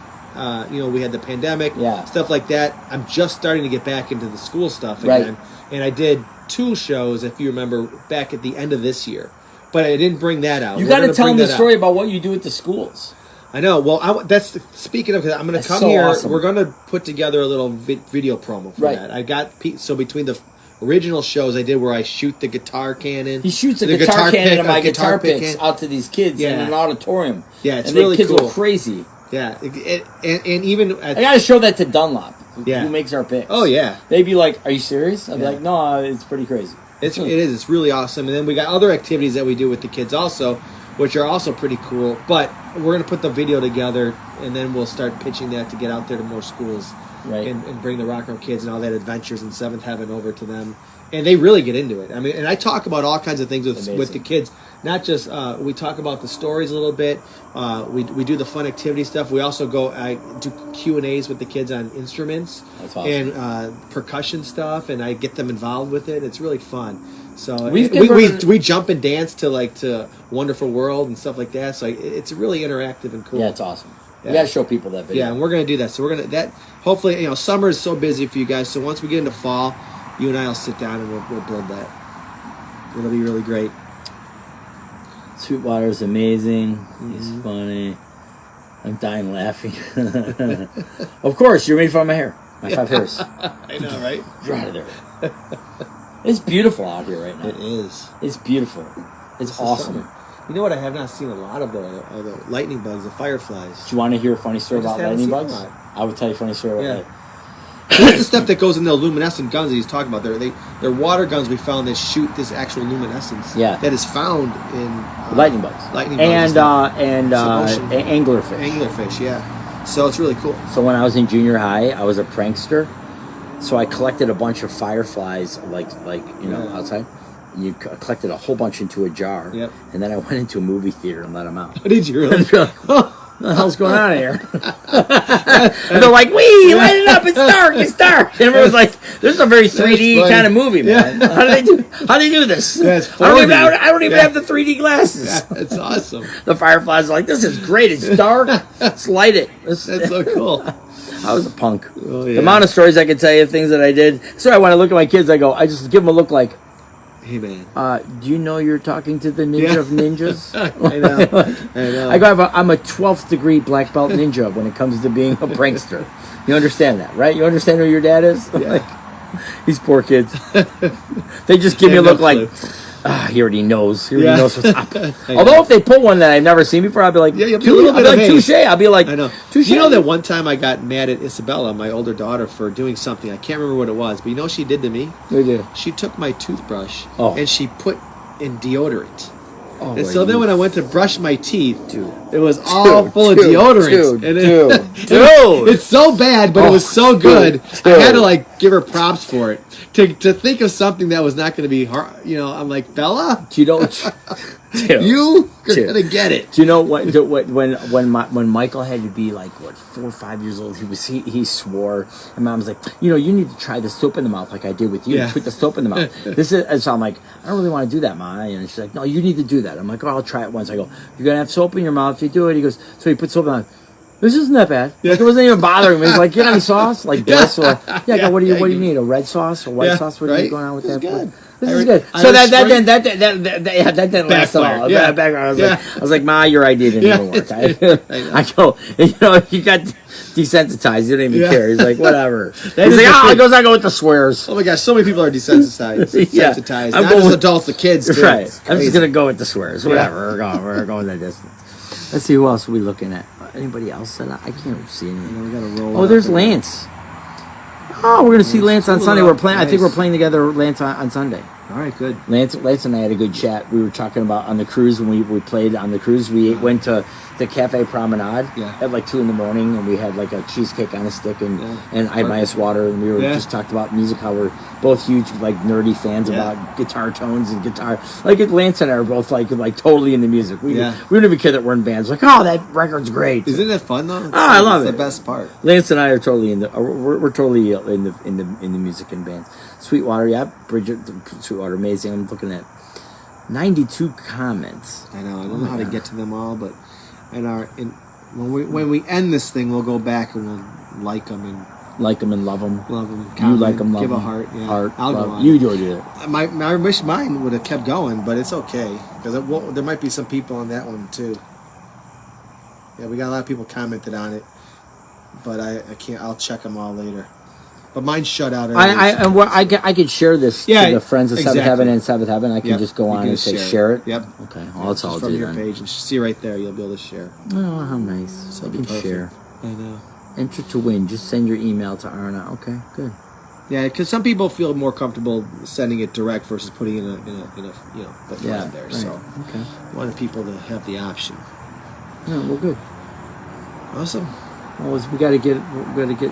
We had the pandemic. Yeah. Stuff like that. I'm just starting to get back into the school stuff again. Right. And I did 2 shows, if you remember, back at the end of this year. But I didn't bring that out. You got to tell them the story about what you do at the schools. I know. Well, speaking of, I'm going to come here. Awesome. We're going to put together a little video promo for that. I got so between the original shows I did where I shoot the guitar cannon. He shoots a guitar cannon of my guitar picks out to these kids in an auditorium. Yeah, it's and really the kids cool. Go crazy. Yeah, and even I got to show that to Dunlop. Who makes our picks. Oh yeah, they'd be like, "Are you serious?" I'd be like, "No, it's pretty crazy." It is. It's really awesome. And then we got other activities that we do with the kids also, which are also pretty cool. But we're gonna put the video together, and then we'll start pitching that to get out there to more schools, and bring the rock and roll kids and all that adventures in Seventh Heaven over to them. And they really get into it. I mean, and I talk about all kinds of things with the kids. Not just we talk about the stories a little bit. We do the fun activity stuff. We also do Q&As with the kids on instruments. That's awesome. And percussion stuff, and I get them involved with it. It's really fun. So we jump and dance to Wonderful World and stuff like that. So it's really interactive and cool. Yeah, it's awesome. We got to show people that video. Yeah, and we're gonna do that. So hopefully summer is so busy for you guys. So once we get into fall, you and I will sit down and we'll build that. It'll be really great. Sweetwater's amazing. Mm-hmm. He's funny. I'm dying laughing. Of course, you're made fun of my hair. My 5 hairs. I know, right? You're out of there. It's beautiful out here right now. It is. It's beautiful. It's awesome. You know what? I have not seen a lot of the lightning bugs, the fireflies. Do you want to hear a funny story about lightning bugs? I would tell you a funny story about that. That's the stuff that goes in the luminescent guns that he's talking about. They're water guns we found that shoot this actual luminescence. Yeah. That is found in lightning bugs. And anglerfish. Anglerfish, yeah. So it's really cool. So when I was in junior high, I was a prankster. So I collected a bunch of fireflies, outside. And you collected a whole bunch into a jar. Yep. And then I went into a movie theater and let them out. Did you really? What the hell's going on here? And they're like, "Wee, light it up! It's dark! It's dark!" And everyone's like, "This is a very 3D kind of movie, man. Yeah. How do they do this? That's I don't even have the 3D glasses. Yeah, it's awesome. The fireflies are like, "This is great. It's dark. Let's light it." That's so cool. I was a punk. Oh, yeah. The amount of stories I could tell you, things that I did. So when I look at my kids, I just give them a look like, "Hey man, do you know you're talking to the ninja of ninjas?" I know. I know. I'm a 12th degree black belt ninja when it comes to being a prankster. You understand that, right? You understand who your dad is? Yeah. Like, these poor kids. They just give me a look like, he already knows. He already knows what's up. Although if they pull one that I've never seen before, I'll be like, touche. I'll be like, I know. Touche. You know that one time I got mad at Isabella, my older daughter, for doing something. I can't remember what it was, but you know what she did to me? What did you do? She took my toothbrush and she put in deodorant. Oh, and so then when I went to brush my teeth, it was all full of deodorant. Dude. It's so bad, but it was so good. I had to give her props for it. To think of something that was not going to be hard, I'm like, Bella, Do you know? you're gonna get it. Do you know when Michael had to be like 4 or 5 years old, he swore, and Mom was like, you need to try the soap in the mouth like I did with you. Yeah. Put the soap in the mouth. And so I'm like, I don't really want to do that, Ma. And she's like, no, you need to do that. I'm like, oh, I'll try it once. I go, you're gonna have soap in your mouth if you do it. He goes, so he puts soap in my mouth. This isn't that bad. Like, it wasn't even bothering me. He's like, you got any sauce? Like this? Or, I go, what do you need? A red sauce or white sauce? What are you going on with that? Good. This is good. So that didn't last at all. Yeah. I was like, Ma, your idea didn't even work. I go, you got desensitized. You didn't even care. He's like, whatever. He's like, I go with the swears. Oh my gosh, so many people are desensitized. Desensitized. I'm Not going just with adults, the kids too. Right. I'm just gonna go with the swears. Whatever. We're going that distance. Let's see who else are we looking at. Anybody else that I can't see anything. We gotta roll. Oh, there's Lance. Oh, we're gonna see Lance on Sunday. I think we're playing together, Lance, on Sunday. All right, good. Lance and I had a good chat. We were talking about on the cruise when we played on the cruise. We went to the Cafe Promenade at like 2 a.m, and we had like a cheesecake on a stick and I had my ice water, and we were just talked about music. How we're both huge like nerdy fans about guitar tones and guitar. Like Lance and I are both like totally into music. We don't even care that we're in bands. Like, oh, that record's great. Isn't it fun though? I love it. It's the best part. Lance and I are totally we're totally in the music and bands. Sweetwater, Bridget, Sweetwater, amazing. I'm looking at 92 comments. I know. I don't know how to get to them all, but when we end this thing, we'll go back and we'll like them and love them. Love them. You like them, love give them. A heart. Yeah. Heart. I'll love. go on. You do it. I wish mine would have kept going, but it's okay because there might be some people on that one too. Yeah, we got a lot of people commented on it, but I can't. I'll check them all later. But mine's shut out. I could share this to the friends of Seventh Heaven and Seventh Heaven. I can just go on and say share it. Yep. Okay. Well, that's all I'll from do your then. page and see right there. You'll be able to share. Oh, how nice! So you can share. I know. Enter to win. Just send your email to Arna. Okay, good. Yeah, because some people feel more comfortable sending it direct versus putting it in a thread there. Right. So I wanted people to have the option. Yeah, well, good. Awesome. Well, we got to get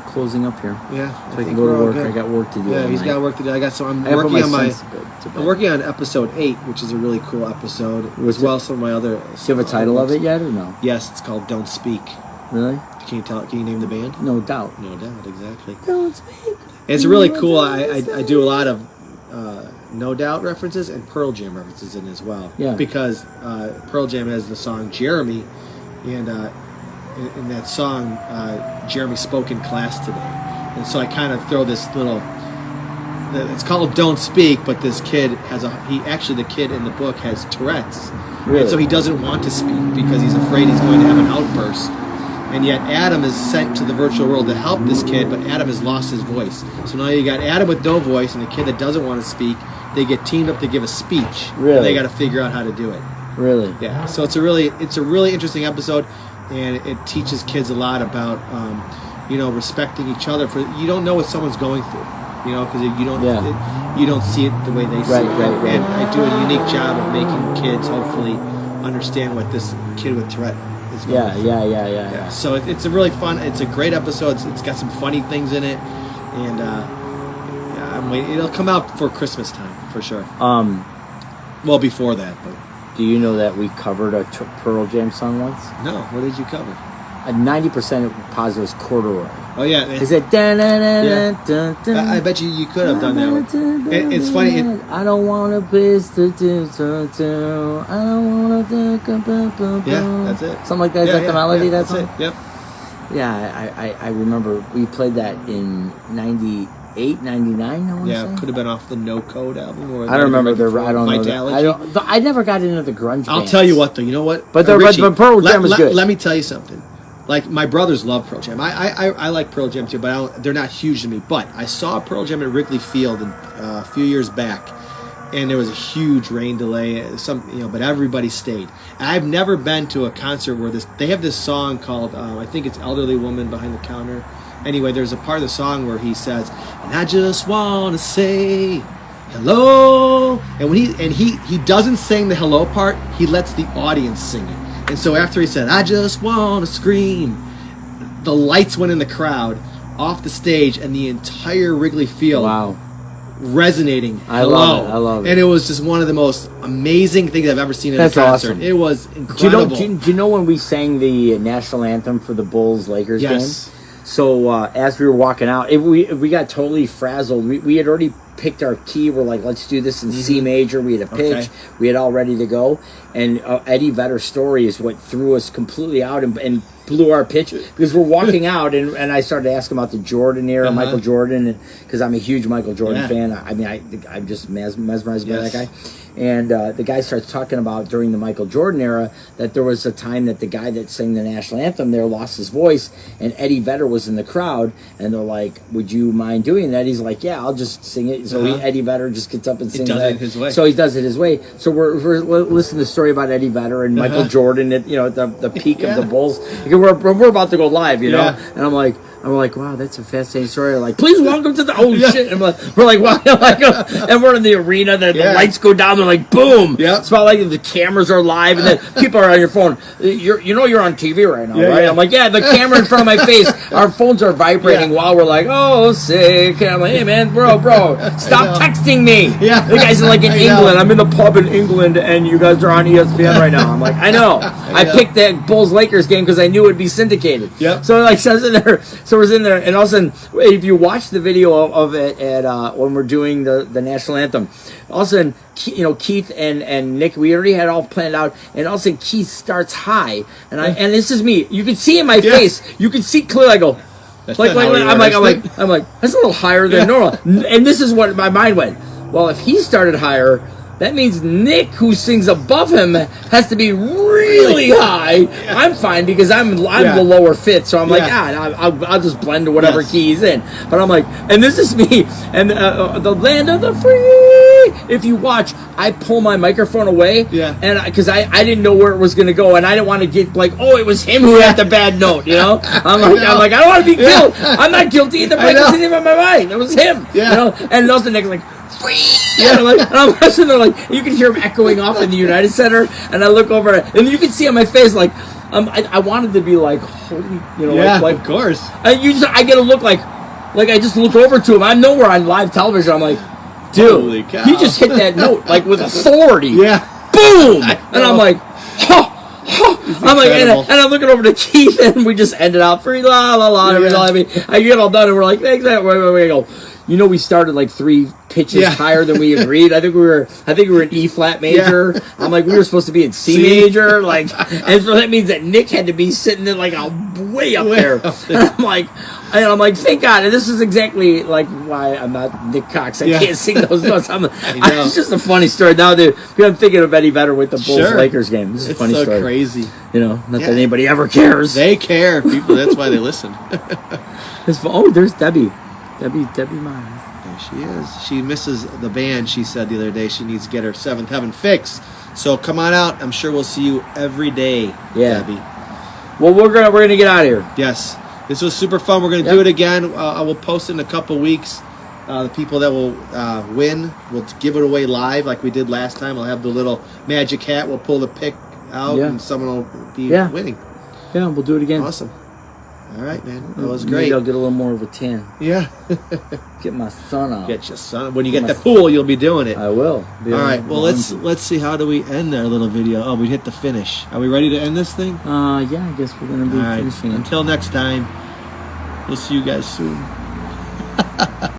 closing up here. Yeah, so I can go to work. I got work to do. Yeah, he's got work to do. I'm working on episode 8, which is a really cool episode, as well as some of my other. Do you have a title of it yet, or no? Yes, it's called "Don't Speak." Really? Can you name the band? No doubt. No doubt, exactly. Don't speak. It's really cool. I do a lot of No Doubt references and Pearl Jam references in as well. Yeah. Because Pearl Jam has the song Jeremy, and in that song, Jeremy spoke in class today. And so I kind of throw this little... It's called Don't Speak, but this kid the kid in the book has Tourette's. Really? And so he doesn't want to speak because he's afraid he's going to have an outburst. And yet Adam is sent to the virtual world to help this kid, but Adam has lost his voice. So now you got Adam with no voice and a kid that doesn't want to speak. They get teamed up to give a speech. Really? And they got to figure out how to do it. Really? Yeah. So it's a really interesting episode, and it teaches kids a lot about respecting each other. You don't know what someone's going through, because you don't see it the way they see it. Right. And I do a unique job of making kids hopefully understand what this kid with Tourette is going through. Yeah. So it's a really fun. It's a great episode. It's got some funny things in it, and I'm waiting. It'll come out for Christmas time for sure. Well, before that, but. Do you know that we covered a Pearl Jam song once? No. What did you cover? 90% positive was Corduroy. Oh yeah. Is it? I bet you could have done that one. It's funny. I don't want a place to do. I don't want to think. Yeah, that's it. Something like that. Is that the melody? That's it. Yep. Yeah, I remember we played that in 98, 99. I want to say. Could have been off the No Code album. Or I don't remember I don't Vitality. know. I never got into the grunge. I'll tell you what, though. You know what? But Richie, Pearl Jam was good. Let me tell you something. Like, my brothers love Pearl Jam. I like Pearl Jam too, but they're not huge to me. But I saw Pearl Jam at Wrigley Field a few years back, and there was a huge rain delay. But everybody stayed. I've never been to a concert where they have this song called I think it's "Elderly Woman Behind the Counter." Anyway, there's a part of the song where he says, "And I just want to say hello." And when he doesn't sing the hello part, he lets the audience sing it. And so after he said, "I just want to scream," the lights went in the crowd, off the stage and the entire Wrigley Field Wow. resonating. I love it. And it was just one of the most amazing things I've ever seen in That's a concert. awesome. It was incredible. Do you know when we sang the national anthem for the Bulls-Lakers Yes. game? So as we were walking out, we got totally frazzled. We had already picked our key. We're like, let's do this in C major. We had a pitch. Okay. We had all ready to go. And Eddie Vedder's story is what threw us completely out and blew our pitch, because we're walking out and I started asking about the Jordan era, Michael Jordan, because I'm a huge Michael Jordan fan. I mean, I'm just mesmerized by that guy. And the guy starts talking about during the Michael Jordan era that there was a time that the guy that sang the national anthem there lost his voice, and Eddie Vedder was in the crowd, and they're like, would you mind doing that? He's like, yeah, I'll just sing it. So Eddie Vedder just gets up and sings does that. it his way. So he does it his way. So we're listening to the story about Eddie Vedder and Michael Jordan at the peak of the Bulls. Because we're about to go live, you know, and I'm like, wow, that's a fascinating story. They're like, please welcome to the shit. And we're like, wow, and we're in the arena. The lights go down. They're like, boom. Yeah. It's about like the cameras are live, and then people are on your phone. You're on TV right now, right? I'm like, yeah, the camera in front of my face. Our phones are vibrating while we're like, oh, sick. And I'm like, hey man, bro, stop texting me. Yeah. The guys are like in England. I'm in the pub in England, and you guys are on ESPN right now. I'm like, I know. I picked that Bulls Lakers game because I knew it'd be syndicated. Yep. So like, so I was in there. So we're in there, and all of a sudden, if you watch the video of it at when we're doing the national anthem, all of a sudden, Keith and Nick, we already had it all planned out, and all of a sudden Keith starts high, and this is me. You can see in my face. You can see clearly. I go, I'm like, that's a little higher than normal, and this is what my mind went. Well, if he started higher, that means Nick, who sings above him, has to be really high. I'm fine because I'm the lower fit, so I'm like, I'll just blend to whatever key he's in. But I'm like, and this is me, and the land of the free. If you watch, I pull my microphone away, and because I didn't know where it was going to go, and I didn't want to get like, oh, it was him who had the bad note, you know. I'm like, I don't want to be killed. I'm not guilty. The break wasn't even in my mind. It was him, you know. And also Nick's like, and I'm watching there, like, you can hear him echoing off in the United Center, and I look over, and you can see on my face, like, I wanted to be like, holy, like, of course. And I get a look like I just look over to him. I know we're on live television. I'm like, dude, he just hit that note like with authority. Yeah, boom, and I'm like, I'm like, and I'm looking over to Keith, and we just ended out free la la la. I mean, I get all done, and we're like, thanks, man. Wait, go. We started like 3 pitches higher than we agreed. I think we were in E flat major. I'm like, we were supposed to be in C major, like, and so that means that Nick had to be sitting in like way up there. And I'm like, thank God. And this is exactly like why I'm not Nick Cox. I can't sing those notes. It's just a funny story. Now I'm thinking of Eddie Vedder with the Bulls Lakers game. This is a funny story. It's so crazy. Not that anybody ever cares. They care, people. That's why they listen. There's Debbie. Debbie Miles. There she is. She misses the band. She said the other day she needs to get her Seventh Heaven fix. So come on out. I'm sure we'll see you every day, Debbie. Well, we're gonna get out of here. Yes, this was super fun. We're gonna do it again. I will post it in a couple weeks. The people that will win, we'll give it away live like we did last time. I'll have the little magic hat. We'll pull the pick out, and someone will be winning. Yeah, we'll do it again. Awesome. All right, man. That was great. Maybe I'll get a little more of a tan. Yeah. Get my son out. Get your son. When you get the pool, you'll be doing it. I will. All right. Well, let's see. How do we end our little video? Oh, we hit the finish. Are we ready to end this thing? Yeah. I guess we're gonna be finishing it. Until next time. We'll see you guys soon.